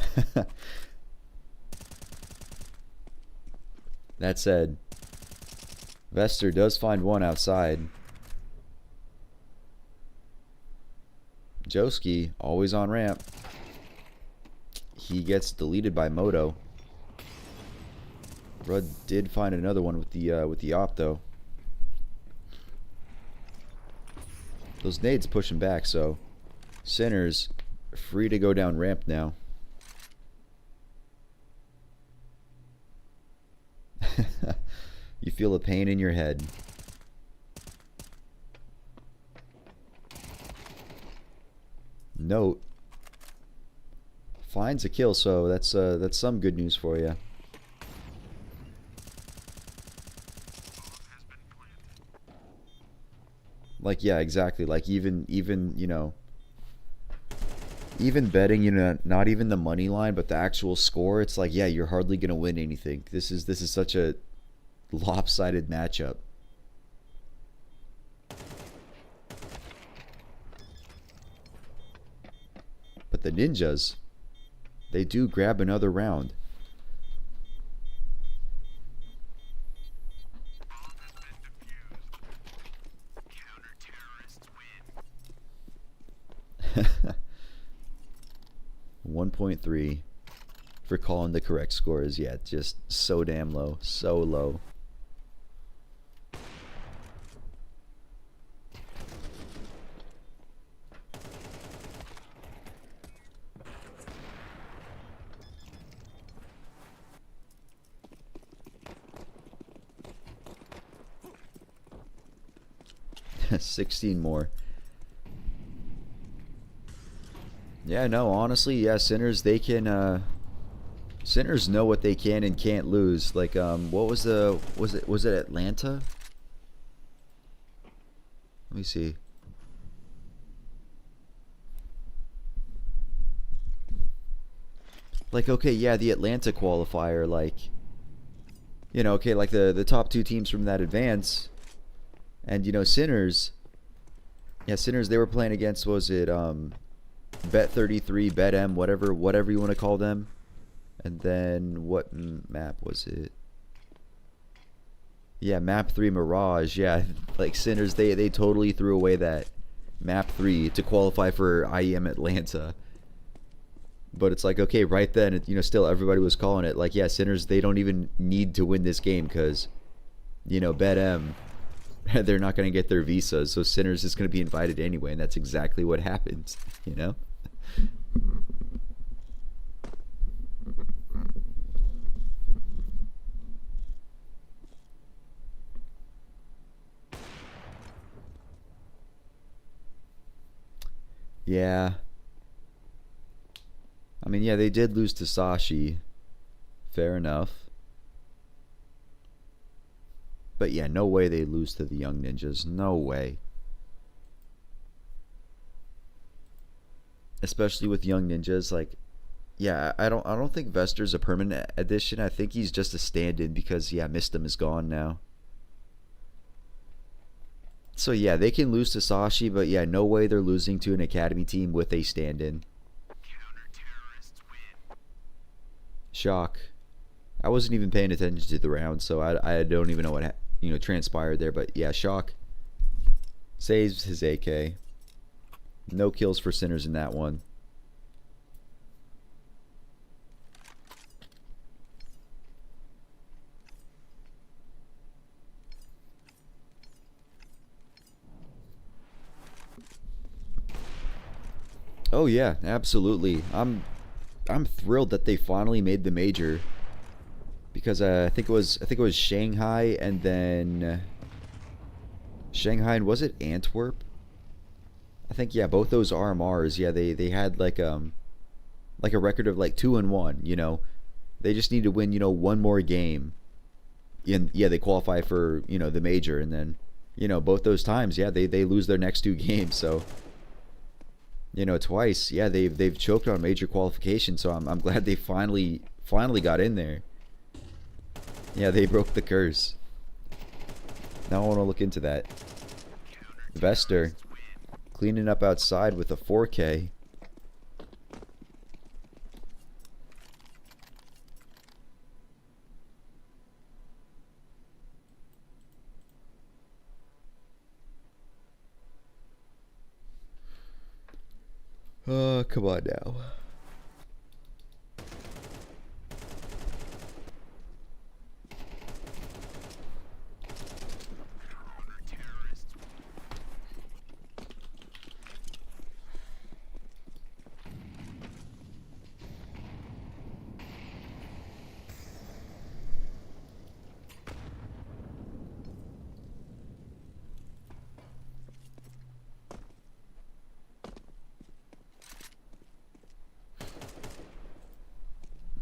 S1: That said, Vester does find one outside. Joski, always on ramp. He gets deleted by Moto. Rudd did find another one with the op though. Those nades pushing back, so Sinners free to go down ramp now. You feel a pain in your head. Note finds a kill, so that's some good news for you. Like, yeah, exactly. Like, even you know, even betting, you know, not even the money line, but the actual score, it's like, yeah, you're hardly gonna win anything. This is such a lopsided matchup. But the ninjas, they do grab another round. .3 for calling the correct scores. Yeah, just so damn low. So low. $16 more. Yeah, no, honestly, yeah, Sinners, they can, Sinners know what they can and can't lose. Like, what was was it Atlanta? Let me see. Like, okay, yeah, the Atlanta qualifier, like, you know, okay, like the top two teams from that advance, and, you know, Sinners, yeah, Sinners, they were playing against, what was it, Bet33, BetM, whatever you want to call them. And then what map was it? Yeah, map 3 Mirage. Yeah, like Sinners, they totally threw away that map 3 to qualify for IEM Atlanta. But it's like, okay, right then, you know, still everybody was calling it like, yeah, Sinners, they don't even need to win this game because, you know, BetM, they're not going to get their visas, so Sinners is going to be invited anyway, and that's exactly what happens, you know? Yeah. I mean, yeah, they did lose to Sashi. Fair enough. But yeah, no way they lose to the Young Ninjas. No way. Especially with Young Ninjas, like, yeah, I don't think Vester's a permanent addition. I think he's just a stand-in because, yeah, Mistum is gone now. So yeah, they can lose to Sashi, but yeah, no way they're losing to an academy team with a stand-in. Shock. I wasn't even paying attention to the round, so I don't even know what transpired there. But yeah, Shock saves his AK. No kills for Sinners in that one. Oh yeah, absolutely. I'm thrilled that they finally made the major, because I think it was Shanghai and then Shanghai, and was it Antwerp? I think, yeah, both those RMRs, yeah, they had like a record of like 2-1, you know. They just need to win, you know, one more game. And yeah, they qualify for, you know, the major, and then, you know, both those times, yeah, they lose their next two games, so, you know, twice, yeah, they've choked on major qualification, so I'm glad they finally got in there. Yeah, they broke the curse. Now I want to look into that. Vester cleaning up outside with a 4K. Oh, come on now.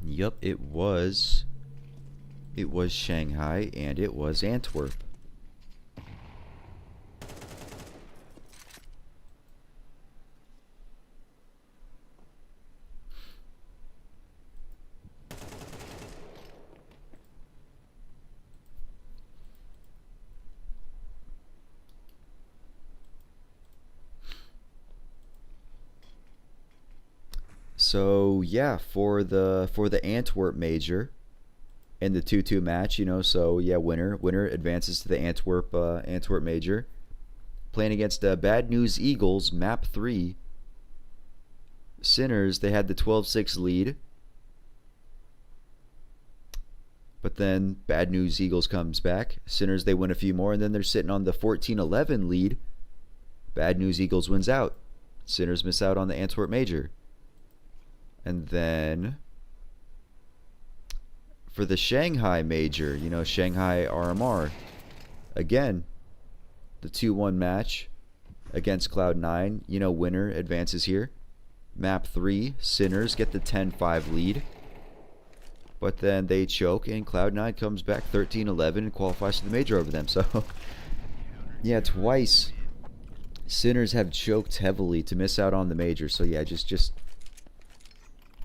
S1: Yup, it was Shanghai and it was Antwerp. So yeah, for the Antwerp major and the 2-2 match, you know, so yeah, winner advances to the Antwerp major, playing against Bad News Eagles, map 3. Sinners, they had the 12-6 lead, but then Bad News Eagles comes back. Sinners, they win a few more, and then they're sitting on the 14-11 lead. Bad News Eagles wins out. Sinners miss out on the Antwerp major. And then for the Shanghai major, you know, Shanghai RMR, again, the 2-1 match against Cloud9, you know, winner advances here. Map 3, Sinners get the 10-5 lead, but then they choke and Cloud9 comes back 13-11 and qualifies for the major over them. So yeah, twice Sinners have choked heavily to miss out on the major. So yeah, just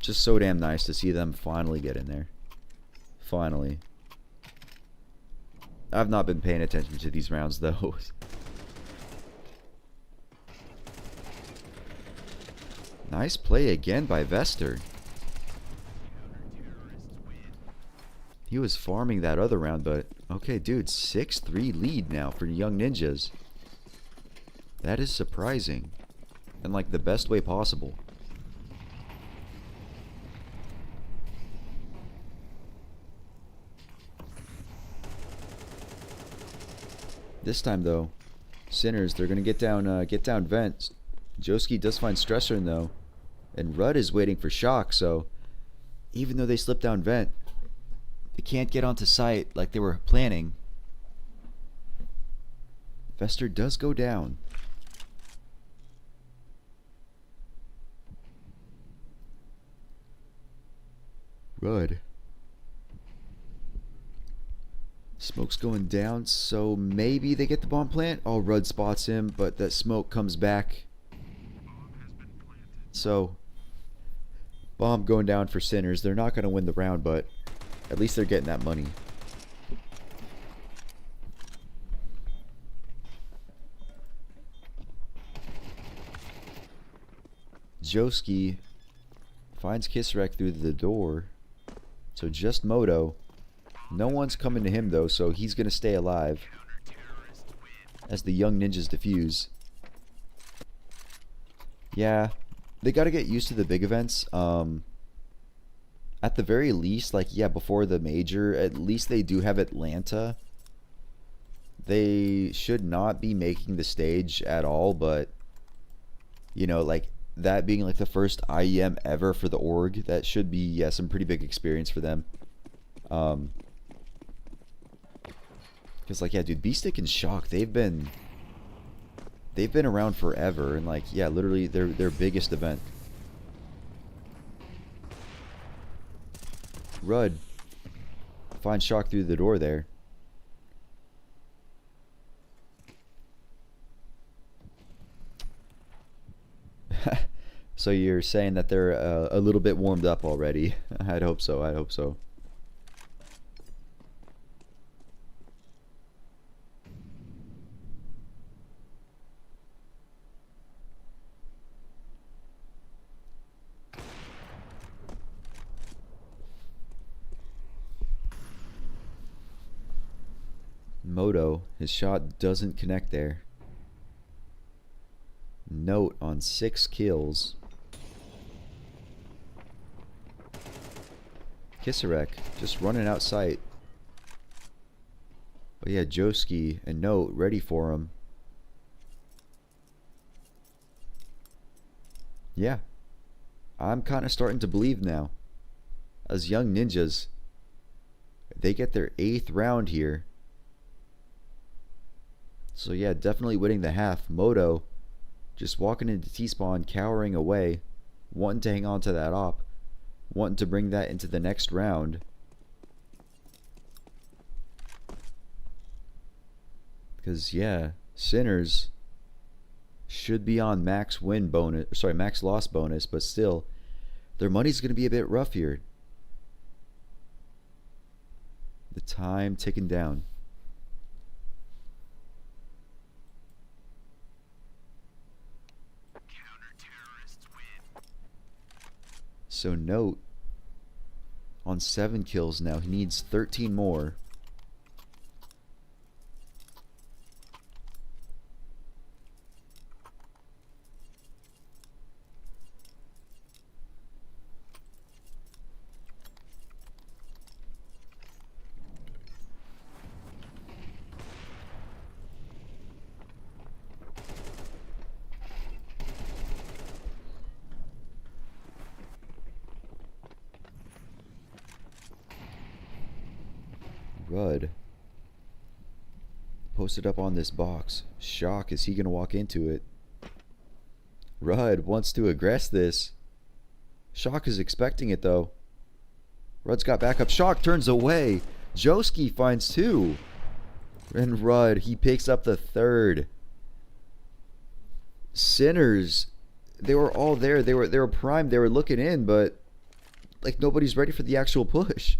S1: so damn nice to see them finally get in there. Finally. I've not been paying attention to these rounds though. Nice play again by Vester. He was farming that other round, but okay, dude, 6-3 lead now for Young Ninjas. That is surprising. In like the best way possible. This time though, Sinners, they're gonna get down vent. Joski does find Stressor though, and Rudd is waiting for Shock. So even though they slip down vent, they can't get onto site like they were planning. Vester does go down. Rudd. Smoke's going down, so maybe they get the bomb plant. Oh, Rudd spots him, but that smoke comes back. So, bomb going down for Sinners. They're not going to win the round, but at least they're getting that money. Joski finds Kisrek through the door. So just Moto. No one's coming to him though, so he's going to stay alive as the Young Ninjas defuse. Yeah, they got to get used to the big events. At the very least, like, yeah, before the major, at least they do have Atlanta. They should not be making the stage at all, but, you know, like, that being like the first IEM ever for the org, that should be, yeah, some pretty big experience for them. Because, like, yeah, dude, B-Stick and Shock, they've been around forever, and, like, yeah, literally their biggest event. Rudd finds Shock through the door there. So you're saying that they're a little bit warmed up already? I'd hope so. I'd hope so. Moto, his shot doesn't connect there. Note on 6 kills. Kisarek just running out sight. But yeah, Joski and Note ready for him. Yeah. I'm kind of starting to believe now. As young ninjas, they get their 8th round here. So yeah, definitely winning the half. Moto just walking into T-spawn, cowering away, wanting to hang on to that op, wanting to bring that into the next round. Because yeah, Sinners should be on max win bonus, sorry, max loss bonus, but still, their money's going to be a bit rough here. The time ticking down. So Note on 7 kills now. He needs 13 more. Rudd posted up on this box. Shock, is he going to walk into it? Rudd wants to aggress this. Shock is expecting it though. Rudd's got backup. Shock turns away. Joski finds 2. And Rudd, he picks up the 3rd. Sinners, they were all there. They were primed. They were looking in, but like nobody's ready for the actual push.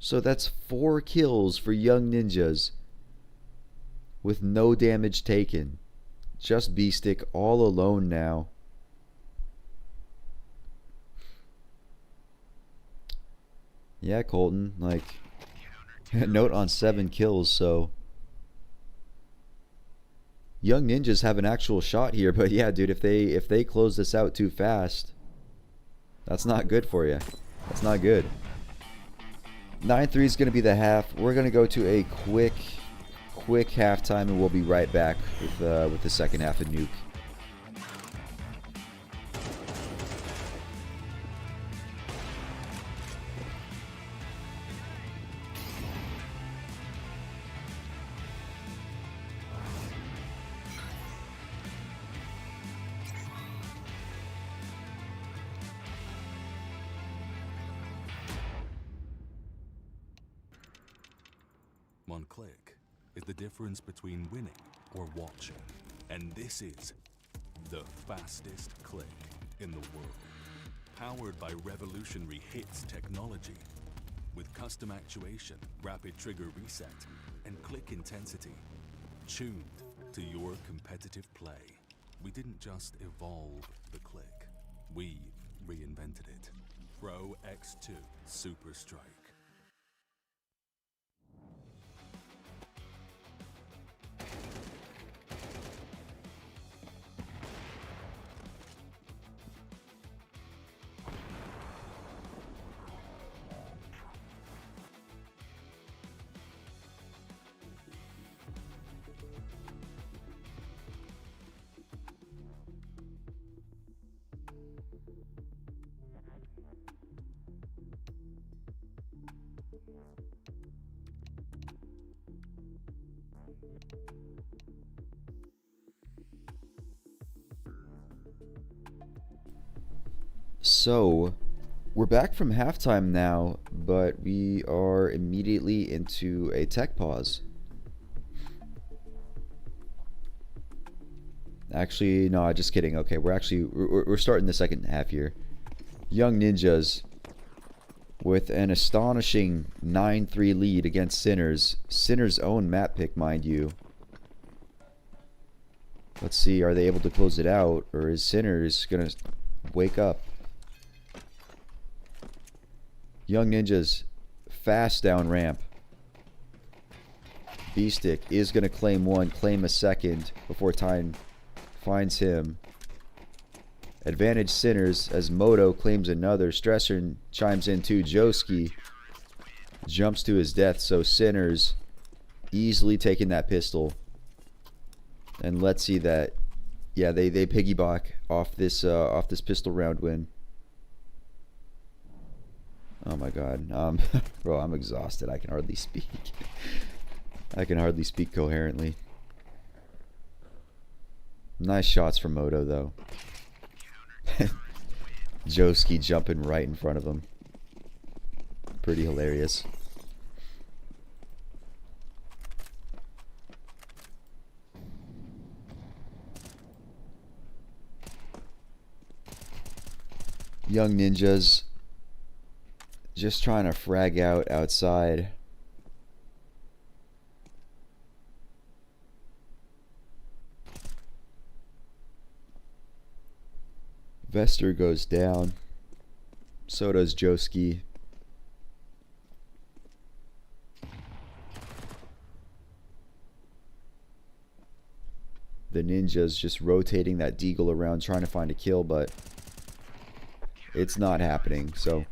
S1: So that's 4 kills for Young Ninjas with no damage taken. Just B-Stick all alone now. Yeah, Colton, like Note on 7 kills, so Young Ninjas have an actual shot here, but yeah, dude, if they close this out too fast, that's not good for you. That's not good. 9-3 is going to be the half. We're going to go to a quick halftime, and we'll be right back with the second half of Nuke.
S2: One click is the difference between winning or watching. And this is the fastest click in the world. Powered by revolutionary hits technology. With custom actuation, rapid trigger reset, and click intensity. Tuned to your competitive play. We didn't just evolve the click. We reinvented it. Pro X2 Super Strike.
S1: So, we're back from halftime now, but we are immediately into a tech pause. Actually, no, just kidding. Okay, we're starting the second half here. Young Ninjas with an astonishing 9-3 lead against Sinners. Sinners' own map pick, mind you. Let's see, are they able to close it out, or is Sinners gonna wake up? Young Ninjas fast down ramp. B-Stick is going to claim 1, claim a second before time finds him. Advantage Sinners as Moto claims another. Stressor chimes in too. Joski jumps to his death, so Sinners easily taking that pistol. And let's see that, yeah, they piggyback off this pistol round win. Oh my god. Bro, I'm exhausted. I can hardly speak. I can hardly speak coherently. Nice shots from Moto though. Joski jumping right in front of him. Pretty hilarious. Young Ninjas just trying to frag out outside. Vester goes down. So does Joski. The Ninjas just rotating that Deagle around trying to find a kill, but it's not happening. So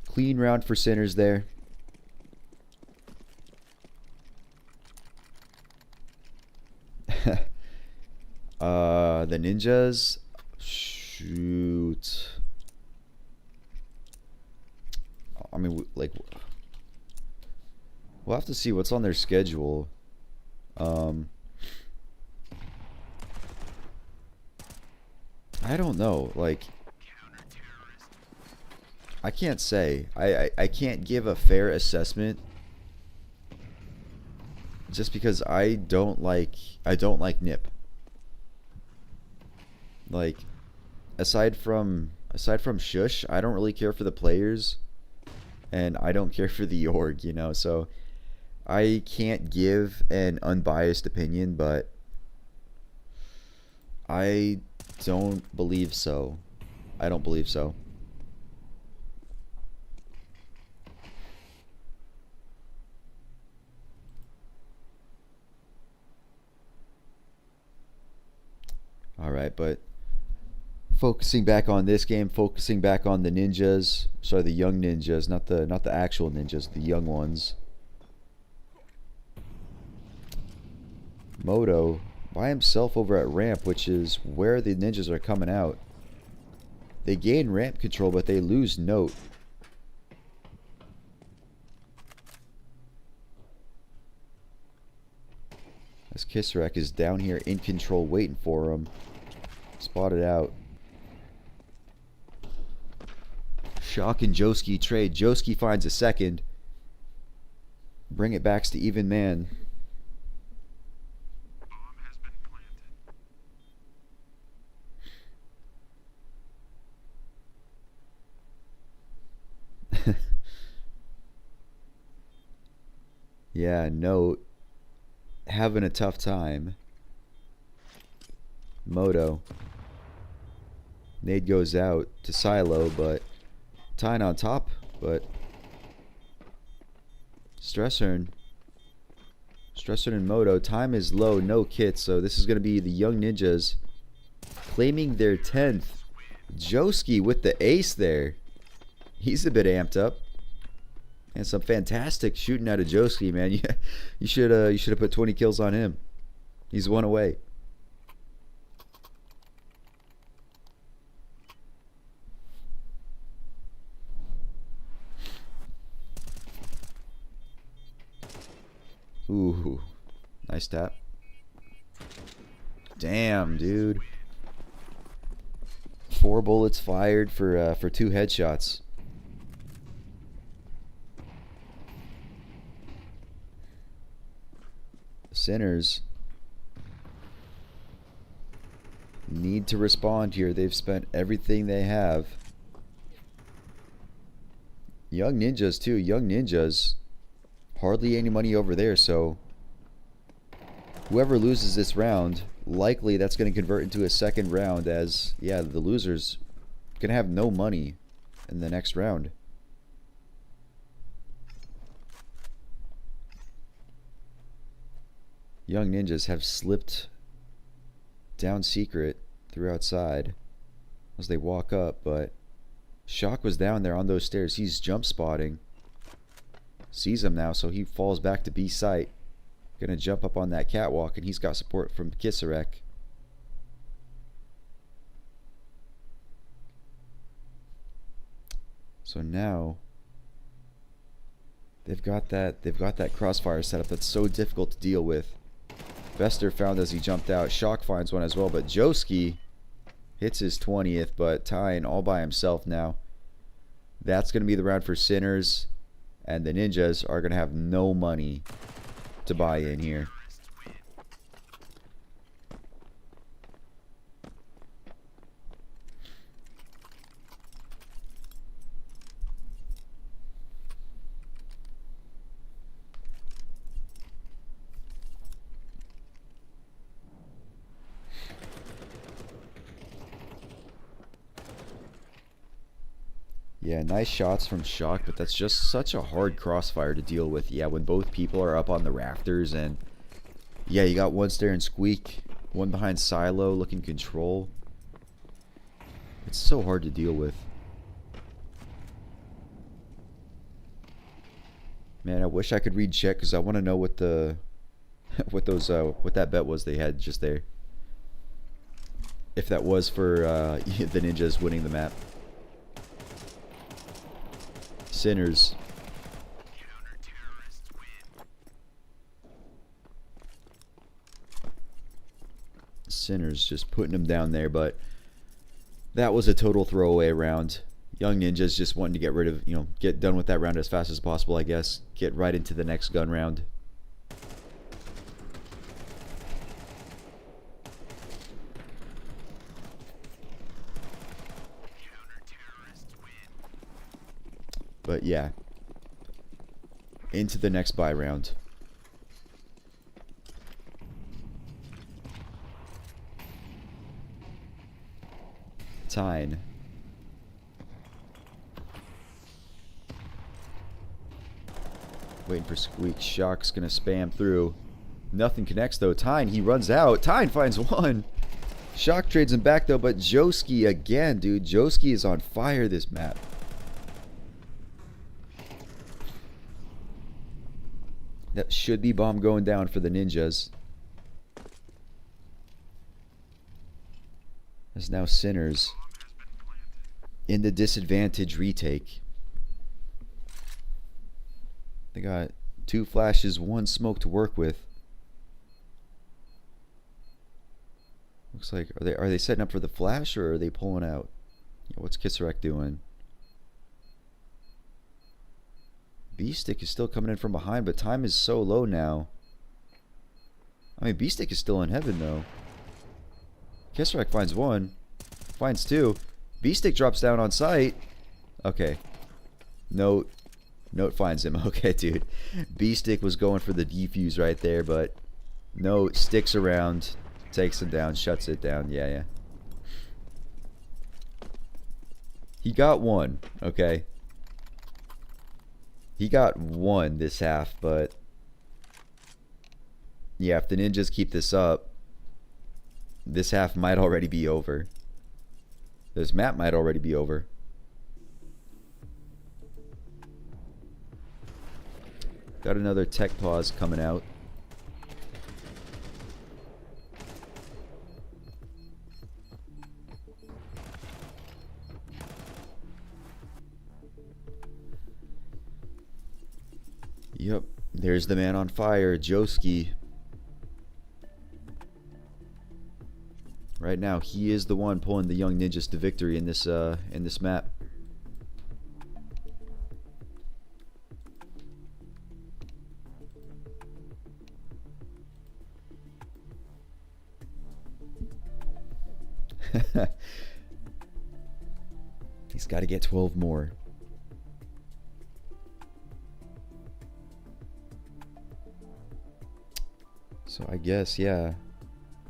S1: clean round for Sinners there. The Ninjas, shoot. I mean, like, we'll have to see what's on their schedule. I don't know. Like, I can't say. I can't give a fair assessment just because I don't like Nip. Like, aside from Shush, I don't really care for the players, and I don't care for the org, you know. So I can't give an unbiased opinion, but I don't believe so. I don't believe so. All right, but focusing back on this game, focusing back on the Ninjas, sorry, the young Ninjas, not the actual Ninjas, the young ones. Moto by himself over at ramp, which is where the Ninjas are coming out. They gain ramp control, but they lose note. As Kisrak is down here in control, waiting for him. Spotted out. Shock and Joski trade. Joski finds a second. Bring it back to even man. Yeah, Note having a tough time. Moto. Nade goes out to Silo, but Tyne on top, but Stressor and Moto. Time is low, no kits, so this is going to be the Young Ninjas claiming their 10th. Joski with the ace there. He's a bit amped up. And some fantastic shooting out of Joski, man. You should have put 20 kills on him. He's one away. Ooh, nice tap. Damn, dude. 4 bullets fired for 2 headshots. Sinners need to respond here. They've spent everything they have. Young Ninjas too. Young Ninjas, hardly any money over there, so whoever loses this round, likely that's going to convert into a second round, as, yeah, the loser's going to have no money in the next round. Young Ninjas have slipped down secret through outside. as they walk up, but Shock was down there on those stairs. He's jump spotting. Sees him now, so he falls back to B site. Gonna jump up on that catwalk, and he's got support from Kisarek. So now they've got that crossfire setup that's so difficult to deal with. Vester found as he jumped out. Shock finds one as well, but Joski hits his 20th, but Tyne all by himself now. That's going to be the round for Sinners, and the Ninjas are going to have no money to buy in here. Yeah, nice shots from Shock, but that's just such a hard crossfire to deal with. Yeah, when both people are up on the rafters, and yeah, you got one staring Squeak, one behind Silo looking control. It's so hard to deal with. Man, I wish I could read chat because I want to know what the what that bet was they had just there. If that was for the Ninjas winning the map. Sinners. Sinners just putting him down there, but that was a total throwaway round. Young Ninjas just wanting to get rid of, get done with that round as fast as possible, I guess. Get right into the next gun round. But yeah, into the next buy round. Tyne. Waiting for Squeak. Shock's gonna spam through. Nothing connects though. Tyne, he runs out. Tyne finds one. Shock trades him back though, but Joski again, dude. Joski is on fire this map. That should be bomb going down for the Ninjas. As now Sinners in the disadvantage retake. They got 2 flashes, 1 smoke to work with. Looks like are they setting up for the flash or are they pulling out? What's Kisarek doing? B-Stick is still coming in from behind, but time is so low now. I mean, B-Stick is still in heaven, though. Kisarek finds 1. Finds 2. B-Stick drops down on sight. Okay. Note finds him. Okay, dude. B-Stick was going for the defuse right there, but Note sticks around, takes him down, shuts it down. Yeah. He got 1, okay? He got 1 this half, but yeah, if the Ninjas keep this up, this half might already be over. This map might already be over. Got another tech pause coming out. Yep, there's the man on fire, Joski. Right now, he is the one pulling the Young Ninjas to victory in this map. He's got to get 12 more. So I guess, yeah,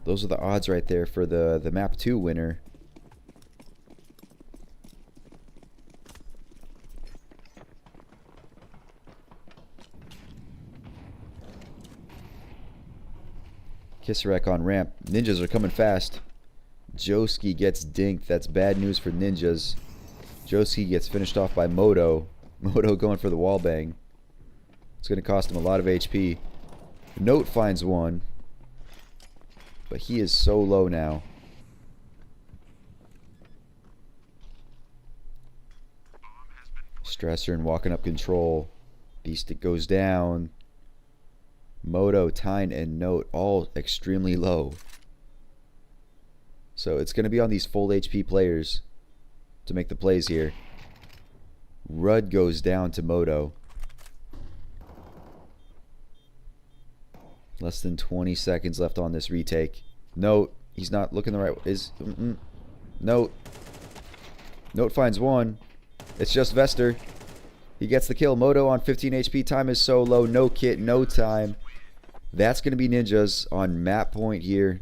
S1: those are the odds right there for the map 2 winner. Kisarek on ramp. Ninjas are coming fast. Joski gets dinked. That's bad news for ninjas. Joski gets finished off by Moto. Moto going for the wallbang. It's going to cost him a lot of HP. Note finds one. But he is so low now. Stressor and walking up control. Beast it goes down. Moto, Tyne, and Note all extremely low. So it's going to be on these full HP players to make the plays here. Rudd goes down to Moto. Less than 20 seconds left on this retake. Note, he's not looking the right way. Note. Note finds one. It's just Vester. He gets the kill. Moto on 15 HP. Time is so low. No kit, no time. That's going to be ninjas on map point here.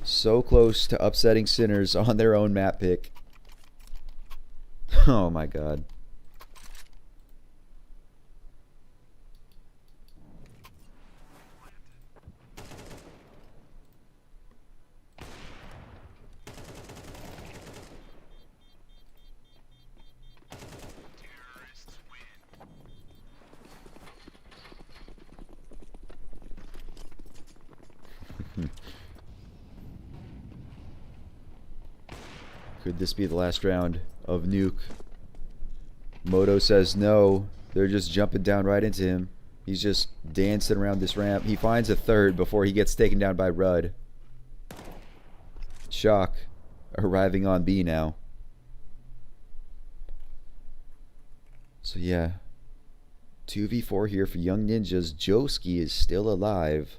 S1: So close to upsetting Sinners on their own map pick. Oh my god. Could this be the last round of Nuke? Moto says no. They're just jumping down right into him. He's just dancing around this ramp. He finds a third before he gets taken down by Rudd. Shock arriving on B now. So yeah. 2v4 here for Young Ninjas. Joski is still alive.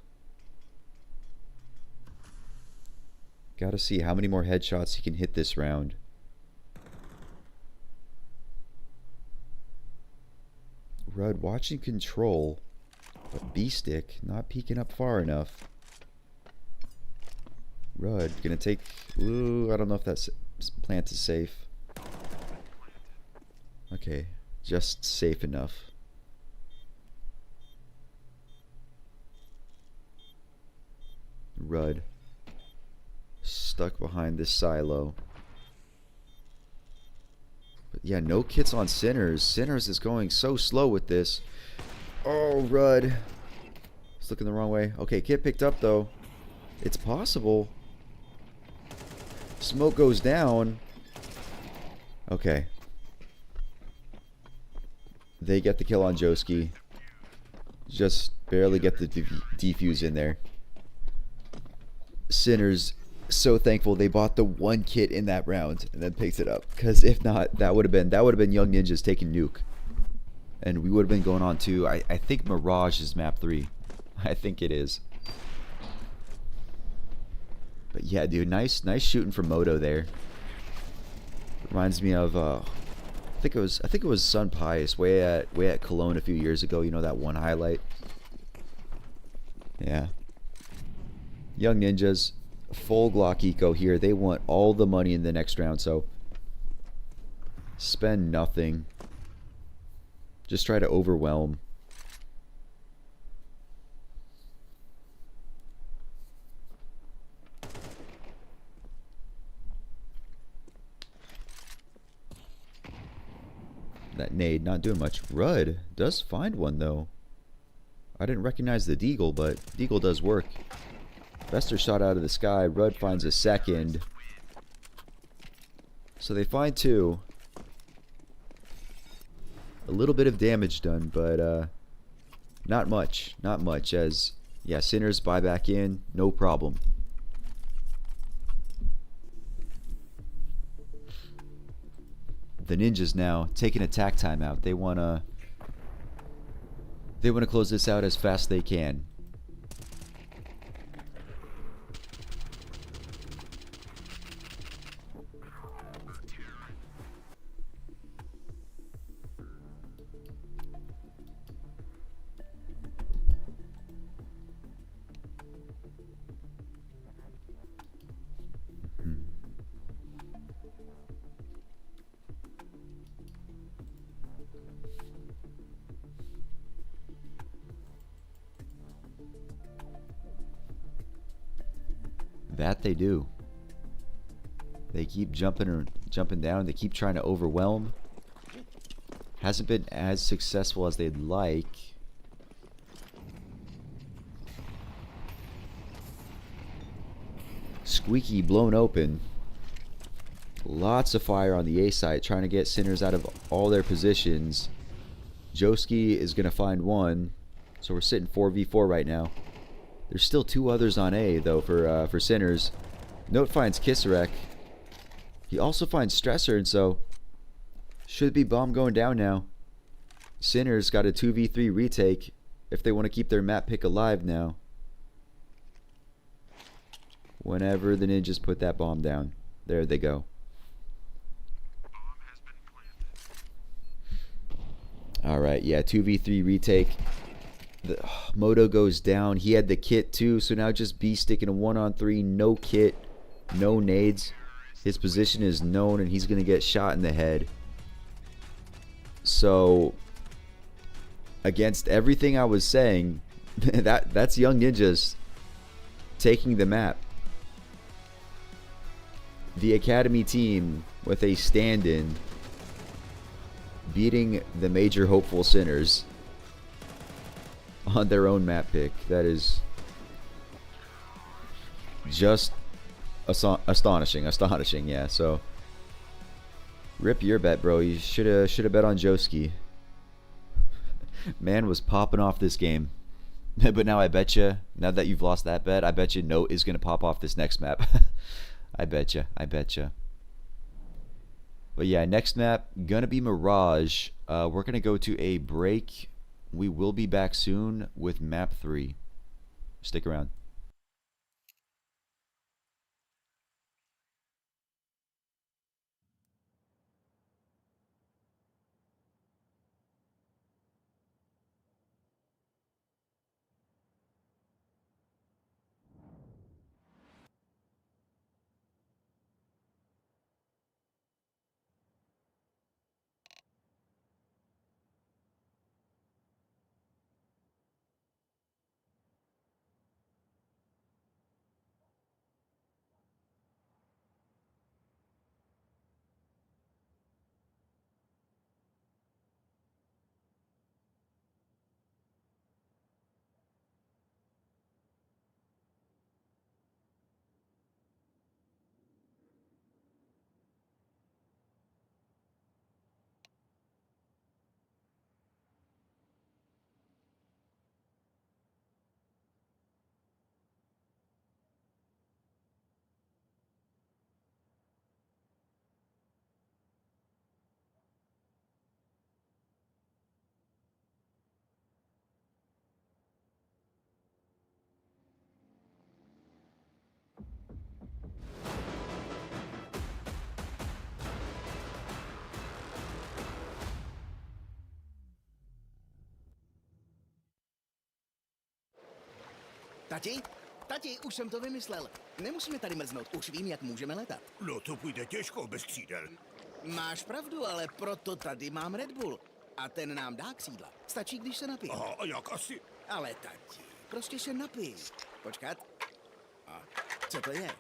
S1: Gotta see how many more headshots he can hit this round. Rudd watching control, but B-stick not peeking up far enough. Rudd gonna take... Ooh, I don't know if that plant is safe. Okay, just safe enough. Rudd stuck behind this silo. But yeah, no kits on Sinners. Sinners is going so slow with this. Oh, Rudd. It's looking the wrong way. Okay, kit picked up though. It's possible. Smoke goes down. Okay. They get the kill on Joski. Just barely get the defuse in there. Sinners so thankful they bought the one kit in that round and then picked it up, because if not, that would have been Young Ninjas taking Nuke, and we would have been going on to I think Mirage is map 3. I think it is. But yeah, dude, nice shooting from Moto there. Reminds me of I think it was Sun Pius way at Cologne a few years ago. You know, that one highlight. Yeah. Young Ninjas, full Glock eco here. They want all the money in the next round, so spend nothing. Just try to overwhelm. That nade not doing much. Rudd does find one though. I didn't recognize the deagle, but deagle does work. Vester shot out of the sky. Rudd finds a second. So they find two. A little bit of damage done, but not much. Not much, as yeah, Sinners buy back in, no problem. The Ninjas now taking attack timeout. They wanna close this out as fast as they can. That they do. They keep jumping down. They keep trying to overwhelm. Hasn't been as successful as they'd like. Squeaky blown open. Lots of fire on the A side, trying to get Sinners out of all their positions. Joski is going to find one. So we're sitting 4v4 right now. There's still 2 others on A, though, for Sinners. Note finds Kisarek. He also finds Stressor, and so should be bomb going down now. Sinners got a 2v3 retake if they want to keep their map pick alive now. Whenever the ninjas put that bomb down. There they go. Alright, yeah, 2v3 retake. Moto goes down. He had the kit too, so now just B sticking a 1-on-3, no kit, no nades. His position is known and he's going to get shot in the head. So, against everything I was saying, that's Young Ninjas taking the map. The Academy team with a stand-in beating the major hopeful Sinners on their own map pick. That is just astonishing, yeah. So rip your bet, bro. You should have bet on Joski. Man was popping off this game. But now I bet you, now that you've lost that bet, I bet you Note is going to pop off this next map. I bet you. But yeah, next map gonna be Mirage. We're gonna go to a break. We will be back soon with map 3. Stick around.
S11: Tati? Tati, už jsem to vymyslel. Nemusíme tady mrznout, už vím, jak můžeme letat.
S10: No to půjde těžko bez křídel.
S11: Máš pravdu, ale proto tady mám Red Bull. A ten nám dá křídla. Stačí, když se napije.
S10: Aha, a jak asi?
S11: Ale tati, prostě se napij. Počkat. A co to je?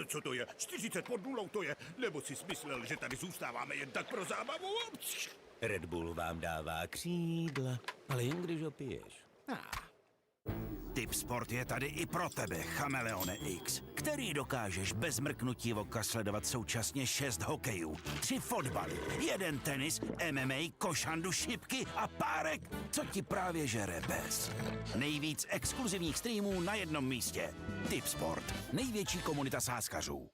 S10: Co to je? 40 pod nulou to je? Nebo jsi smyslel, že tady zůstáváme jen tak pro zábavu?
S12: Red Bull vám dává křídla, ale jen když ho piješ.
S7: Tipsport je tady i pro tebe, Chameleone X, který dokážeš bez mrknutí oka sledovat současně 6 hokejů, 3 fotbaly, 1 tenis, MMA, košandu, šipky a párek, co ti právě žere bez. Nejvíc exkluzivních streamů na jednom místě. Tipsport, největší komunita sázkařů.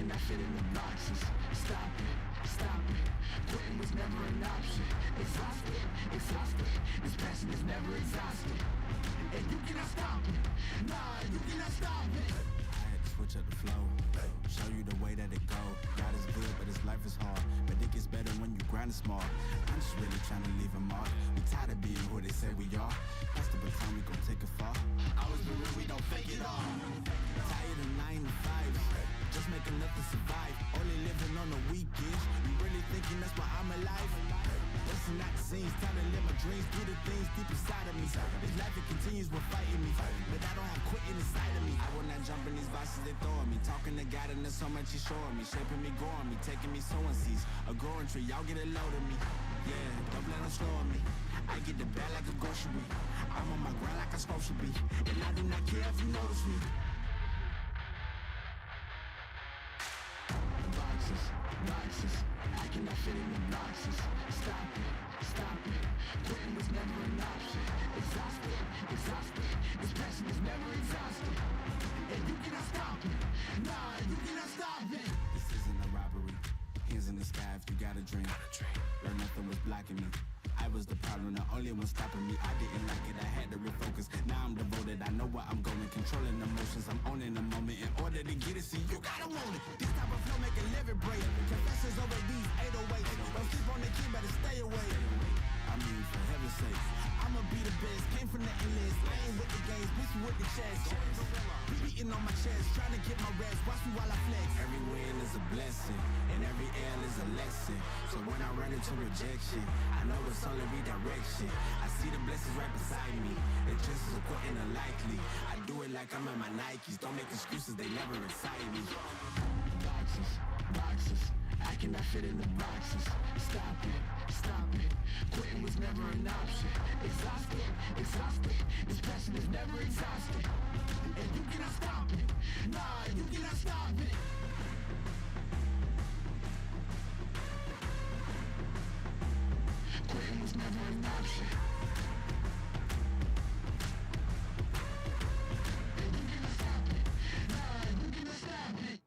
S5: cannot fit in the boxes. Stop it, stop it. Quitting was never an option. Exhausted, exhausted. This passion is never exhausted. And you cannot stop it. Nah, you cannot stop it. I had to switch up the flow, show you the way that it go. God is good, but his life is hard. But it gets better when you grind smart. I'm just really trying to leave a mark. We tired of being who they say we are. That's the baton, we gon' take it far. Always been real, we don't fake it all. Tired of 9 to 5, just make enough to survive. Only living on the weekends. You really thinking that's why I'm alive? Listen, not the scenes, time to live my dreams, do the things deep inside of me. This life, it continues with fighting me, but I don't have quitting inside of me. I will not jump in these boxes they throwing me. Talking to God and there's so much he's showing me. Shaping me, growing me, taking me sowing seeds. A growing tree, y'all get a load of me. Yeah, don't let them slow on me. I get the bag like a grocery. I'm on my grind like I'm supposed to be. And I do not care if you notice me. Boxes, boxes, I cannot fit in the boxes. Stop it, stop it. Quitting was never an option. Exhausted, exhausted. This passion is never exhausted. And you cannot stop it. Nah, you cannot stop it. This isn't a robbery. Hands in the sky if you got a dream. Learn nothing was blocking me. I was the problem, the only one stopping me. I didn't like it, I had to refocus. Now I'm devoted, I know where I'm going. Controlling emotions, I'm owning the moment. In order to get it, see, you gotta want it. This type of flow make a living break. Confessions over these 808s. Don't sleep on the key, better stay away. I mean, for heaven's sake, I'ma be the best. Came from the endless. I ain't with the games, bitch, you with the chest. Be beating on my chest, trying to get my rest. Watch me while I flex. Every win is a blessing, and every L is a lesson. So when I run into rejection, I know it's only redirection. I see the blessings right beside me. It's just as important and likely. I do it like I'm in my Nikes. Don't make excuses, they never excite me. Boxes, boxes. I cannot fit in the boxes. Stop it, stop it. Quitting was never an option. Exhausted, exhausted. This passion is never exhausted. And you cannot stop it. Nah, you cannot stop it. Quitting was never an option. And you cannot stop it. Nah, you cannot stop it.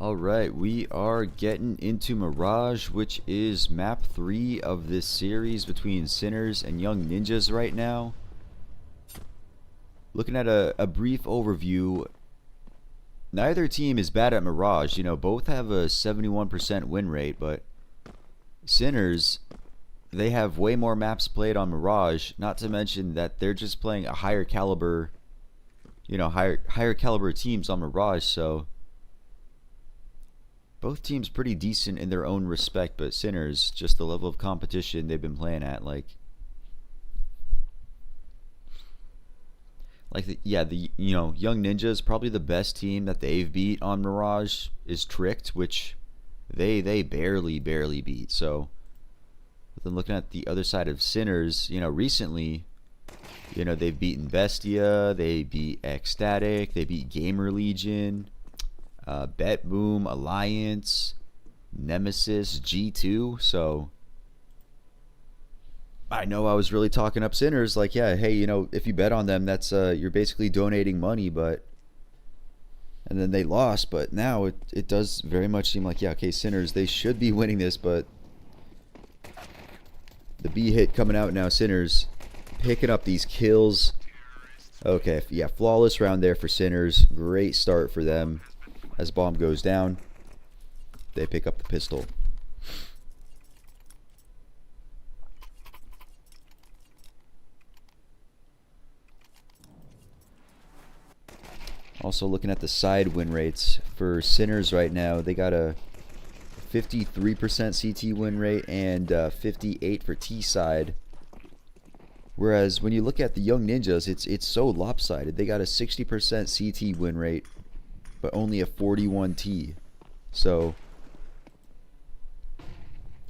S1: Alright, we are getting into Mirage, which is map 3 of this series between Sinners and Young Ninjas right now. Looking at a brief overview, neither team is bad at Mirage. You know, both have a 71% win rate, but Sinners, they have way more maps played on Mirage, not to mention that they're just playing a higher caliber, you know, higher caliber teams on Mirage, so both teams pretty decent in their own respect, but Sinners, just the level of competition they've been playing at, the you know, Young Ninjas, probably the best team that they've beat on Mirage is Tricked, which they barely beat. So but then looking at the other side of Sinners, you know, recently, you know, they've beaten Bestia, they beat Ecstatic, they beat Gamer Legion, Bet Boom, Alliance, Nemesis, G2. So I know I was really talking up Sinners, like, yeah, hey, you know, if you bet on them, that's you're basically donating money, but and then they lost, but now it does very much seem like, yeah, okay, Sinners, they should be winning this, but the B hit coming out now. Sinners picking up these kills. Okay, yeah, flawless round there for Sinners. Great start for them. As bomb goes down, they pick up the pistol. Also looking at the side win rates for Sinners right now, they got a 53% CT win rate and 58 for T side. Whereas when you look at the Young Ninjas, it's so lopsided. They got a 60% CT win rate, but only a 41 T. So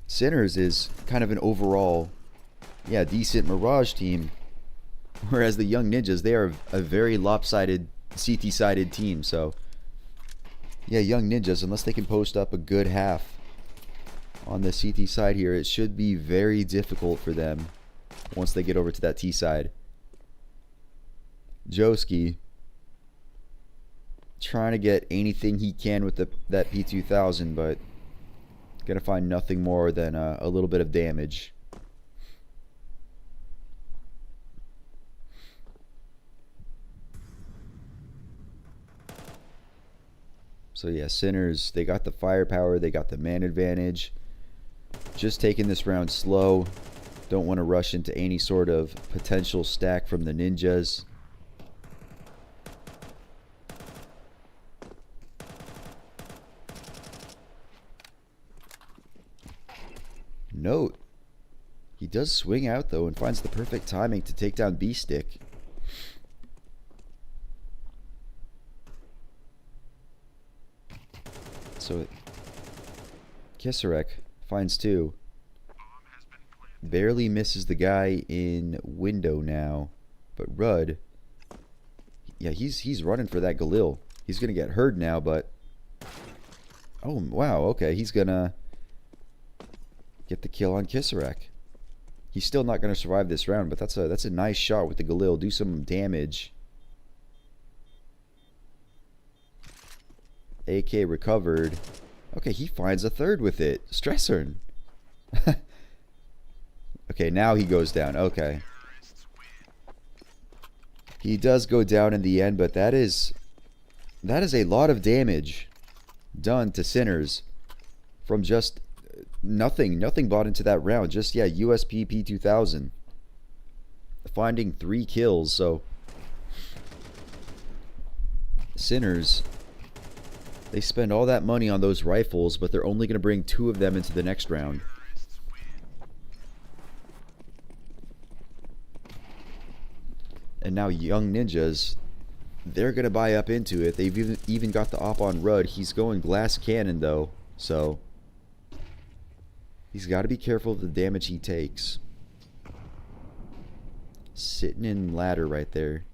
S1: Sinners is kind of an overall, yeah, decent Mirage team. Whereas the Young Ninjas, they are a very lopsided CT-sided team. So yeah, Young Ninjas, unless they can post up a good half on the CT side here, it should be very difficult for them once they get over to that T side. Joski trying to get anything he can with that P2000, but gonna find nothing more than a little bit of damage. So yeah, Sinners, they got the firepower, they got the man advantage. Just taking this round slow. Don't want to rush into any sort of potential stack from the Ninjas. Note, he does swing out though and finds the perfect timing to take down B-Stick. So Kisarek finds two. Barely misses the guy in window now. But Rudd, yeah, he's running for that Galil. He's gonna get heard now, but oh wow, okay, he's gonna get the kill on Kisarek. He's still not gonna survive this round, but that's a nice shot with the Galil. Do some damage. AK recovered. Okay, he finds a third with it. Stressern. Okay, now he goes down. Okay. He does go down in the end, but that is a lot of damage done to Sinners from just nothing bought into that round. Just, yeah, USP P2000. Finding 3 kills, so Sinners, they spend all that money on those rifles, but they're only going to bring 2 of them into the next round. And now Young Ninjas, they're going to buy up into it. They've even got the op on Rudd. He's going glass cannon though, so he's got to be careful of the damage he takes. Sitting in ladder right there.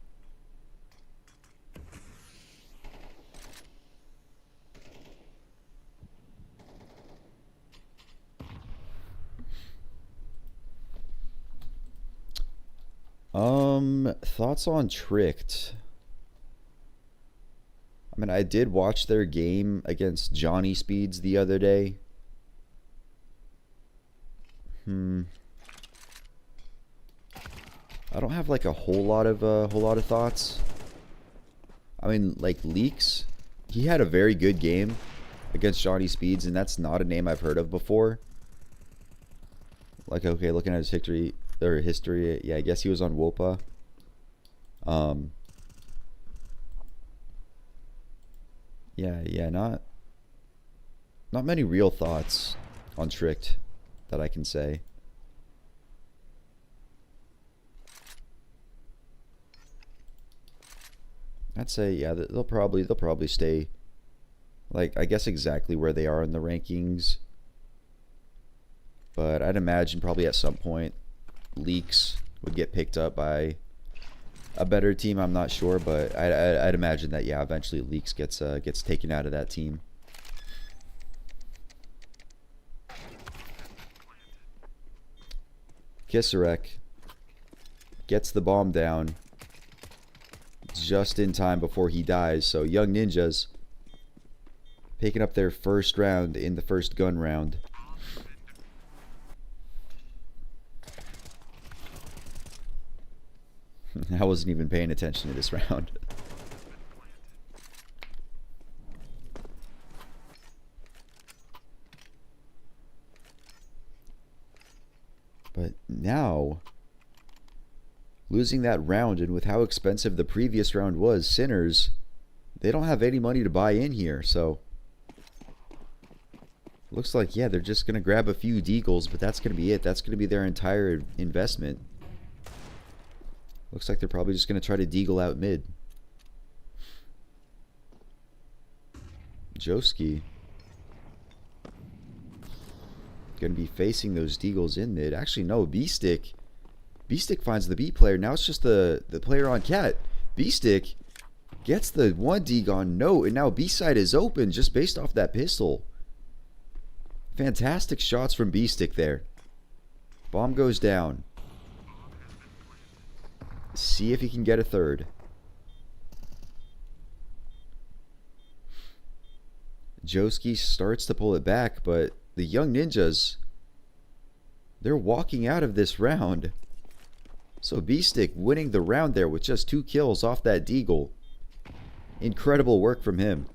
S1: Thoughts on Tricked? I mean, I did watch their game against Johnny Speeds the other day. I don't have like a whole lot of thoughts. I mean, like Leaks, he had a very good game against Johnny Speeds, and that's not a name I've heard of before. Like, okay, looking at his history, yeah, I guess he was on Wopa. Yeah, not many real thoughts on Tricked that I can say. I'd say, yeah, they'll probably stay, like, I guess exactly where they are in the rankings. But I'd imagine probably at some point Leaks would get picked up by a better team. I'm not sure, but I'd imagine that, yeah, eventually Leaks gets taken out of that team. Kisarek gets the bomb down just in time before he dies. So Young Ninjas picking up their first round in the first gun round. I wasn't even paying attention to this round. But now, losing that round, and with how expensive the previous round was, Sinners, they don't have any money to buy in here, so looks like, yeah, they're just going to grab a few deagles, but that's going to be it. That's going to be their entire investment. Looks like they're probably just going to try to deagle out mid. Joski going to be facing those deagles in mid. Actually, no, B-Stick. B-Stick finds the B player. Now it's just the player on Cat. B-Stick gets the one deag on Note, and now B-side is open just based off that pistol. Fantastic shots from B-Stick there. Bomb goes down. See if he can get a third. Joski starts to pull it back, but the Young Ninjas, they're walking out of this round. So B-Stick winning the round there with just 2 kills off that deagle. Incredible work from him.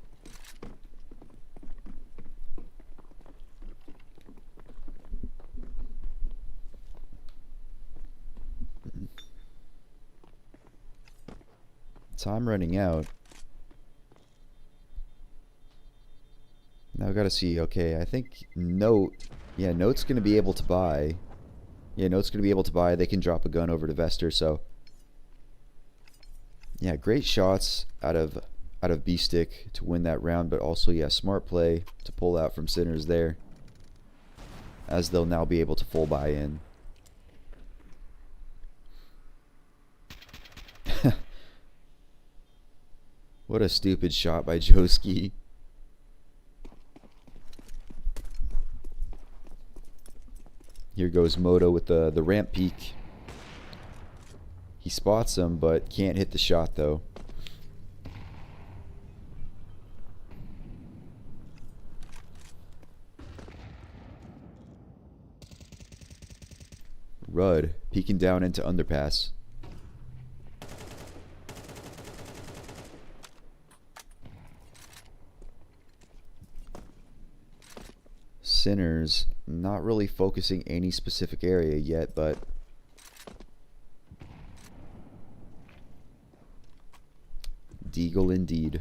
S1: Time running out. Now I gotta see. Okay, I think Note. Yeah, Note's gonna be able to buy. Yeah, Note's gonna be able to buy. They can drop a gun over to Vester. So yeah, great shots out of B-Stick to win that round, but also, yeah, smart play to pull out from Sinners there, as they'll now be able to full buy in. What a stupid shot by Joski. Here goes Moto with the ramp peek. He spots him, but can't hit the shot though. Rudd peeking down into underpass. Sinners not really focusing any specific area yet, but deagle indeed.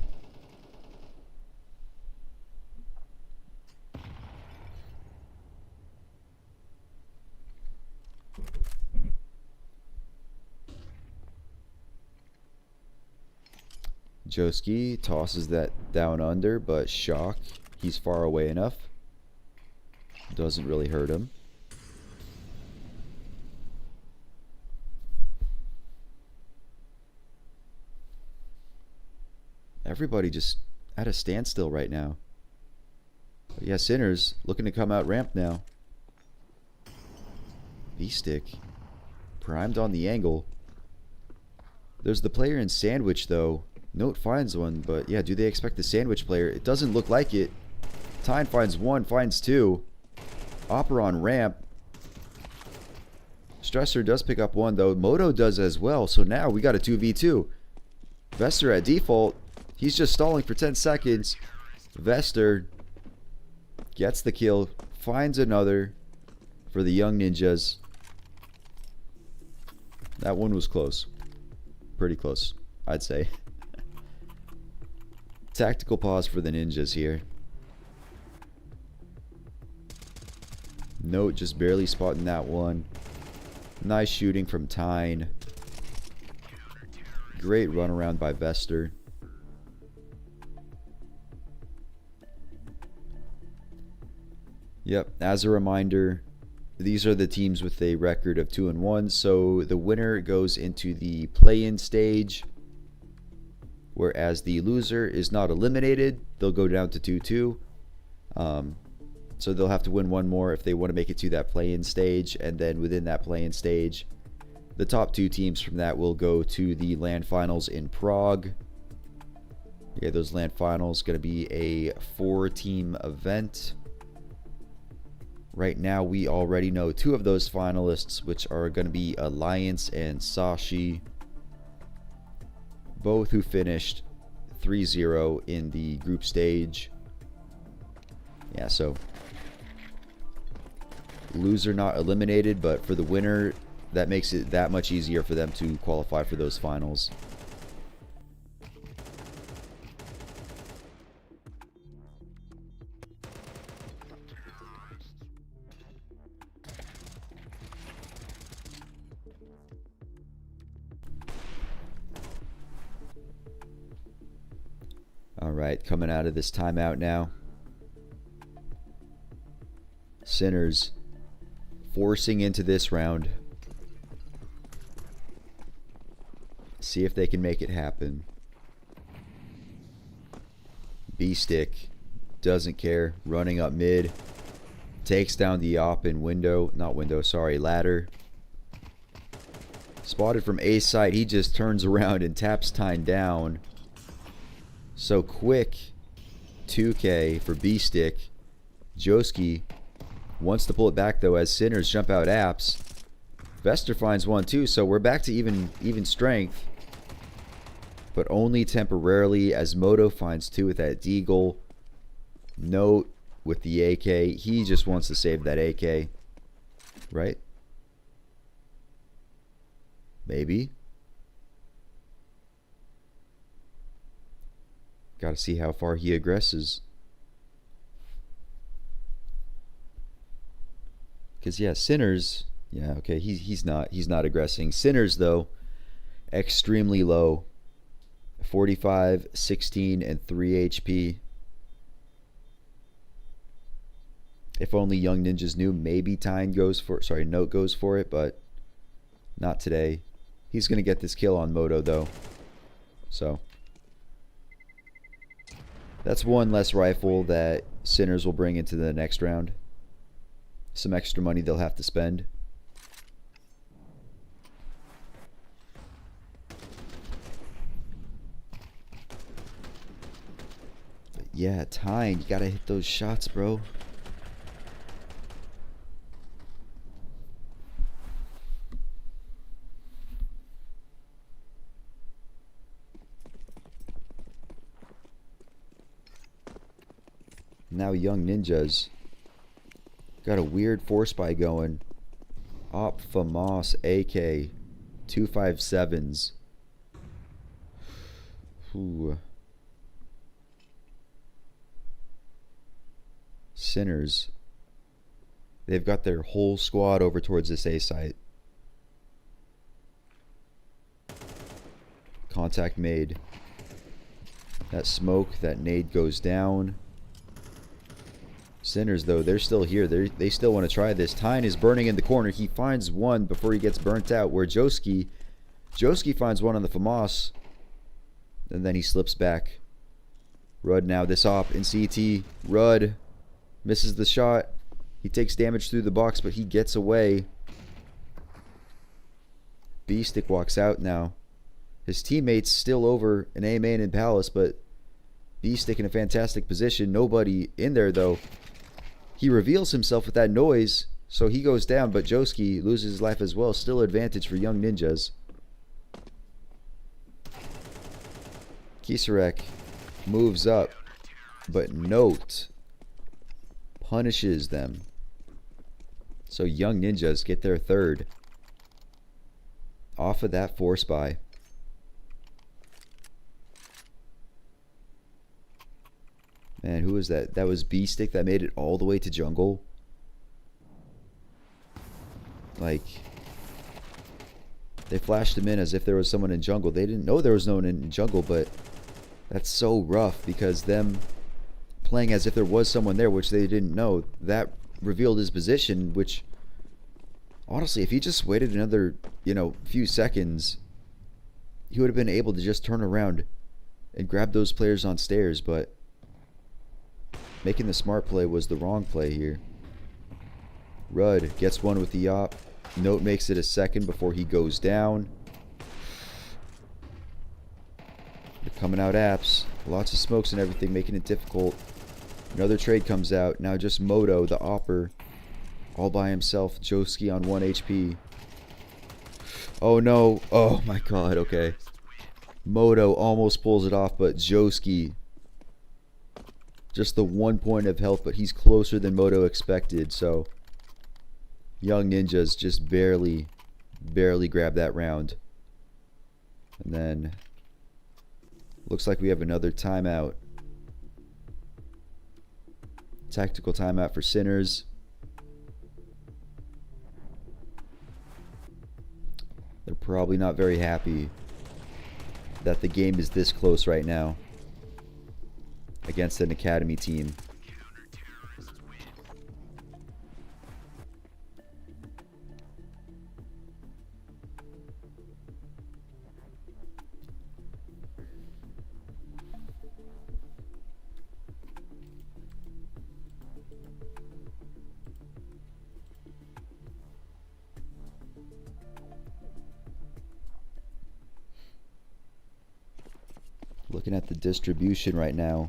S1: Joski tosses that down under, but Shock, he's far away enough. Doesn't really hurt him. Everybody just at a standstill right now. But yeah, Sinners looking to come out ramp now. B-Stick primed on the angle. There's the player in Sandwich though, Note finds one, but yeah, do they expect the sandwich player? It doesn't look like it. Tyne finds one, finds two. Operon ramp. Stressor does pick up one, though. Moto does as well, so now we got a 2v2. Vester at default. He's just stalling for 10 seconds. Vester gets the kill, finds another for the young ninjas. That one was close. Pretty close, I'd say. Tactical pause for the ninjas here. Note just barely spotting that one. Nice shooting from Tyne. Great run around by Vester. Yep, as a reminder, these are the teams with a record of 2-1. So the winner goes into the play-in stage, whereas the loser is not eliminated. They'll go down to 2-2. So they'll have to win one more if they want to make it to that play-in stage, and then within that play-in stage, the top 2 teams from that will go to the LAN finals in Prague. Okay, those LAN finals going to be a 4-team event. Right now, we already know 2 of those finalists, which are going to be Alliance and Sashi, both who finished 3-0 in the group stage. Yeah, so loser not eliminated, but for the winner, that makes it that much easier for them to qualify for those finals. Alright, coming out of this timeout now. Sinners forcing into this round. See if they can make it happen. B-Stick doesn't care. Running up mid. Takes down the op in ladder. Spotted from A side. He just turns around and taps Tyne down. So quick 2K for B-Stick. Joski wants to pull it back though as Sinners jump out apps. Vester finds one too, so we're back to even strength. But only temporarily as Moto finds 2 with that Deagle. Note with the AK. He just wants to save that AK. Right? Maybe. Gotta see how far he aggresses. Because yeah, Sinners, yeah, okay, he's not aggressing. Sinners though, extremely low. 45, 16, and 3 HP. If only Young Ninjas knew, maybe Note goes for it, but not today. He's gonna get this kill on Moto though. So that's one less rifle that Sinners will bring into the next round. Some extra money they'll have to spend. But yeah, Tyne, you gotta hit those shots, bro. Now Young Ninjas got a weird force buy going. Op FAMAS AK 257s. Ooh. Sinners. They've got their whole squad over towards this A site. Contact made. That smoke, that nade goes down. Sinners though, they're still here. They still want to try this. Tyne is burning in the corner. He finds one before he gets burnt out. Where Joski finds one on the FAMAS. And then he slips back. Rudd now, this op in CT. Rudd misses the shot. He takes damage through the box, but he gets away. B-Stick walks out now. His teammates still over an A main in Palace, but B-Stick in a fantastic position. Nobody in there, though. He reveals himself with that noise, so he goes down, but Joski loses his life as well. Still advantage for Young Ninjas. Kisarek moves up, but Note punishes them. So Young Ninjas get their third off of that force buy. Man, who was that? That was B-Stick that made it all the way to jungle. Like, they flashed him in as if there was someone in jungle. They didn't know there was no one in jungle, but that's so rough because them playing as if there was someone there, which they didn't know, that revealed his position, which honestly, if he just waited another, few seconds, he would have been able to just turn around and grab those players on stairs, but making the smart play was the wrong play here. Rudd gets one with the op. Note makes it a second before he goes down. They're coming out apps. Lots of smokes and everything, making it difficult. Another trade comes out. Now just Moto, the opper, all by himself. Joski on 1 HP. Oh no. Oh my god, okay. Moto almost pulls it off, but Joski, just the 1 point of health, but he's closer than Moto expected, so Young Ninjas just barely grabbed that round. And then looks like we have another timeout. Tactical timeout for Sinners. They're probably not very happy that the game is this close right now against an academy team. Looking at the distribution right now.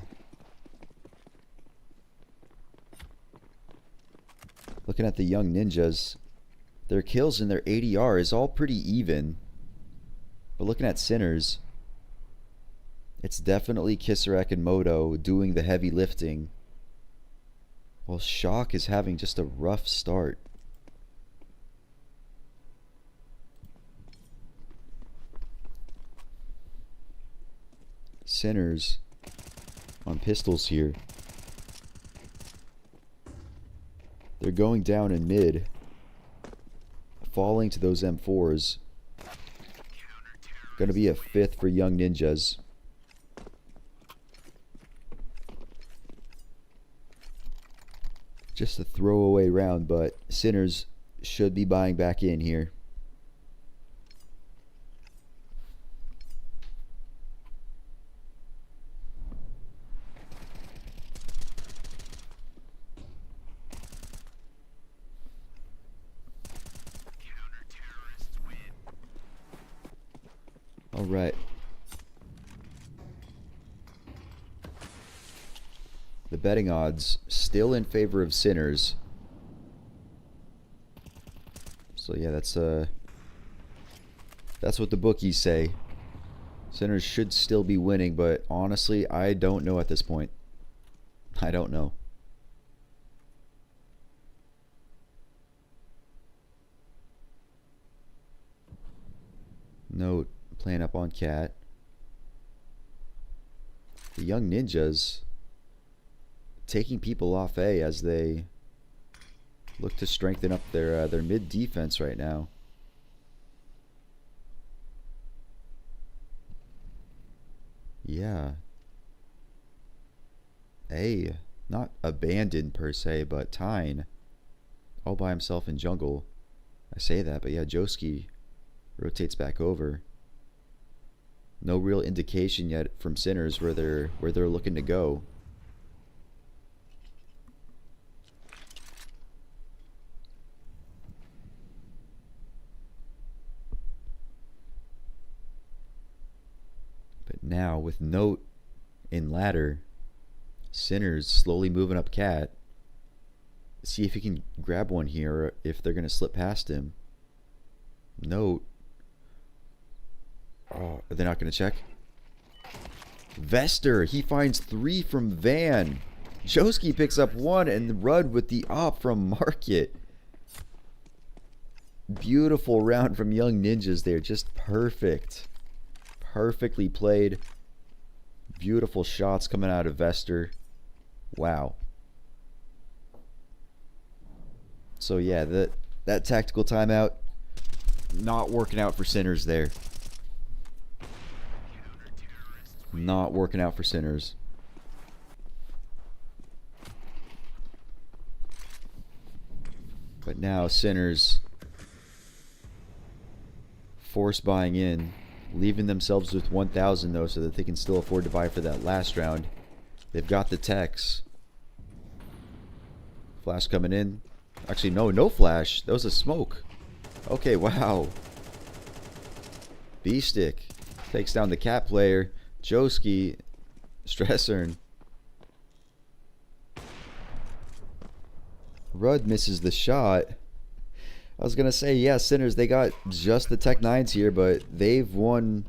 S1: Looking at the Young Ninjas, their kills and their ADR is all pretty even. But looking at Sinners, it's definitely Kisarek and Moto doing the heavy lifting, while Shock is having just a rough start. Sinners on pistols here. They're going down in mid, falling to those M4s. Gonna be a 5th for Young Ninjas. Just a throwaway round, but Sinners should be buying back in here. All right. The betting odds still in favor of Sinners. So yeah, that's what the bookies say. Sinners should still be winning, but honestly, I don't know at this point. I don't know. Note playing up on Cat. The Young Ninjas taking people off A as they look to strengthen up their mid defense right now. Yeah. A, not abandoned per se, but Tyne all by himself in jungle. I say that, but yeah, Joski rotates back over. No real indication yet from Sinners where they're looking to go. Now with Note in ladder, Sinners slowly moving up Cat. See if he can grab one here, if they're going to slip past him. Note. Oh, are they not going to check? Vester, he finds 3 from Van. Joski picks up 1, and Rudd with the op from Market. Beautiful round from Young Ninjas there. Just perfect. Perfectly played. Beautiful shots coming out of Vester. Wow. So yeah, that tactical timeout not working out for Sinners there. Not working out for Sinners. But now Sinners force buying in, leaving themselves with 1,000 though, so that they can still afford to buy for that last round. They've got the techs. Flash coming in. Actually, no flash. That was a smoke. Okay, wow. B-Stick takes down the Cat player. Joski, Stressern. Rudd misses the shot. I was going to say, yeah, Sinners, they got just the Tech 9s here, but they've won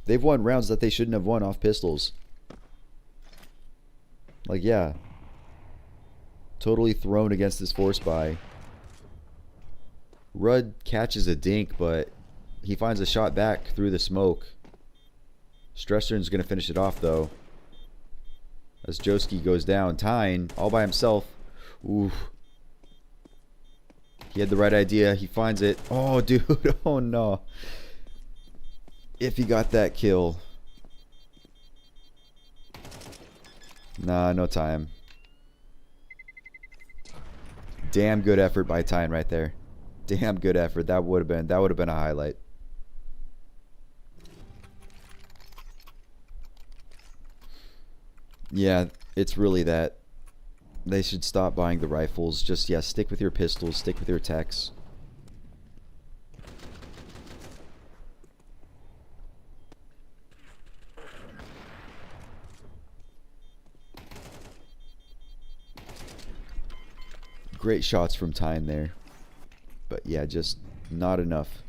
S1: rounds that they shouldn't have won off pistols. Like, yeah. Totally thrown against this force buy. Rudd catches a dink, but he finds a shot back through the smoke. Stressern's going to finish it off, though. As Joski goes down. Tyne, all by himself. Ooh. He had the right idea. He finds it. Oh, dude. Oh, no. If he got that kill. Nah, no time. Damn good effort by Tyne right there. Damn good effort. That would have been a highlight. Yeah, it's really that. They should stop buying the rifles. Just, yeah, stick with your pistols. Stick with your techs. Great shots from Tyne there. But, yeah, just not enough.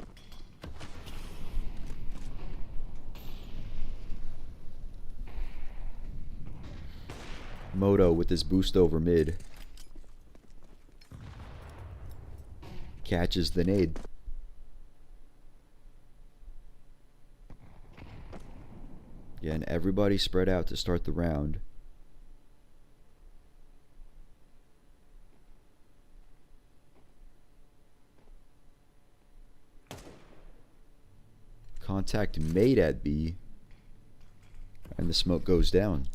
S1: Moto with his boost over mid. Catches the nade. Yeah, and everybody spread out to start the round. Contact made at B. And the smoke goes down.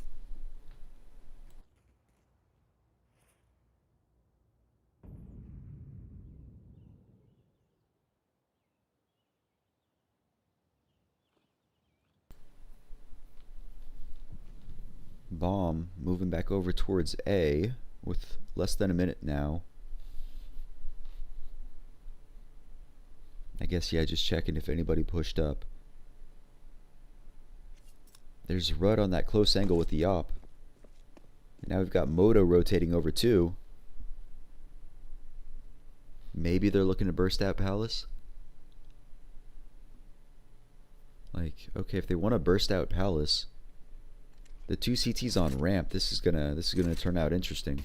S1: Bomb moving back over towards A with less than a minute now. I guess, yeah, just checking if anybody pushed up. There's Rudd on that close angle with the op. And now we've got Moto rotating over 2. Maybe they're looking to burst out Palace. Like, okay, if they want to burst out Palace, the 2 CTs on ramp, this is gonna turn out interesting.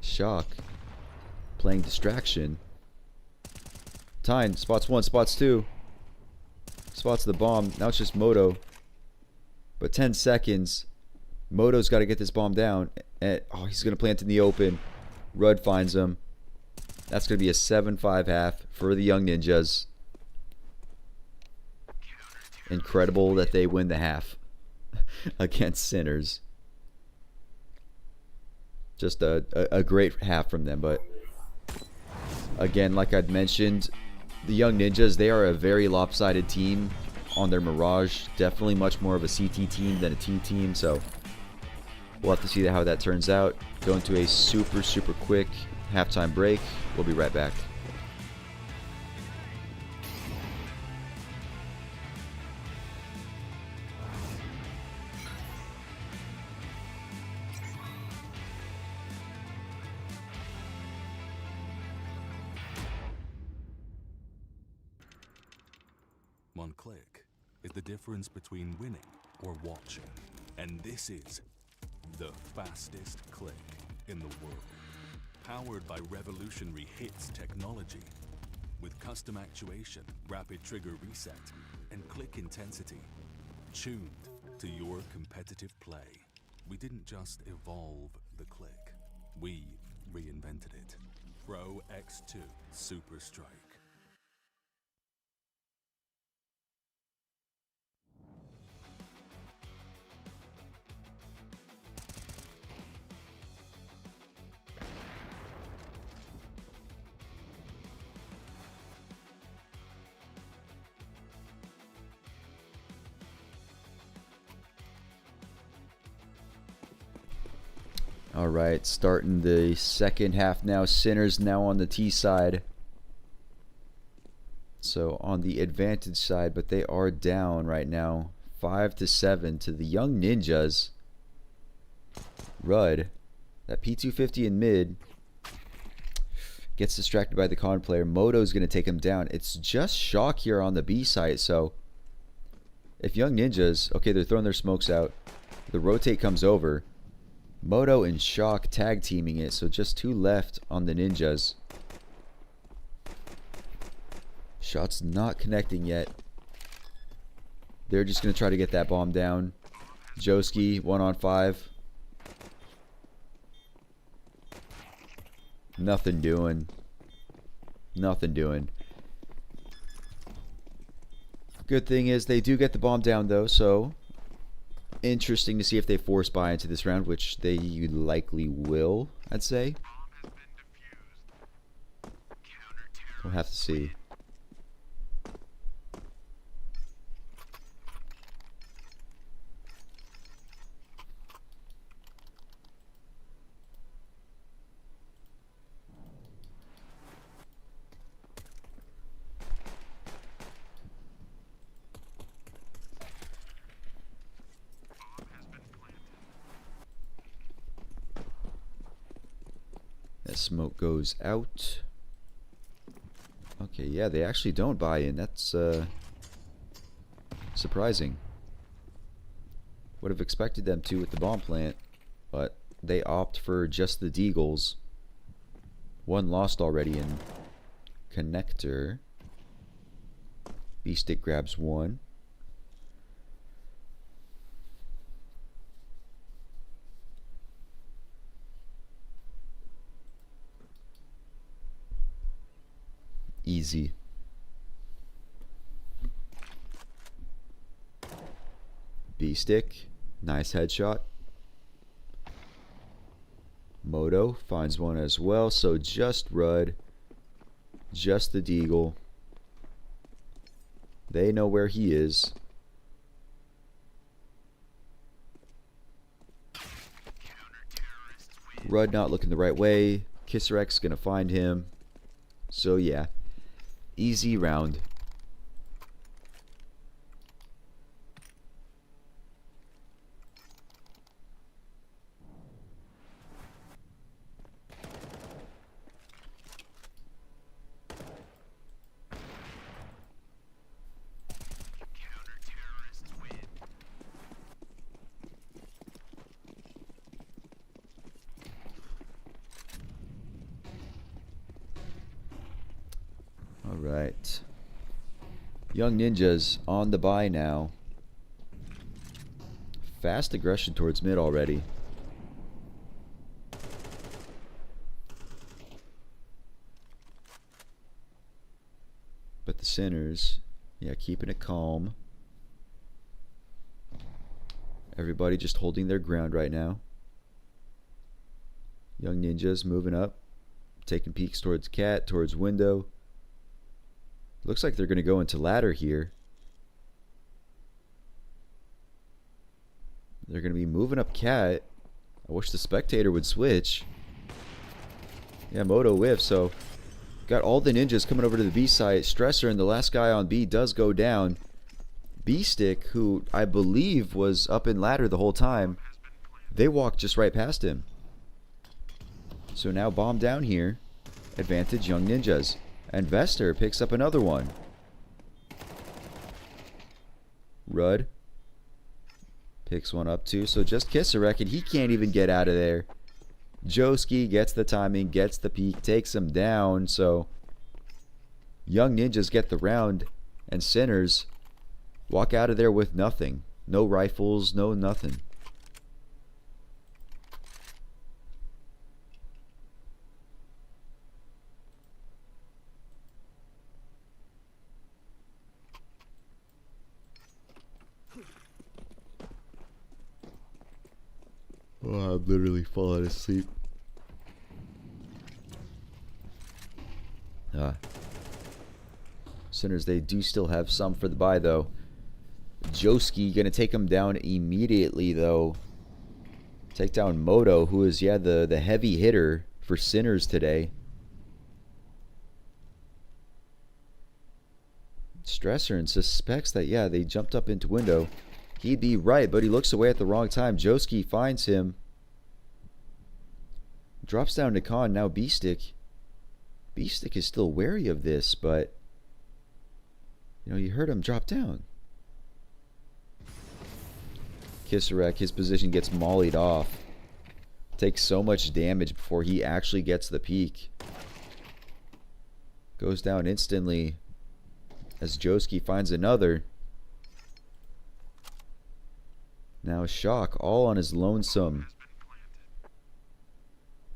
S1: Shock. Playing distraction. Tyne spots 1, spots 2. Spots the bomb. Now it's just Moto. But 10 seconds. Moto's got to get this bomb down. And, oh, he's going to plant in the open. Rudd finds him. That's going to be a 7-5 half for the Young Ninjas. Incredible that they win the half against Sinners. Just a great half from them. But again, like I'd mentioned, the Young Ninjas, they are a very lopsided team on their Mirage. Definitely much more of a CT team than a T team. So we'll have to see how that turns out. Going to a super quick halftime break. We'll be right back.
S2: the difference between winning or watching. And this is the fastest click in the world. Powered by revolutionary hits technology. With custom actuation, rapid trigger reset, and click intensity. Tuned to your competitive play. We didn't just evolve the click. We reinvented it. Pro X2 Super Strike.
S1: All right, starting the second half now. Sinners now on the T side. So on the advantage side, but they are down right now. 5-7 to the Young Ninjas. Rudd, that P250 in mid, gets distracted by the con player. Moto's going to take him down. It's just Shock here on the B side. So if Young Ninjas, okay, they're throwing their smokes out. The rotate comes over. Moto and Shock tag teaming it, so just 2 left on the Ninjas. Shot's not connecting yet. They're just going to try to get that bomb down. Joski, 1-on-5. Nothing doing. Nothing doing. Good thing is they do get the bomb down though, so interesting to see if they force buy into this round, which they likely will, I'd say. We'll have to see. That smoke goes out. Okay, yeah, they actually don't buy in. That's surprising. Would have expected them to with the bomb plant, but they opt for just the deagles. 1 lost already in connector. B-stick grabs 1. Easy. B-stick. Nice headshot. Moto finds 1 as well. So just Rudd. Just the deagle. They know where he is. Rudd not looking the right way. Kisserex's gonna find him. So yeah. Easy round. Alright. Young Ninjas on the buy now. Fast aggression towards mid already. But the Sinners, yeah, keeping it calm. Everybody just holding their ground right now. Young Ninjas moving up. Taking peeks towards Cat, towards window. Looks like they're going to go into ladder here. They're going to be moving up Cat. I wish the spectator would switch. Yeah, Moto whiff. So got all the Ninjas coming over to the B side. Stressor and the last guy on B does go down. B-Stick, who I believe was up in ladder the whole time, they walked just right past him. So now bomb down here. Advantage Young Ninjas. And Vester picks up another one. Rudd picks one up too. So just Kisarek, and he can't even get out of there. Joski gets the timing, gets the peek, takes him down. So Young Ninjas get the round, and Sinners walk out of there with nothing. No rifles, no nothing. Oh, I'm literally falling asleep. Sinners, they do still have some for the buy, though. Joski going to take him down immediately, though. Take down Moto, who is, yeah, the heavy hitter for Sinners today. Stresser and suspects that, yeah, they jumped up into window. He'd be right, but he looks away at the wrong time. Joski finds him. Drops down to Khan. Now Beestick. Beestick is still wary of this, but you know, you heard him drop down. Kisarek, his position gets mollied off. Takes so much damage before he actually gets the peak. Goes down instantly as Joski finds another. Now Shock all on his lonesome.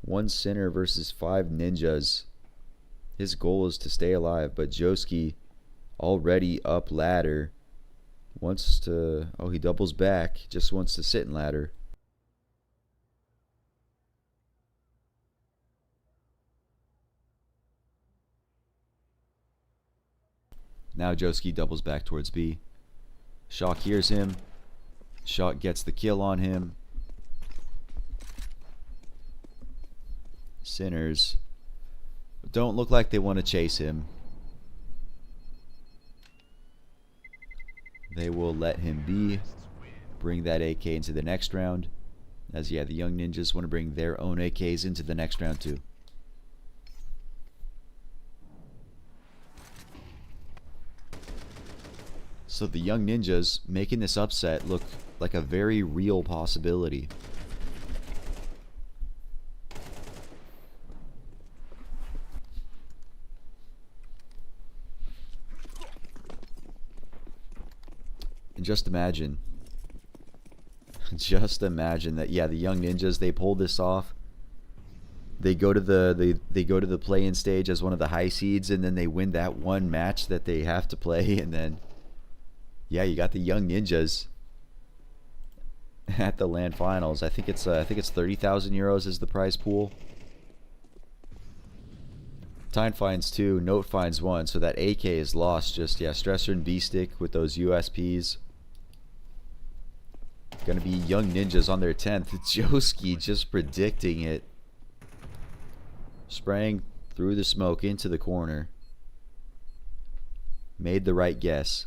S1: 1 Sinner versus 5 Ninjas. His goal is to stay alive, but Joski already up ladder. Wants to... Oh, he doubles back. Just wants to sit in ladder. Now Joski doubles back towards B. Shock hears him. Shock gets the kill on him. Sinners don't look like they want to chase him. They will let him be. Bring that AK into the next round. As, yeah, the Young Ninjas want to bring their own AKs into the next round too. So the Young Ninjas making this upset look like a very real possibility. And just imagine that, yeah, the Young Ninjas, they pull this off. They go to the play-in stage as one of the high seeds, and then they win that one match that they have to play, and then yeah, you got the Young Ninjas at the LAN finals. I think it's 30,000 euros is the prize pool. Time finds 2, Note finds 1, so that AK is lost. Just, yeah, Stresser and B-Stick with those USPs. Gonna be Young Ninjas on their 10th. Joski just predicting it. Spraying through the smoke into the corner. Made the right guess.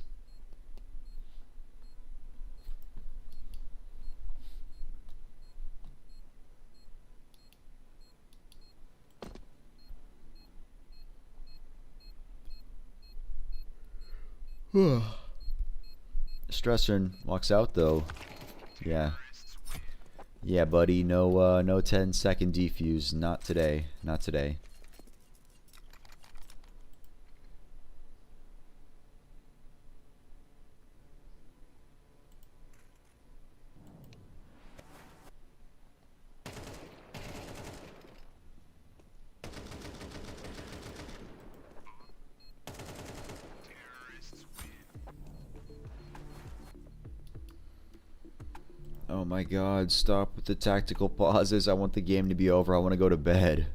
S1: Stresser walks out though. Yeah. Yeah, buddy. No 10-second defuse. Not today. Not today. Oh my god, stop with the tactical pauses. I want the game to be over. I want to go to bed.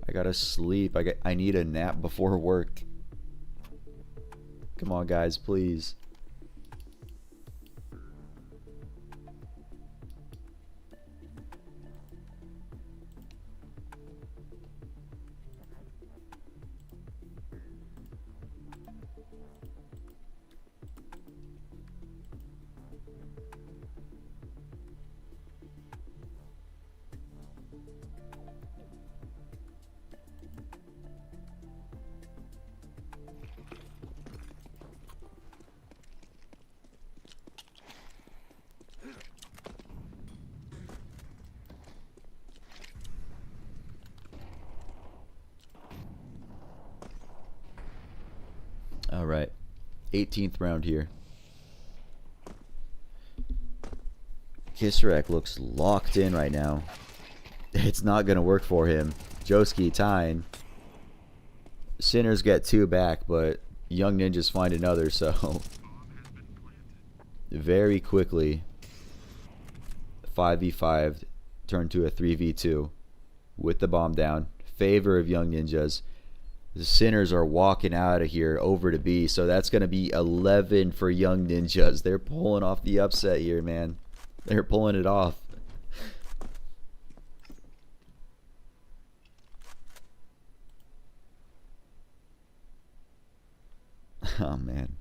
S1: I gotta sleep. I need a nap before work. Come on, guys, please. 18th round here. Kisrek looks locked in right now. It's not going to work for him. Joski tying. Sinners get 2 back, but Young Ninjas find another, so very quickly 5v5 turned to a 3v2 with the bomb down. Favor of Young Ninjas. The Sinners are walking out of here over to B, so that's going to be 11 for Young Ninjas. They're pulling off the upset here, man. They're pulling it off. Oh, man.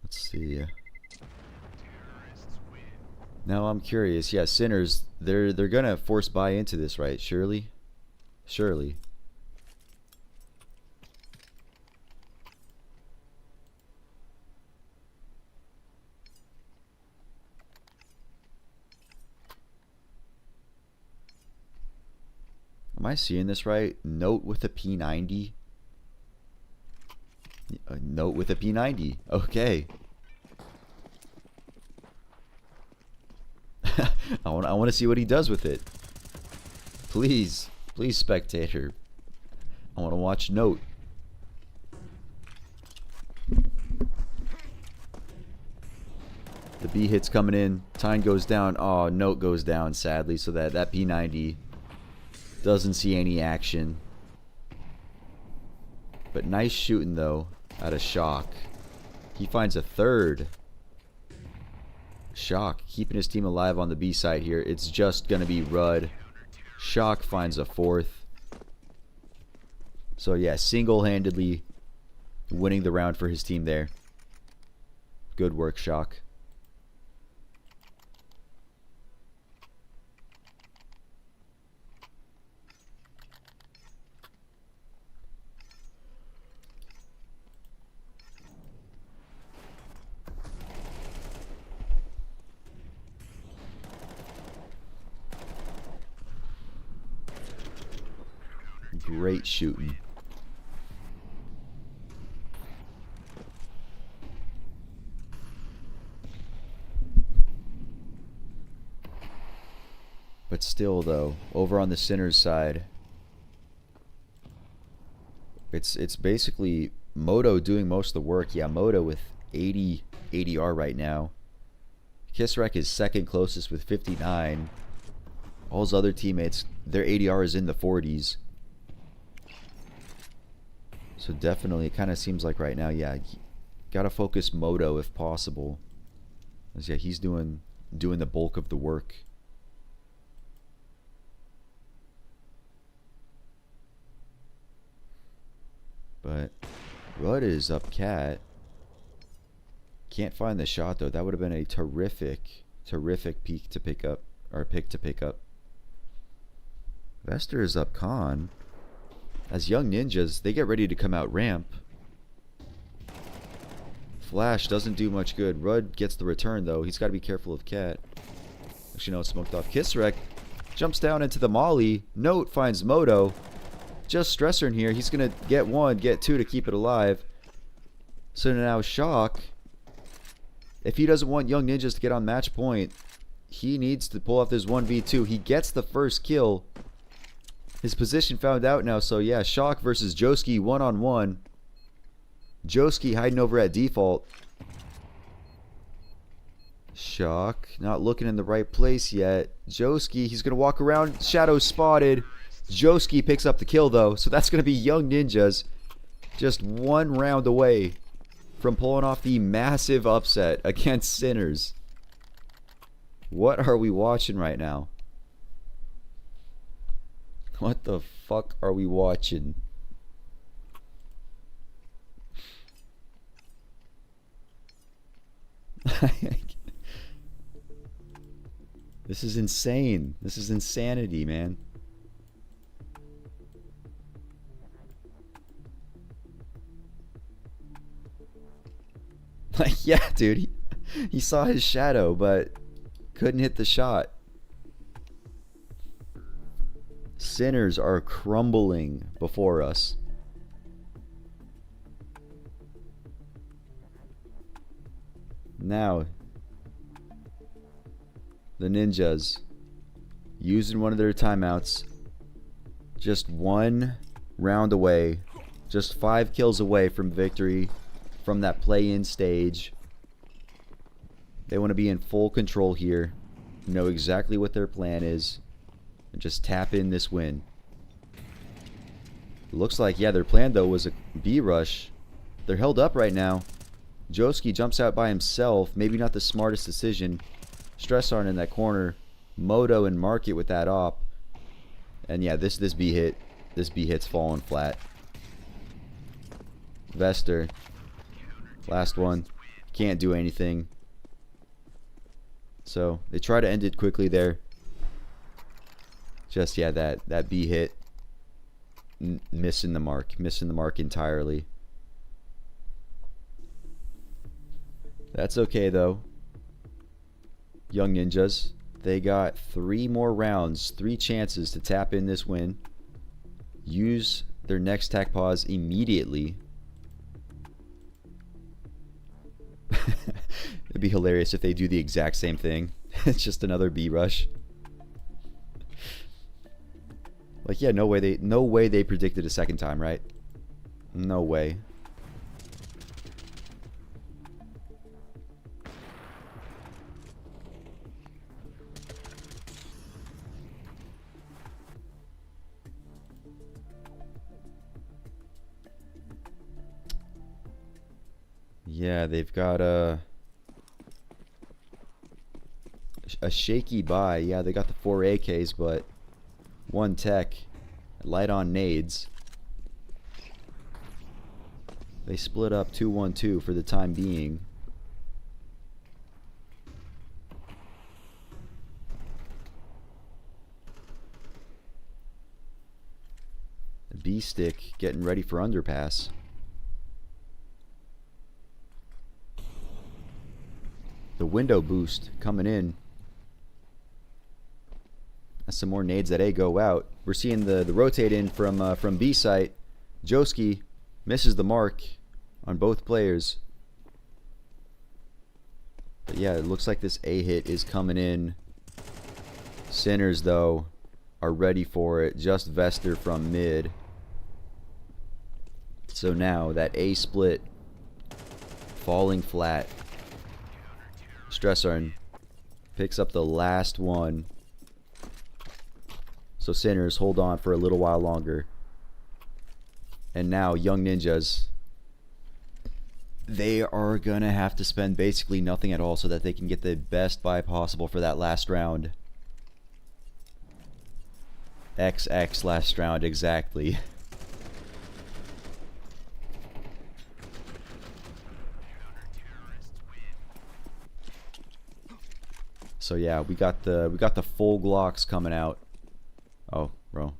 S1: Let's see. Now I'm curious. Yeah, Sinners, they're gonna force buy into this, right? Surely? Surely. Am I seeing this right? Note with a P90? A note with a P90. Okay. I want to see what he does with it. Please, please, spectator. I want to watch Note. The B hit's coming in. Time goes down. Oh, Note goes down, sadly, so that P90 doesn't see any action. But nice shooting, though, out of Shock. He finds a third. Shock keeping his team alive on the B side here. It's just going to be Rudd. Shock finds a fourth. So, yeah, single-handedly winning the round for his team there. Good work, Shock. Great shooting. But still, though, over on the Sinners side, it's basically Moto doing most of the work. Yeah, Moto with 80 ADR right now. Kisrek is second closest with 59. All his other teammates, their ADR is in the 40s. So definitely, it kind of seems like right now, yeah, gotta focus Moto if possible. As yeah, he's doing the bulk of the work. But Rudd is up cat. Can't find the shot though. That would have been a terrific peak to pick up, or pick to pick up. Vester is up con. As Young Ninjas, they get ready to come out ramp. Flash doesn't do much good. Rudd gets the return, though. He's got to be careful of Cat. Actually, no, it's smoked off. Kisrek jumps down into the molly. Note finds Moto. Just Stressor in here. He's going to get 1, get 2 to keep it alive. So now Shock, if he doesn't want Young Ninjas to get on match point, he needs to pull off this 1v2. He gets the first kill. His position found out now, so yeah, Shock versus Joski one-on-one. Joski hiding over at default. Shock not looking in the right place yet. Joski, he's going to walk around. Shadow spotted. Joski picks up the kill, though, so that's going to be Young Ninjas just 1 round away from pulling off the massive upset against Sinners. What are we watching right now? What the fuck are we watching? This is insane. This is insanity, man. Like, yeah, dude. He saw his shadow, but couldn't hit the shot. Sinners are crumbling before us. Now, the ninjas using one of their timeouts, just one round away, just 5 kills away from victory from that play-in stage. They want to be in full control here, know exactly what their plan is, and just tap in this win. Looks like, yeah, their plan though was a B rush. They're held up right now. Joski jumps out by himself, maybe not the smartest decision. Stressarn in that corner, Moto and Market with that op, and yeah, this B hit's falling flat. Vester, last one, can't do anything. So they try to end it quickly there. Just, yeah, that B hit, missing the mark entirely. That's okay though. Young Ninjas, they got 3 more rounds, 3 chances to tap in this win. Use their next tac pause immediately. It'd be hilarious if they do the exact same thing. It's just another B rush. Like, yeah, no way they predicted a second time, right? No way. Yeah, they've got a shaky buy. Yeah, they got the 4 AKs, but 1 tech, light on nades. They split up 2-1-2 for the time being. The B stick getting ready for underpass. The window boost coming in. As some more nades at A go out. We're seeing the rotate in from B site. Joski misses the mark on both players. But yeah, it looks like this A hit is coming in. Sinners, though, are ready for it. Just Vester from mid. So now that A split falling flat. Stressarn picks up the last one. So Sinners hold on for a little while longer. And now Young Ninjas, they are gonna have to spend basically nothing at all so that they can get the best buy possible for that last round. XX last round, exactly. So yeah, we got the full Glocks coming out. Oh, bro.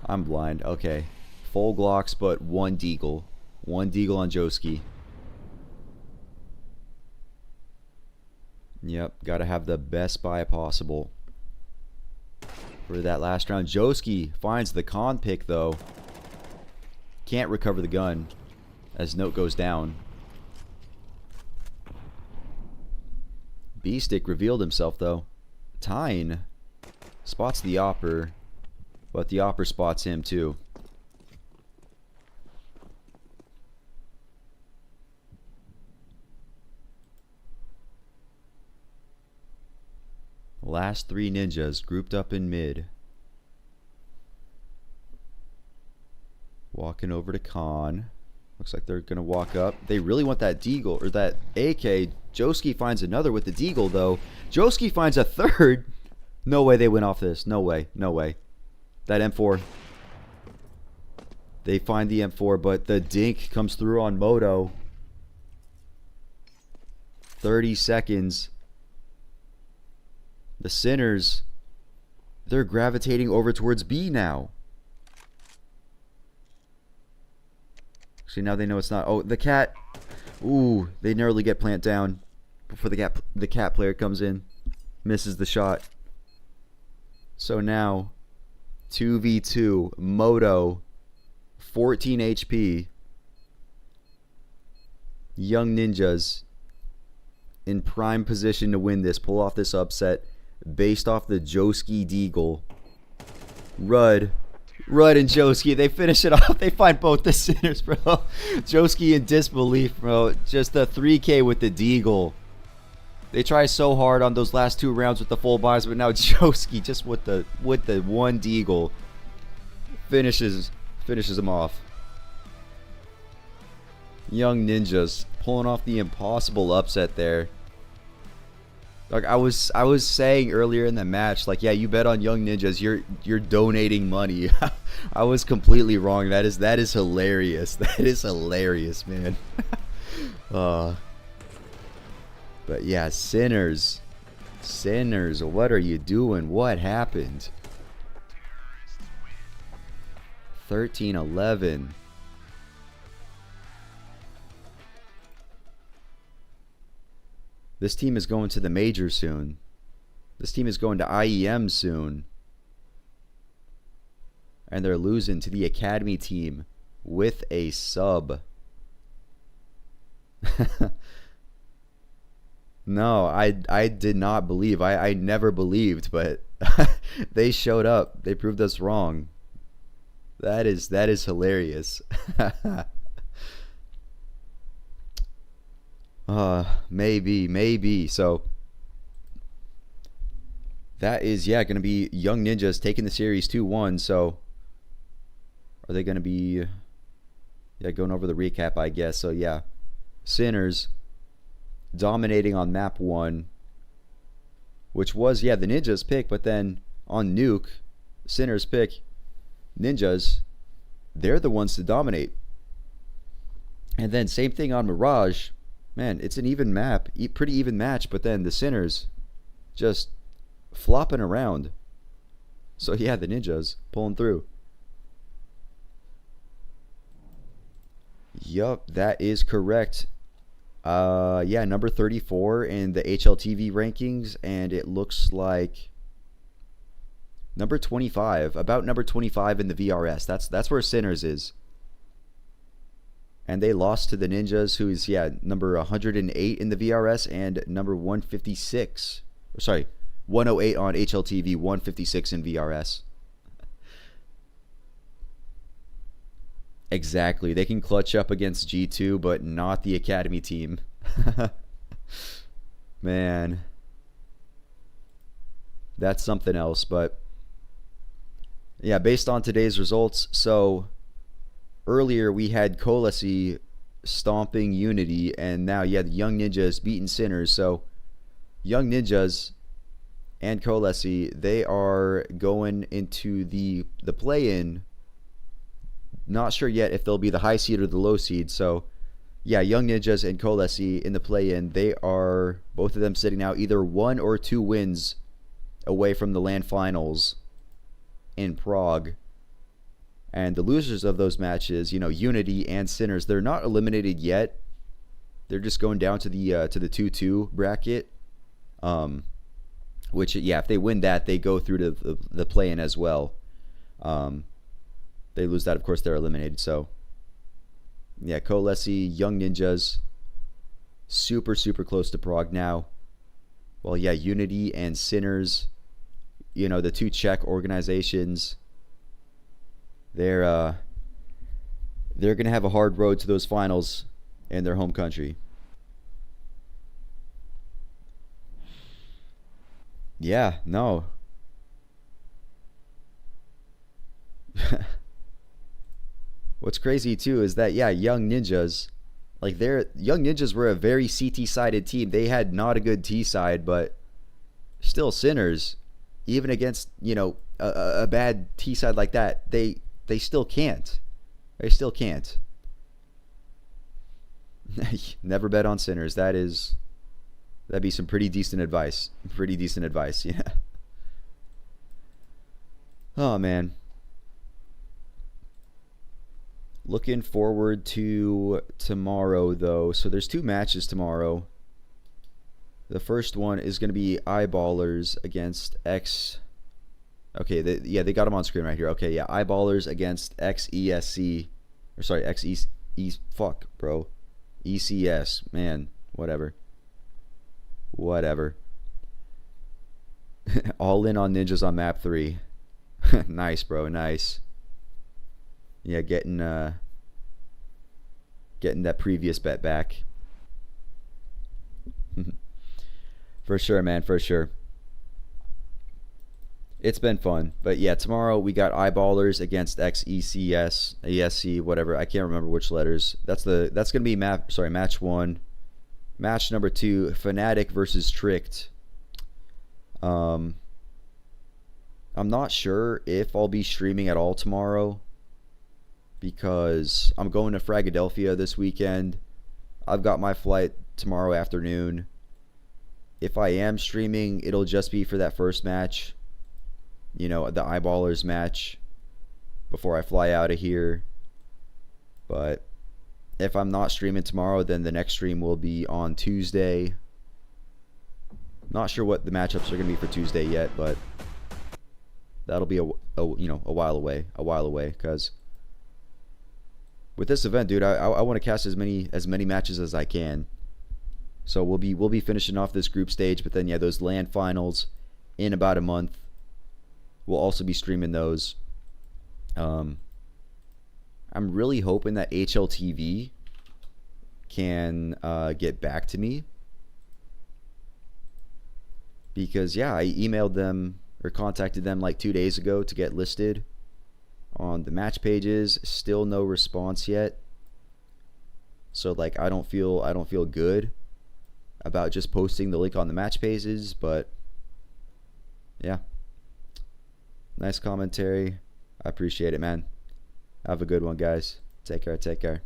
S1: I'm blind. Okay. Full Glocks, but 1 Deagle. 1 Deagle on Joski. Yep, gotta have the best buy possible for that last round. Joski finds the con pick though. Can't recover the gun as Note goes down. B-Stick revealed himself though. Tyne spots the Opper, but the Opper spots him too. Last 3 ninjas grouped up in mid. Walking over to Khan. Looks like they're gonna walk up. They really want that Deagle or that AK. Joski finds another with the Deagle though. Joski finds a third. No way they went off this. No way. No way. That M4. They find the M4, but the dink comes through on Moto. 30 seconds. The Sinners, they're gravitating over towards B now. Actually, now they know it's not. Oh, the cat. Ooh, they narrowly get plant down before the cat player comes in. Misses the shot. So now 2v2. Moto. 14 HP. Young Ninjas in prime position to win this. Pull off this upset based off the Joski Deagle. Rudd and Joski, they finish it off. They find both the sinners, bro. Joski in disbelief, bro. Just the 3K with the Deagle. They try so hard on those last 2 rounds with the full buys, but now Joski just with the one Deagle finishes him off. Young Ninjas pulling off the impossible upset there. Like I was saying earlier in the match, like, yeah, you bet on Young Ninjas, you're donating money. I was completely wrong. That is hilarious. That is hilarious, man. But yeah, Sinners, what are you doing? What happened? 13-11. This team is going to the major soon. This team is going to IEM soon. And they're losing to the academy team with a sub. No, I did not believe. I never believed, but they showed up. They proved us wrong. That is hilarious. Maybe. So that is, yeah, going to be Young Ninjas taking the series 2-1. So are they going to be, yeah, going over the recap, I guess. So yeah, Sinners dominating on map 1, which was, yeah, the Ninjas pick, but then on Nuke, Sinners pick Ninjas. They're the ones to dominate. And then same thing on Mirage. Man, it's an even map, pretty even match, but then the Sinners just flopping around. So yeah, the Ninjas pulling through. Yup, that is correct. Yeah, number 34 in the HLTV rankings, and it looks like number 25, about number 25 in the VRS. That's where Sinners is. And they lost to the Ninjas, who's, yeah, number 108 in the VRS and number 156. Sorry, 108 on HLTV, 156 in VRS. Exactly. They can clutch up against G2, but not the Academy team. Man. That's something else, but yeah, based on today's results, so earlier we had KOLESIE stomping Unity, and now, yeah, the Young Ninjas beating Sinners. So Young Ninjas and KOLESIE, they are going into the play-in. Not sure yet if they'll be the high seed or the low seed. So yeah, Young Ninjas and KOLESIE in the play-in, they are, both of them sitting now either 1 or 2 wins away from the LAN finals in Prague. And the losers of those matches, you know, Unity and Sinners, they're not eliminated yet. They're just going down to the 2-2 bracket. Which, yeah, if they win that, they go through to the play-in as well. They lose that, of course, they're eliminated. So yeah, KOLESIE, Young Ninjas, super close to Prague now. Well, yeah, Unity and Sinners, you know, the 2 Czech organizations, they're gonna have a hard road to those finals in their home country. Yeah, no. What's crazy too is that, yeah, Young Ninjas, like, Young Ninjas were a very CT-sided team. They had not a good T side, but still Sinners, even against, you know, a bad T side like that, they still can't. They still can't. Never bet on Sinners. That'd be some pretty decent advice. Pretty decent advice, yeah. Oh man. Looking forward to tomorrow, though. So there's 2 matches tomorrow. The first one is going to be Eyeballers against Okay, yeah, they got them on screen right here. Okay, yeah, Eyeballers against XESC, or sorry, fuck, bro, ECS, man, whatever. All in on ninjas on map 3. Nice, bro, nice. Yeah, getting that previous bet back. For sure, man, for sure. It's been fun. But yeah, tomorrow we got Eyeballers against XECS, ESC, whatever. I can't remember which letters. That's gonna be match 1. Match number 2, Fnatic versus Tricked. I'm not sure if I'll be streaming at all tomorrow because I'm going to Philadelphia this weekend. I've got my flight tomorrow afternoon. If I am streaming, it'll just be for that first match. You know, the Eyeballers match before I fly out of here. But if I'm not streaming tomorrow, then the next stream will be on Tuesday. Not sure what the matchups are going to be for Tuesday yet, but that'll be a while away. Because with this event, dude, I want to cast as many matches as I can. So we'll be finishing off this group stage, but then yeah, those LAN finals in about a month. We'll also be streaming those. I'm really hoping that HLTV can get back to me. Because yeah, I emailed them or contacted them like 2 days ago to get listed on the match pages. Still no response yet. So like I don't feel good about just posting the link on the match pages, but yeah. Nice commentary. I appreciate it, man. Have a good one, guys. Take care.